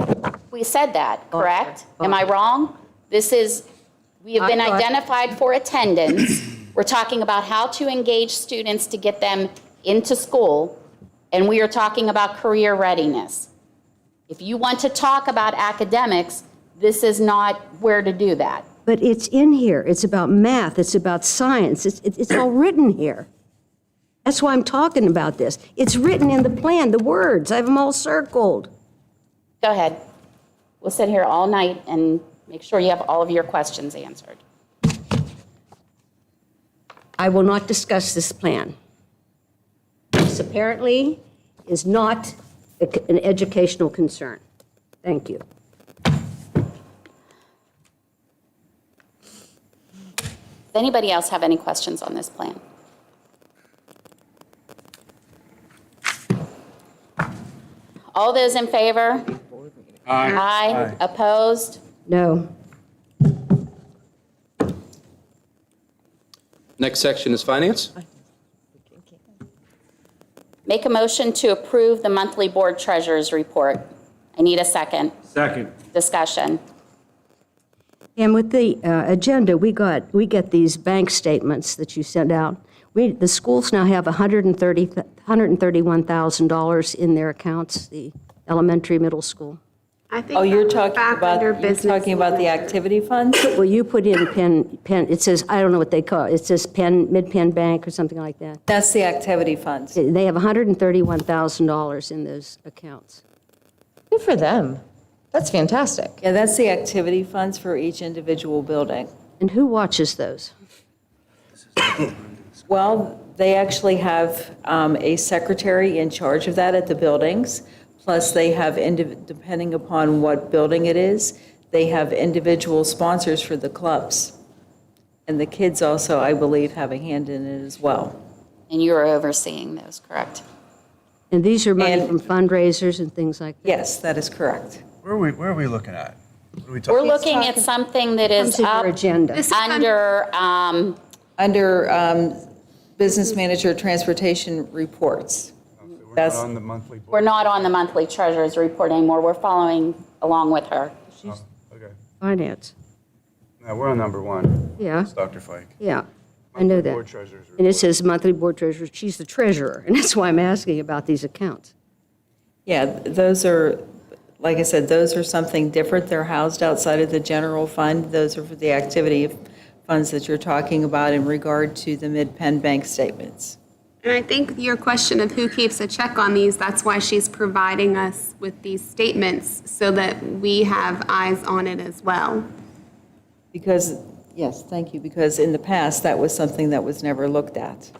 We said that, correct? Am I wrong? This is, we have been I thought- identified for attendance. We're talking about how to engage students to get them into school, and we are talking about career readiness. If you want to talk about academics, this is not where to do that. But it's in here. It's about math. It's about science. It's all written here. That's why I'm talking about this. It's written in the plan, the words. I have them all circled. Go ahead. We'll sit here all night and make sure you have all of your questions answered. I will not discuss this plan. This apparently is not an educational concern. Thank you. Does anybody else have any questions on this plan? All those in favor? Aye. Aye. Opposed? No. Next section is finance. Make a motion to approve the monthly board treasurer's report. I need a second. Second. Discussion. And with the agenda, we get these bank statements that you send out. The schools now have $131,000 in their accounts, the elementary, middle school. I think Oh, you're that was talking back about, under you're business talking about the manager. activity funds? Well, you put in Penn, it says, I don't know what they call it, it says Mid-Penn Bank or something like that. That's the activity funds. They have $131,000 in those accounts. Good for them. That's fantastic. Yeah, that's the activity funds for each individual building. And who watches those? Well, they actually have a secretary in charge of that at the buildings, plus they have, depending upon what building it is, they have individual sponsors for the clubs. And the kids also, I believe, have a hand in it as well. And you're overseeing those, correct? And these are money from fundraisers and things like that? Yes, that is correct. Where are we looking at? What are we We're talking? looking at something that is Comes in your up agenda. under, Business manager transportation reports. That's on the monthly board. we're not on the monthly treasurer's report anymore. We're following along with her. Okay. Finance, Now, we're on number one. yeah, It's Dr. Fike. yeah, I know that. Board treasurer's And it says monthly board treasurer, she's the treasurer, and that's why I'm asking about these accounts. Yeah, those are, like I said, those are something different. They're housed outside of the general fund. Those are for the activity funds that you're talking about in regard to the Mid-Penn bank statements. And I think your question of who keeps a check on these, that's why she's providing us with these statements so that we have eyes on it as well. Because, yes, thank you, because in the past, that was something that was never looked at.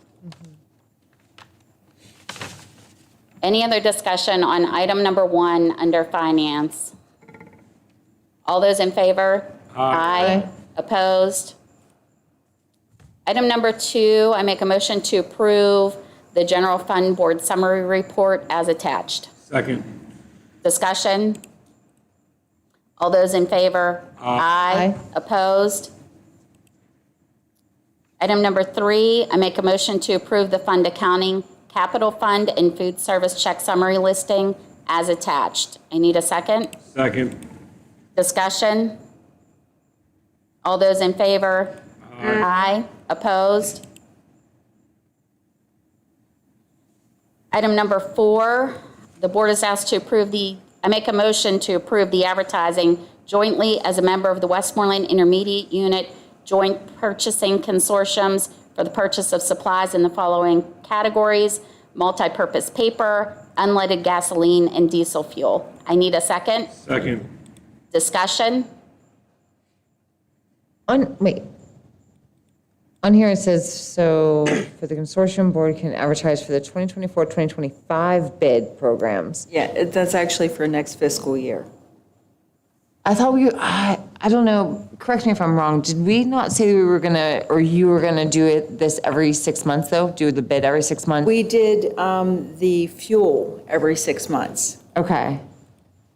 Any other discussion on item number 1 under finance? All those in favor? Aye. Opposed? Item number 2, I make a motion to approve the general fund board summary report as attached. Second. Discussion? All those in favor? Aye. Opposed? Item number 3, I make a motion to approve the fund accounting, capital fund, and food service check summary listing as attached. I need a second. Second. Discussion? All those in favor? Aye. Opposed? Item number 4, the board is asked to approve I make a motion to approve the advertising jointly as a member of the Westmoreland Intermediate Unit Joint Purchasing Consortiums for the purchase of supplies in the following categories: multi-purpose paper, unleaded gasoline, and diesel fuel. I need a second. Second. Discussion? On here it says, so for the consortium board can advertise for the 2024-2025 bid programs. Yeah, that's actually for next fiscal year. I thought I don't know, correct me if I'm wrong, did we not say we were gonna, or you were gonna do this every 6 months though? Do the bid every 6 months? We did the fuel every 6 months. Okay.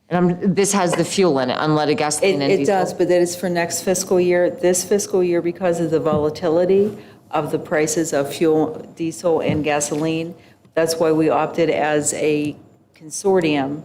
And this has the fuel in it, unleaded gasoline and It diesel? does, but that is for next fiscal year. This fiscal year, because of the volatility of the prices of fuel, diesel, and gasoline, that's why we opted as a consortium.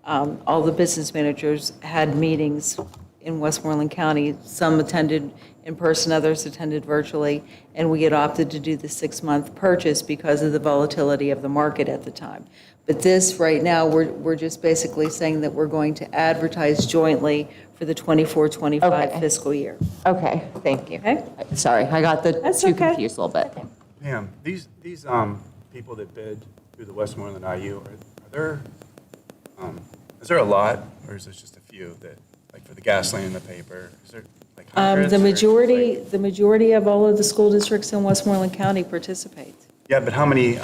All the business managers had meetings in Westmoreland County. Some attended in person, others attended virtually, and we had opted to do the 6-month purchase because of the volatility of the market at the time. But this, right now, we're just basically saying that we're going to advertise jointly for the 24-25 Okay. fiscal year. Okay, thank you. Okay? Sorry, I got the That's two okay. confused a little bit. Pam, these people that bid through the Westmoreland IU, is there a lot, or is this just a few that, like for the gasoline and the paper? Is there like hundreds? The or- majority of all of the school districts in Westmoreland County participate. Yeah, but how many?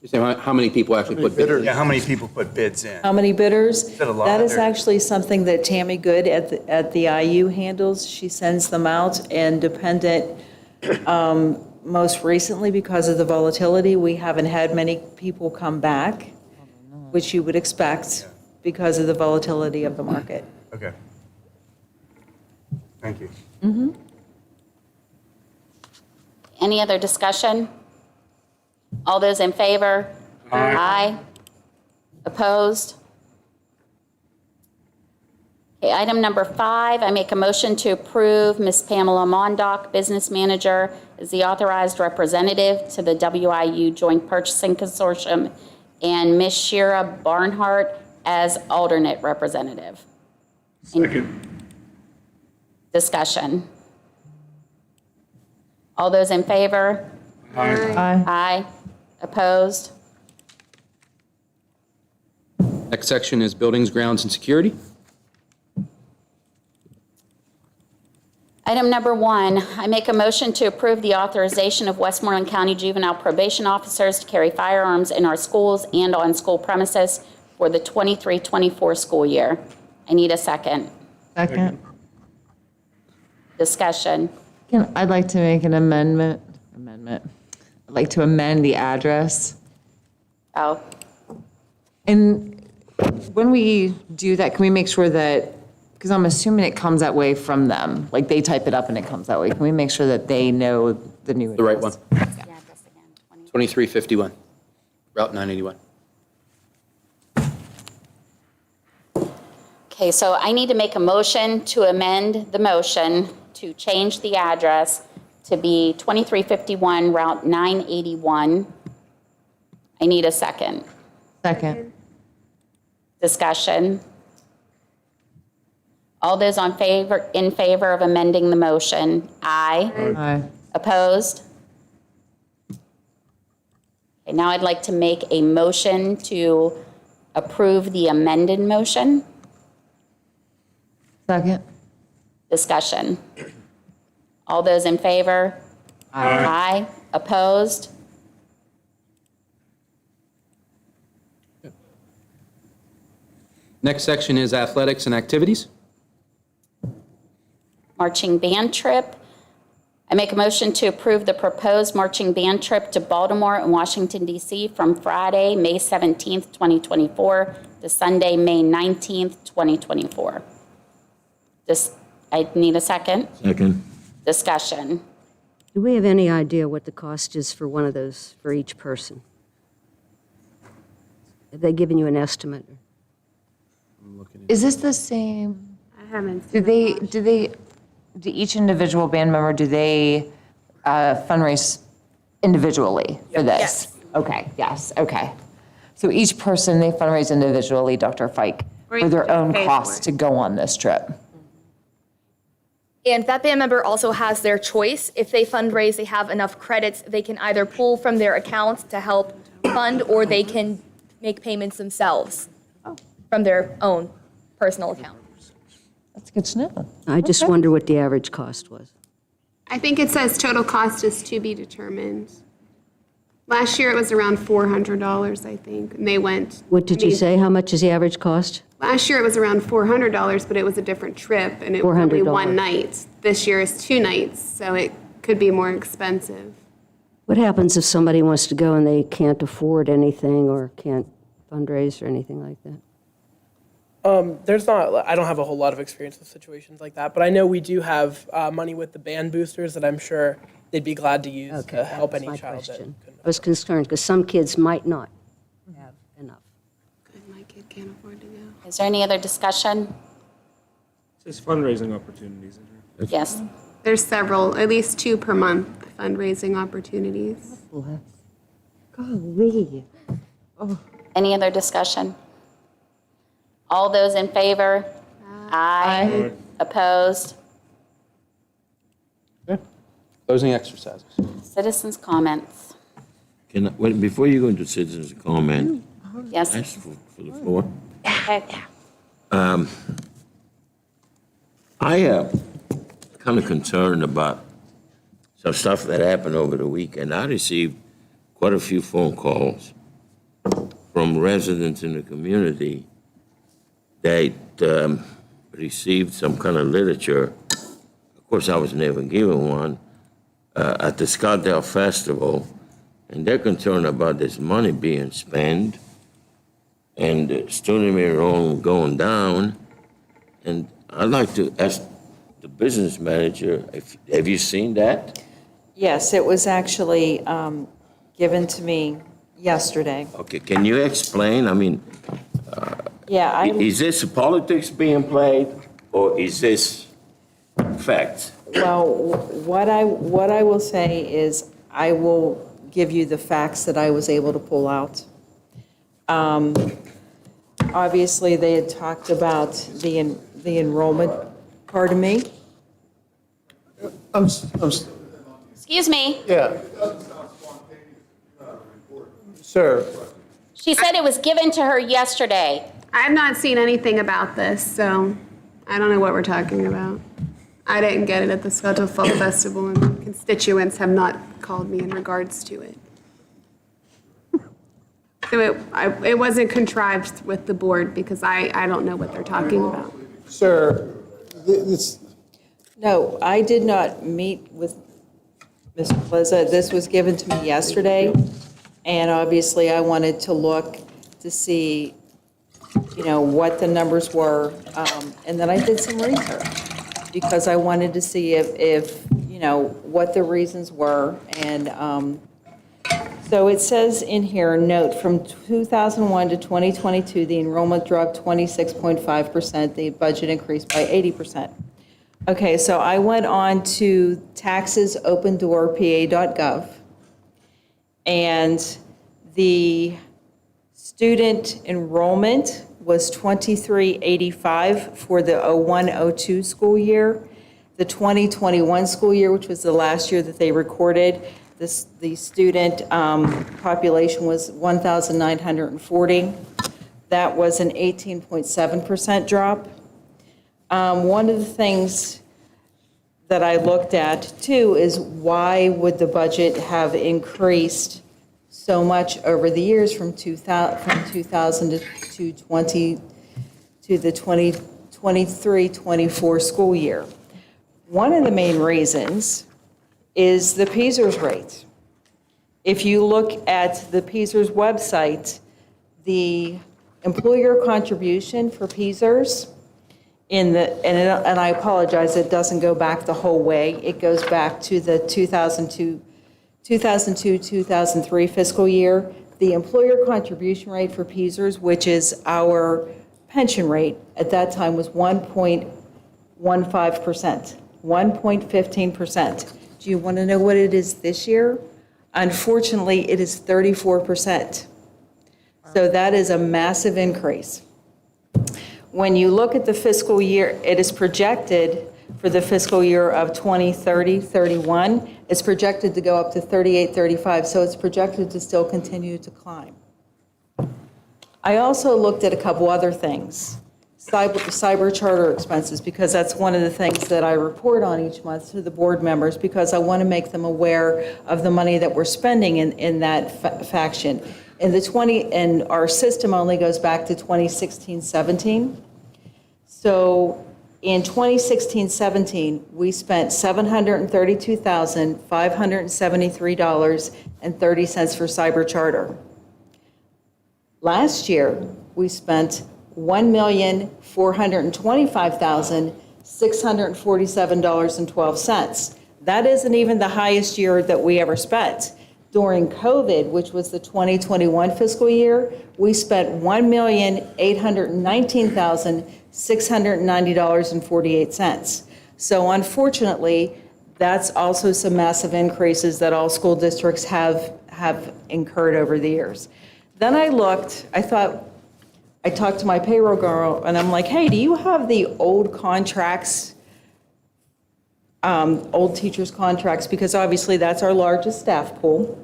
You say how many people actually put bidders? Yeah, how many people put bids in? How many bidders? Is that a lot? That is or- actually something that Tammy Good at the IU handles. She sends them out, and dependent, most recently, because of the volatility, we haven't had many people come back, which you would expect because of the volatility of the market. Okay. Thank you. Any other discussion? All those in favor? Aye. Opposed? Okay, item number 5, I make a motion to approve Ms. Pamela Mondock, Business Manager, as the authorized representative to the WIU Joint Purchasing Consortium, and Ms. Shira Barnhart as alternate representative. Second. Discussion. All those in favor? Aye. Aye. Opposed? Next section is buildings, grounds, and security. Item number 1, I make a motion to approve the authorization of Westmoreland County juvenile probation officers to carry firearms in our schools and on school premises for the 23-24 school year. I need a second. Second. Discussion. I'd like to make an amendment. I'd like to amend the address. Oh, And when we do that, can we make sure that, because I'm assuming it comes that way from them, like they type it up and it comes that way. Can we make sure that they know the new address? The right one. 2351, Route 981. okay, so I need to make a motion to amend the motion to change the address to be 2351 Route 981. I need a second. Second. Discussion. All those in favor of amending the motion, aye. Aye. Opposed? And now I'd like to make a motion to approve the amended motion. Second. Discussion. All those in favor? Aye. Opposed? Next section is athletics and activities. Marching band trip. I make a motion to approve the proposed marching band trip to Baltimore and Washington, D.C. from Friday, May 17th, 2024 to Sunday, May 19th, 2024. I need a second. Second. Discussion. Do we have any idea what the cost is for one of those, for each person? Have they given you an estimate? Is this the same? I haven't. Do each individual band member, do they fundraise individually for this? Yes. Okay, yes, okay. So each person, they fundraise individually, Dr. Fike, Or for their each own pays costs for it. to go on this trip? And that band member also has their choice. If they fundraise, they have enough credits, they can either pull from their accounts to help fund, or they can make payments themselves from their own personal account. That's good to know. I just wonder what the average cost was. I think it says total cost is to be determined. Last year it was around $400, I think, and they went. What did you say? How much is the average cost? Last year it was around $400, but it was a different trip, and it was only $400. one night. This year is 2 nights, so it could be more expensive. What happens if somebody wants to go and they can't afford anything or can't fundraise or anything like that? I don't have a whole lot of experience with situations like that, but I know we do have money with the band boosters that I'm sure they'd be glad to use to help any child that couldn't. I was concerned because some kids might not have enough. My kid can't afford to go. Is there any other discussion? It says fundraising opportunities in here. Yes. There's several, at least 2 per month fundraising opportunities. Golly. Any other discussion? All those in favor? Aye. Opposed? Closing exercises. Citizens' comments. Wait, before you go into citizens' comment, Yes. ask for the floor. Okay. I am kind of concerned about some stuff that happened over the weekend. I received quite a few phone calls from residents in the community that received some kind of literature. Of course, I was never given one at the Scottsdale Festival, and they're concerned about this money being spent and the student enrollment going down. And I'd like to ask the business manager, have you seen that? Yes, it was actually given to me yesterday. Okay, can you explain? I mean, Yeah, is this politics being played, or is this fact? well, what I will say is I will give you the facts that I was able to pull out. Obviously, they had talked about the enrollment, pardon me? Excuse me. Yeah. Sir. She said it was given to her yesterday. I have not seen anything about this, so I don't know what we're talking about. I didn't get it at the Scottsdale Fall Festival, and constituents have not called me in regards to it. So it wasn't contrived with the board, because I don't know what they're talking about. Sir, this, No, I did not meet with Ms. Plaza. This was given to me yesterday, and obviously I wanted to look to see, what the numbers were, and then I did some research, because I wanted to see if what the reasons were, and so it says in here, note, from 2001 to 2022, the enrollment dropped 26.5%, the budget increased by 80%. Okay, so I went on to taxesopendoorpa.gov, and the student enrollment was 2385 for the 01-02 school year. The 2021 school year, which was the last year that they recorded, The student population was 1,940. That was an 18.7% drop. One of the things that I looked at too is why would the budget have increased so much over the years from 2000 to 20 to the 2023-24 school year? One of the main reasons is the PSERS rate. If you look at the PSERS website, the employer contribution for PSERS and I apologize, it doesn't go back the whole way. It goes back to the 2002-2003 fiscal year. The employer contribution rate for PSERS, which is our pension rate, at that time was 1.15%, 1.15%. Do you want to know what it is this year? Unfortunately, it is 34%. So that is a massive increase. When you look at the fiscal year, it is projected for the fiscal year of 2030-31, it's projected to go up to 38-35, so it's projected to still continue to climb. I also looked at a couple other things. Cyber charter expenses, because that's one of the things that I report on each month to the board members, because I want to make them aware of the money that we're spending in that faction. And our system only goes back to 2016-17. So in 2016-17, we spent $732,573.30 for cyber charter. Last year, we spent $1,425,647.12. That isn't even the highest year that we ever spent. During COVID, which was the 2021 fiscal year, we spent $1,819,690.48. So unfortunately, that's also some massive increases that all school districts have incurred over the years. Then I talked to my payroll girl, and I'm like, hey, do you have the old contracts, old teachers' contracts? Because obviously that's our largest staff pool.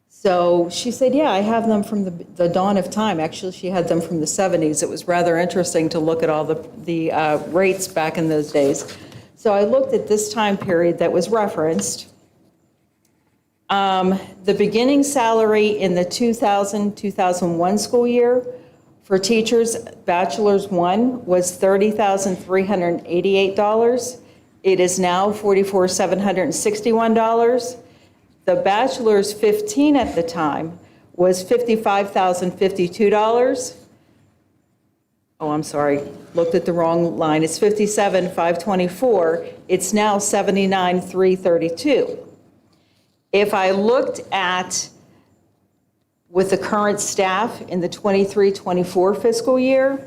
So she said, yeah, I have them from the dawn of time. Actually, she had them from the 70s. It was rather interesting to look at all the rates back in those days. So I looked at this time period that was referenced. The beginning salary in the 2000-2001 school year for teachers, bachelor's one, was $30,388. It is now $44,761. The bachelor's 15 at the time was $55,052. Oh, I'm sorry, looked at the wrong line. It's $57,524. It's now $79,332. If I looked at with the current staff in the 23-24 fiscal year,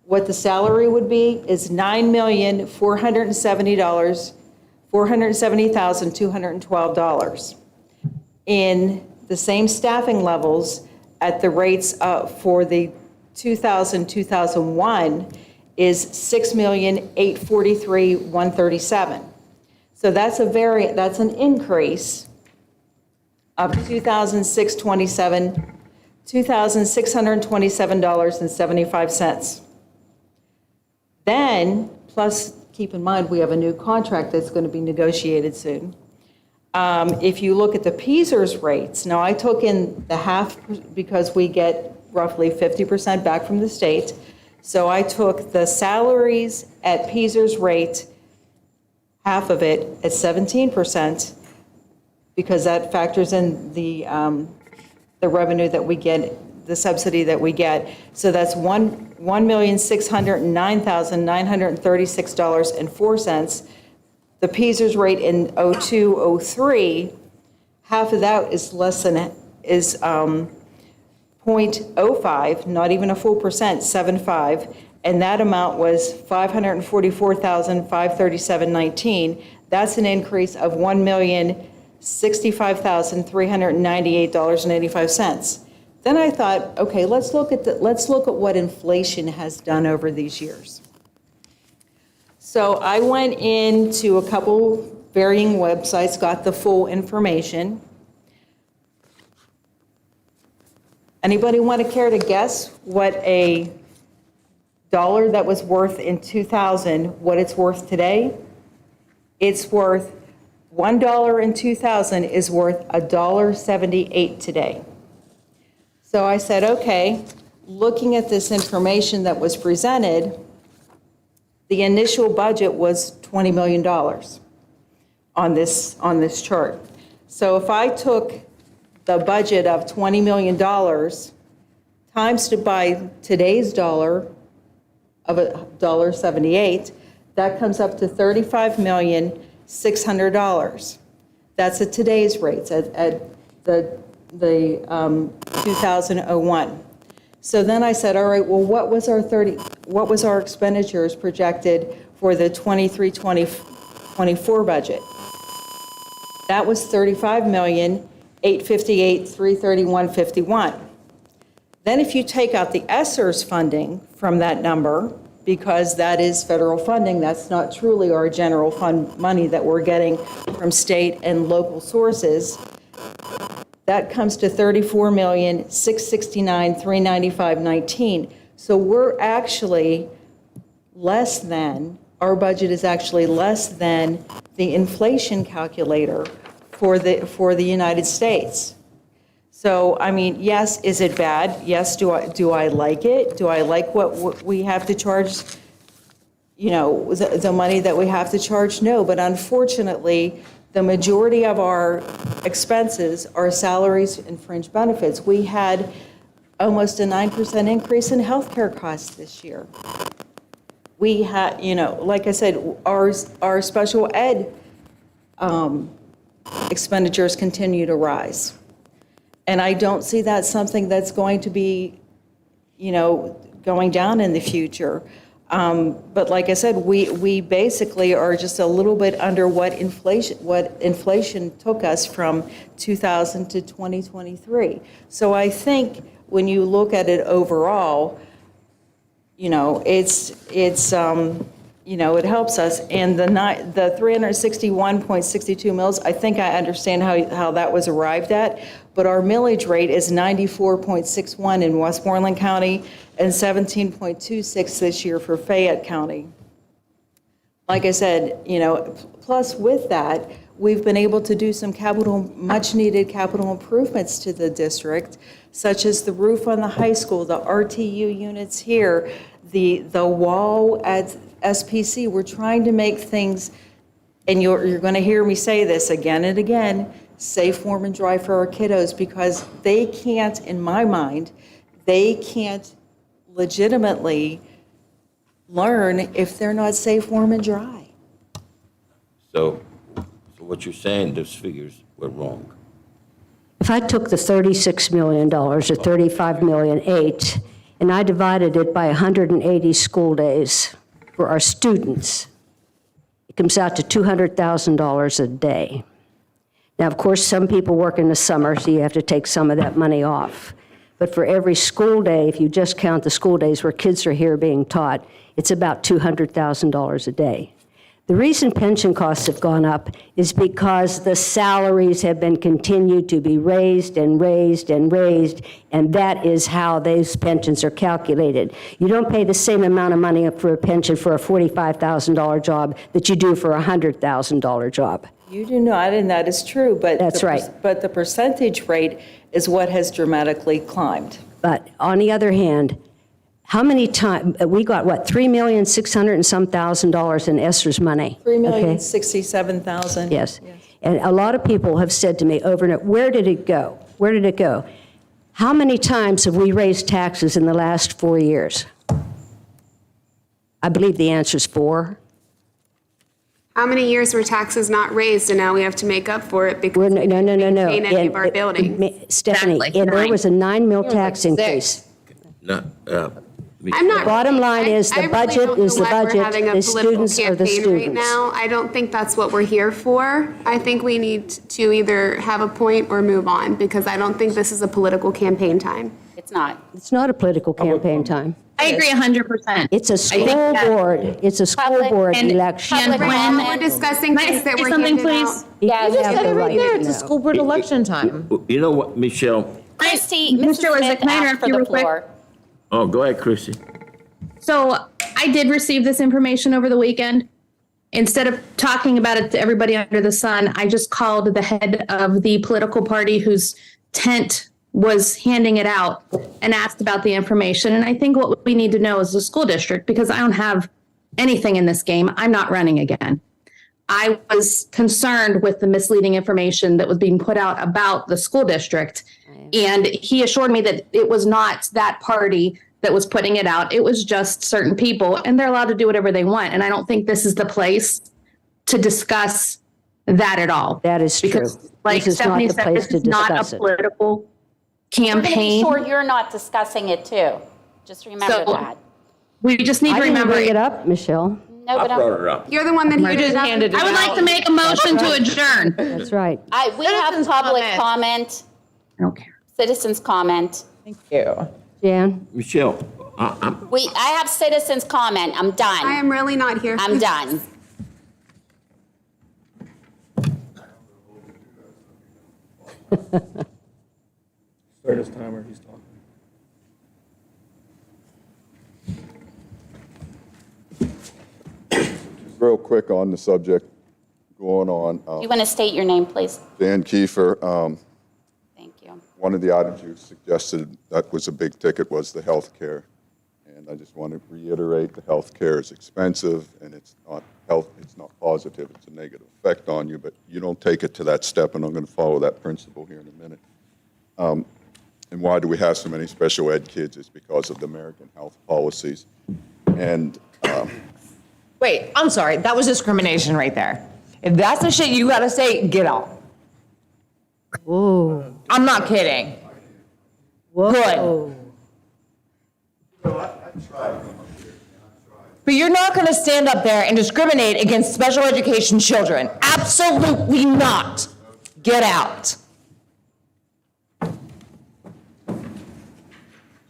what the salary would be is $9,470,212. In the same staffing levels at the rates for the 2000-2001 is $6,843,137. So that's an increase of $2,627.75. Then, plus, keep in mind, we have a new contract that's going to be negotiated soon. If you look at the PSERS rates, now I took in the half because we get roughly 50% back from the state. So I took the salaries at PSERS rate, half of it at 17%, because that factors in the revenue that we get, the subsidy that we get. So that's $1,609,936.04. The PSERS rate in 02-03, half of that is less than 0.05, not even a full percent, 7.5, and that amount was $544,537.19. That's an increase of $1,065,398.85. Then I thought, okay, let's look at what inflation has done over these years. So I went into a couple varying websites, got the full information. Anybody want to care to guess what a dollar that was worth in 2000, what it's worth today? It's worth, $1 in 2000 is worth $1.78 today. So I said, okay, looking at this information that was presented, the initial budget was $20 million on this chart. So if I took the budget of $20 million times it by today's dollar of $1.78, that comes up to $35,600,000. That's at today's rates, at the 2001. So then I said, all right, well, what was our expenditures projected for the 23-24 budget? That was $35,858,331.51. Then if you take out the ESSER's funding from that number, because that is federal funding, that's not truly our general fund money that we're getting from state and local sources, that comes to $34,669,395.19. So we're actually less than, our budget is actually less than the inflation calculator for the United States. So, I mean, yes, is it bad? Yes, do I like it? Do I like what we have to charge, you know, the money that we have to charge? No, but unfortunately, the majority of our expenses are salaries and fringe benefits. We had almost a 9% increase in healthcare costs this year. We had, you know, like I said, our special ed expenditures continue to rise. And I don't see that something that's going to be, you know, going down in the future. But like I said, we basically are just a little bit under what inflation took us from 2000 to 2023. So I think when you look at it overall, you know, it's you know, it helps us. And the 361.62 mills, I think I understand how that was arrived at, but our millage rate is 94.61 in Westmoreland County and 17.26 this year for Fayette County. Like I said, you know, plus with that, we've been able to do some much needed capital improvements to the district, such as the roof on the high school, the RTU units here, the wall at SPC. We're trying to make things, and you're going to hear me say this again and again, safe, warm, and dry for our kiddos, because they can't, in my mind, they can't legitimately learn if they're not safe, warm, and dry. So what you're saying, those figures were wrong. If I took the $36 million, or $35,000,008, and I divided it by 180 school days for our students, it comes out to $200,000 a day. Now, of course, some people work in the summer, so you have to take some of that money off. But for every school day, if you just count the school days where kids are here being taught, it's about $200,000 a day. The reason pension costs have gone up is because the salaries have been continued to be raised and raised and raised, and that is how those pensions are calculated. You don't pay the same amount of money up for a pension for a $45,000 job that you do for a $100,000 job. You do not, and that is true, but that's right. But the percentage rate is what has dramatically climbed. But on the other hand, how many times, we got what, $3,600,000 and some $1,000 in ESSER's money? $3,067,000. Yes. And a lot of people have said to me over and over, where did it go? Where did it go? How many times have we raised taxes in the last 4 years? I believe the answer is 4. How many years were taxes not raised and now we have to make up for it because we didn't maintain any of our buildings? Stephanie, and there was a 9 mil tax increase. No, I'm not. Bottom line is the budget is the budget, the students are the Right students. now, I don't think that's what we're here for. I think we need to either have a point or move on, because I don't think this is a political campaign time. It's not. It's not a political campaign time. I agree 100%. It's a school board, it's a school board and- election. and when- We're discussing Can I things that say were something, handed please? out. Yeah, You just Said it right there, it's a school board election time. You know what, Michelle? Christy, Mrs. Mr. Wizek, Smith can I asked interrupt for you the real quick? floor. Oh, go ahead, Chrissy. So I did receive this information over the weekend. Instead of talking about it to everybody under the sun, I just called the head of the political party whose tent was handing it out and asked about the information. And I think what we need to know is the school district, because I don't have anything in this game. I'm not running again. I was concerned with the misleading information that was being put out about the school district. And he assured me that it was not that party that was putting it out. It was just certain people, and they're allowed to do whatever they want. And I don't think this is the place to discuss that at all. That is true. Because, like This is not Stephanie the said, place this to is not discuss a it. political We're going to be campaign. sure you're not discussing it too. Just remember So- that. We just need to I didn't remember. bring it up, Michelle. No, but Brought it up. You're the one that handed it up. I would like to make a motion to adjourn. That's right. we have public comment, I don't care. citizens comment. Thank you. Jan? Michelle, I have citizens comment. I'm done. I am really not here. I'm done. Start his timer, he's talking. Real quick on the subject going on. You want to state your name, please? Dan Kiefer, Thank you. one of the items you suggested that was a big ticket was the health care. And I just want to reiterate, the health care is expensive and it's not positive, it's a negative effect on you, but you don't take it to that step, and I'm going to follow that principle here in a minute. And why do we have so many special ed kids? It's because of the American health policies. And Wait, I'm sorry, that was discrimination right there. If that's the shit you gotta say, get out. Whoa. I'm not kidding. Whoa. But you're not gonna stand up there and discriminate against special education children. Absolutely not. Get out.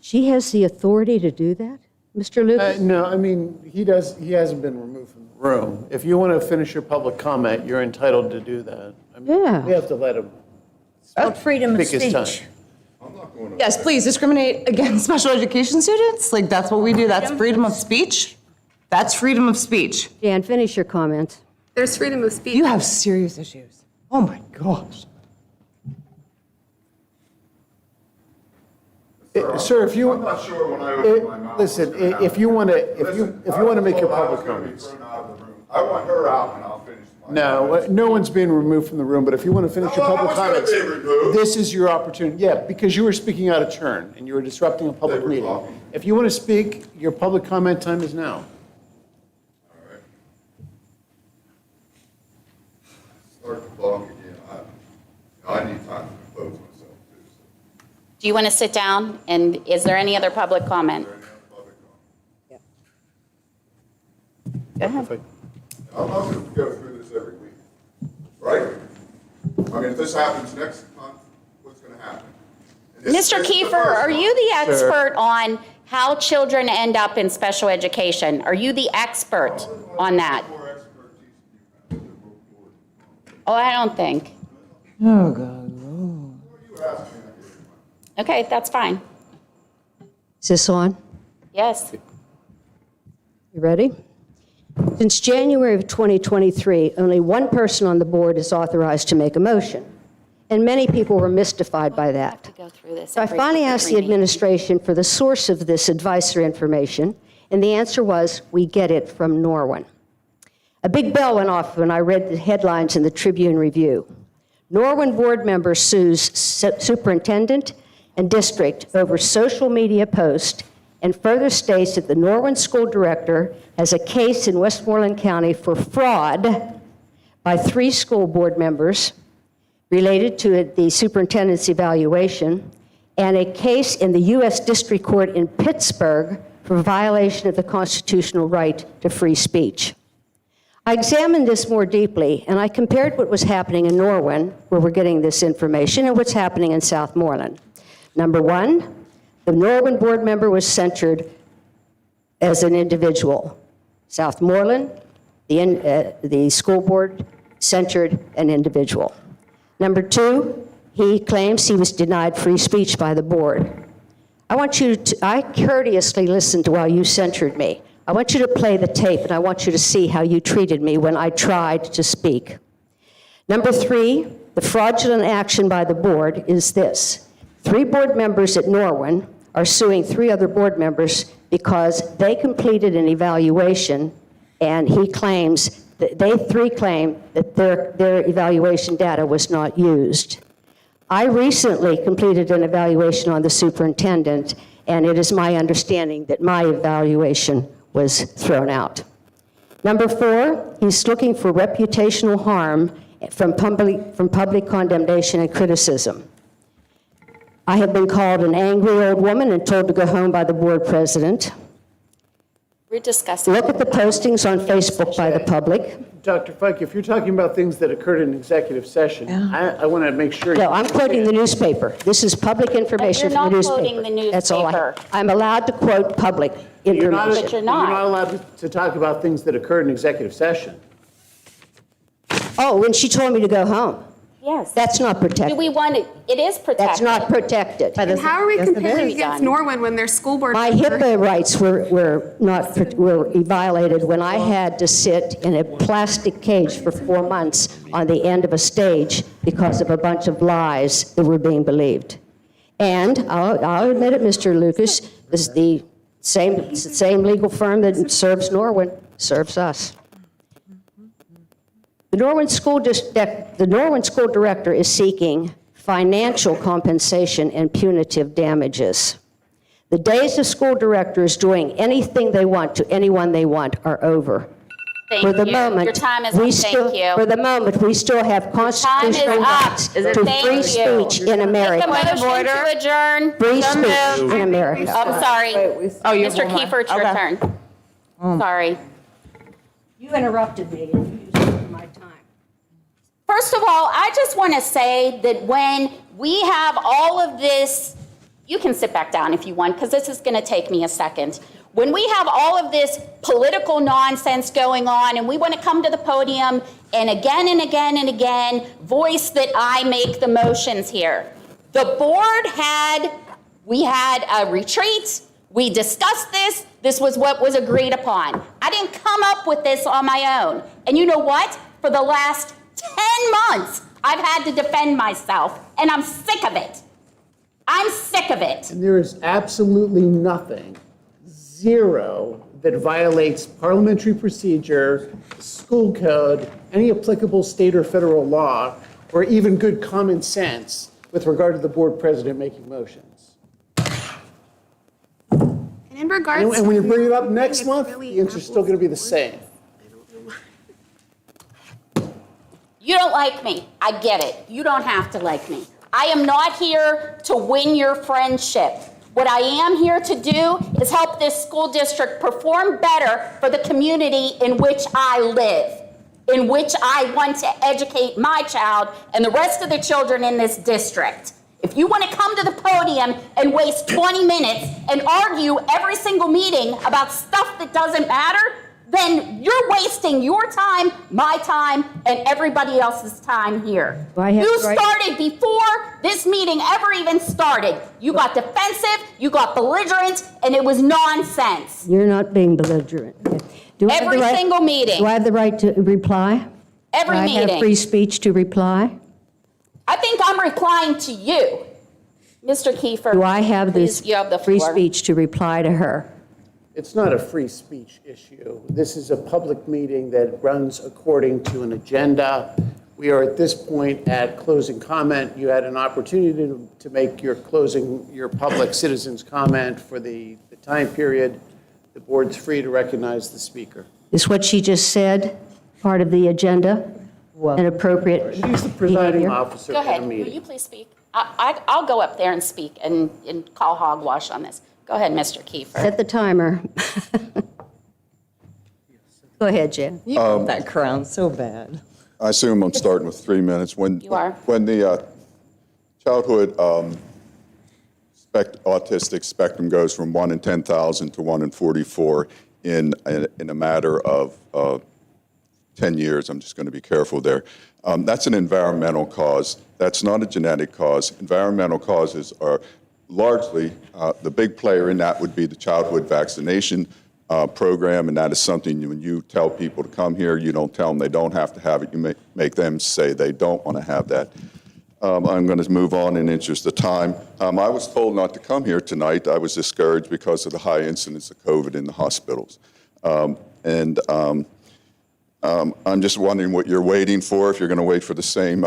She has the authority to do that? Mr. Lucas? No, I mean, he hasn't been removed from the room. If you want to finish your public comment, you're entitled to do that. I mean, Yeah. we have to let him Freedom of speak his time. speech. Yes, please discriminate against special education students. Like, that's what we do. That's freedom of speech. That's freedom of speech. Jan, finish your comments. There's freedom of speech. You have serious issues. Oh my gosh. Sir, if you. I'm not sure when I open my mouth. Listen, if you want to make your public comments. I want her out and I'll finish my. No, no one's being removed from the room, but if you want to finish your No, public I was comments. gonna be removed. This is your opportunity. Yeah, because you were speaking out of turn and you were disrupting a public were meeting. talking. If you want to speak, your public comment time is now. All right. Start the clock again. I need time to compose myself too. So. Do you want to sit down? And is there any other public comment? Is there any other public comment? Go ahead. I'm not going to go through this every week, right? I mean, if this happens next month, what's going to happen? And this Mr. is the Kiefer, first are month. you the Sir. expert on how children end up in special education? Are you the expert on that? More expertise than you have. Oh, I don't think. Oh, God. You asked me that. Okay, that's fine. Is this on? Yes. You ready? Since January of 2023, only one person on the board is authorized to make a motion, and many people were mystified by that. To go through this. So I every finally asked the meeting. administration for the source of this advice or information, and the answer was, we get it from Norwin. A big bell went off when I read the headlines in the Tribune Review. Norwin board member sues superintendent and district over social media post, and further states that the Norwin school director has a case in Westmoreland County for fraud by 3 school board members related to the superintendent's evaluation, and a case in the U.S. District Court in Pittsburgh for violation of the constitutional right to free speech. I examined this more deeply, and I compared what was happening in Norwin, where we're getting this information, and what's happening in Southmoreland. Number one, the Norwin board member was censured as an individual. Southmoreland, the school board censured an individual. Number two, he claims he was denied free speech by the board. I courteously listened while you censured me. I want you to play the tape, and I want you to see how you treated me when I tried to speak. Number three, the fraudulent action by the board is this. 3 board members at Norwin are suing 3 other board members because they completed an evaluation, and he claims that they 3 claim that their evaluation data was not used. I recently completed an evaluation on the superintendent, and it is my understanding that my evaluation was thrown out. Number 4, he's looking for reputational harm from public condemnation and criticism. I have been called an angry old woman and told to go home by the board president. We're discussing. Look at the postings on Facebook by the public. Dr. Fike, if you're talking about things that occurred in executive session, I want to make sure. No, I'm quoting the newspaper. This is public information from the newspaper. But you're not quoting the That's all newspaper. I'm allowed to quote public information. But you're not. You're not allowed to talk about things that occurred in executive session. Oh, when she told me to go home. Yes. That's not Do protected. we want it? It is protected. That's not protected. And how are we Yes, it comparing is. against Norwin when their school board? My member- HIPAA rights were violated when I had to sit in a plastic cage for 4 months on the end of a stage because of a bunch of lies that were being believed. And I'll admit it, Mr. Lucas, this is the same legal firm that serves Norwin, serves us. The Norwin School Director is seeking financial compensation and punitive damages. The days of school directors doing anything they want to anyone they want are over. Thank For the you. moment, Your time is up. Thank you. For the moment, we still have constitutional up. rights Is it- to Thank free you. speech in America. Make a motion to adjourn. Free So speech moved. in America. I'm sorry. Oh, you have Mr. one more. Kiefer, it's your Okay. turn. Sorry. You interrupted me and you used my time. First of all, I just want to say that when we have all of this, you can sit back down if you want, because this is going to take me a second. When we have all of this political nonsense going on and we want to come to the podium and again voice that I make the motions here. The board we had a retreat, we discussed this, this was what was agreed upon. I didn't come up with this on my own. And you know what? For the last 10 months, I've had to defend myself, and I'm sick of it. I'm sick of it. And there is absolutely nothing, 0, that violates parliamentary procedure, school code, any applicable state or federal law, or even good common sense with regard to the board president making motions. And in regards. And when you to- bring it up next it's month, really the answer's still going to be the same. You don't like me. I get it. You don't have to like me. I am not here to win your friendship. What I am here to do is help this school district perform better for the community in which I live, in which I want to educate my child and the rest of the children in this district. If you want to come to the podium and waste 20 minutes and argue every single meeting about stuff that doesn't matter, then you're wasting your time, my time, and everybody else's time here. You started before this meeting ever even started. You got defensive, you got belligerent, and it was nonsense. You're not being belligerent. Do I have the Every right- single meeting. Do I have the right to reply? Every Do I have meeting. free speech to reply? I think I'm replying to you, Mr. Kiefer. Do I have Please, this you have the free floor. speech to reply to her? It's not a free speech issue. This is a public meeting that runs according to an agenda. We are at this point at closing comment. You had an opportunity to make your public citizens comment for the time period. The board's free to recognize the speaker. Is what she just said part of the agenda? An appropriate She's the presiding behavior? officer Go at a ahead. Will meeting. you please speak? I'll go up there and speak and call hogwash on this. Go ahead, Mr. Kiefer. Set the timer. Go ahead, Jen. You want that crown so bad. I assume I'm starting with 3 minutes. You are. When the childhood autistic spectrum goes from 1 in 10,000 to 1 in 44 in a matter of 10 years. I'm just going to be careful there. That's an environmental cause. That's not a genetic cause. Environmental causes are largely, the big player in that would be the childhood vaccination program, and that is something when you tell people to come here, you don't tell them they don't have to have it. You make them say they don't want to have that. I'm going to move on in the interest of time. I was told not to come here tonight. I was discouraged because of the high incidence of COVID in the hospitals. I'm just wondering what you're waiting for, if you're going to wait for the same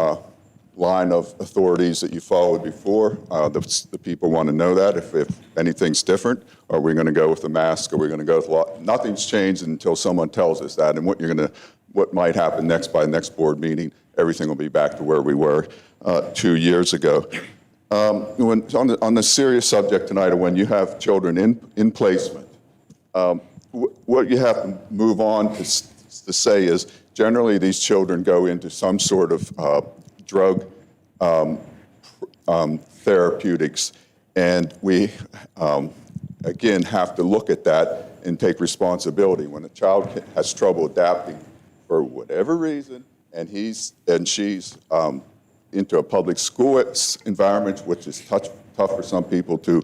line of authorities that you followed before. The people want to know that, if anything's different. Are we going to go with the mask? Are we going to go with law? Nothing's changed until someone tells us that. And what might happen next by the next board meeting, everything will be back to where we were 2 years ago. On the serious subject tonight of when you have children in placement, what you have to move on to say is generally these children go into some sort of drug therapeutics, and we again have to look at that and take responsibility. When a child has trouble adapting for whatever reason, and she's into a public school environment, which is tough for some people to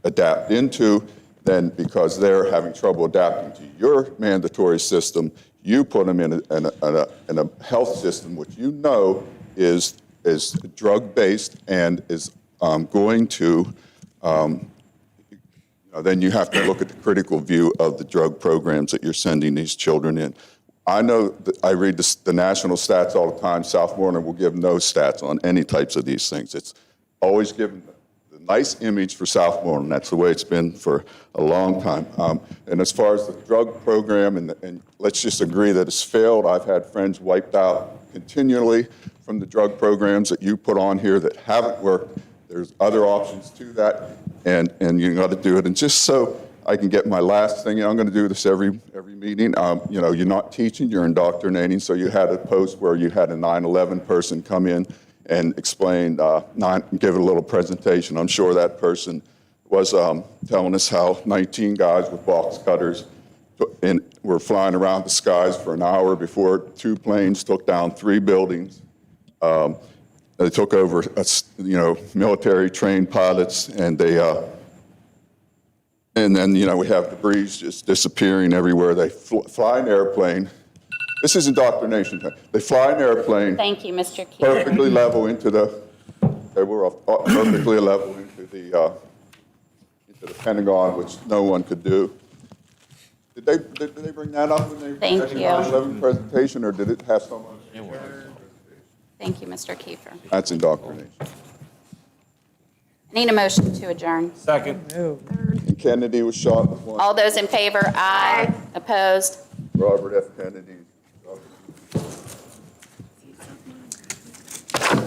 adapt into, then because they're having trouble adapting to your mandatory system, you put them in a health system which you know is drug-based and is going to, then you have to look at the critical view of the drug programs that you're sending these children in. I know that I read the national stats all the time. Southmoreland will give no stats on any types of these things. It's always given the nice image for Southmoreland. That's the way it's been for a long time. And as far as the drug program, and let's just agree that it's failed. I've had friends wiped out continually from the drug programs that you put on here that haven't worked. There's other options to that, and you got to do it. And just so I can get my last thing, I'm going to do this every meeting. You're not teaching, you're indoctrinating. So you had a post where you had a 9/11 person come in and explain, give a little presentation. I'm sure that person was telling us how 19 guys with box cutters were flying around the skies for an hour before 2 planes took down 3 buildings. They took over, military trained pilots, and and then we have debris just disappearing everywhere. They fly an airplane. This is indoctrination. They fly an airplane. Thank you, Mr. Keefer. Perfectly level into perfectly level into the Pentagon, which no one could do. Did they bring that up when they were Thank making you. the 9/11 presentation, or did it have someone? Thank you, Mr. Keefer. That's indoctrination. I need a motion to adjourn. Second. And Kennedy was shot with one. All those in favor, aye. Opposed? Robert F. Kennedy.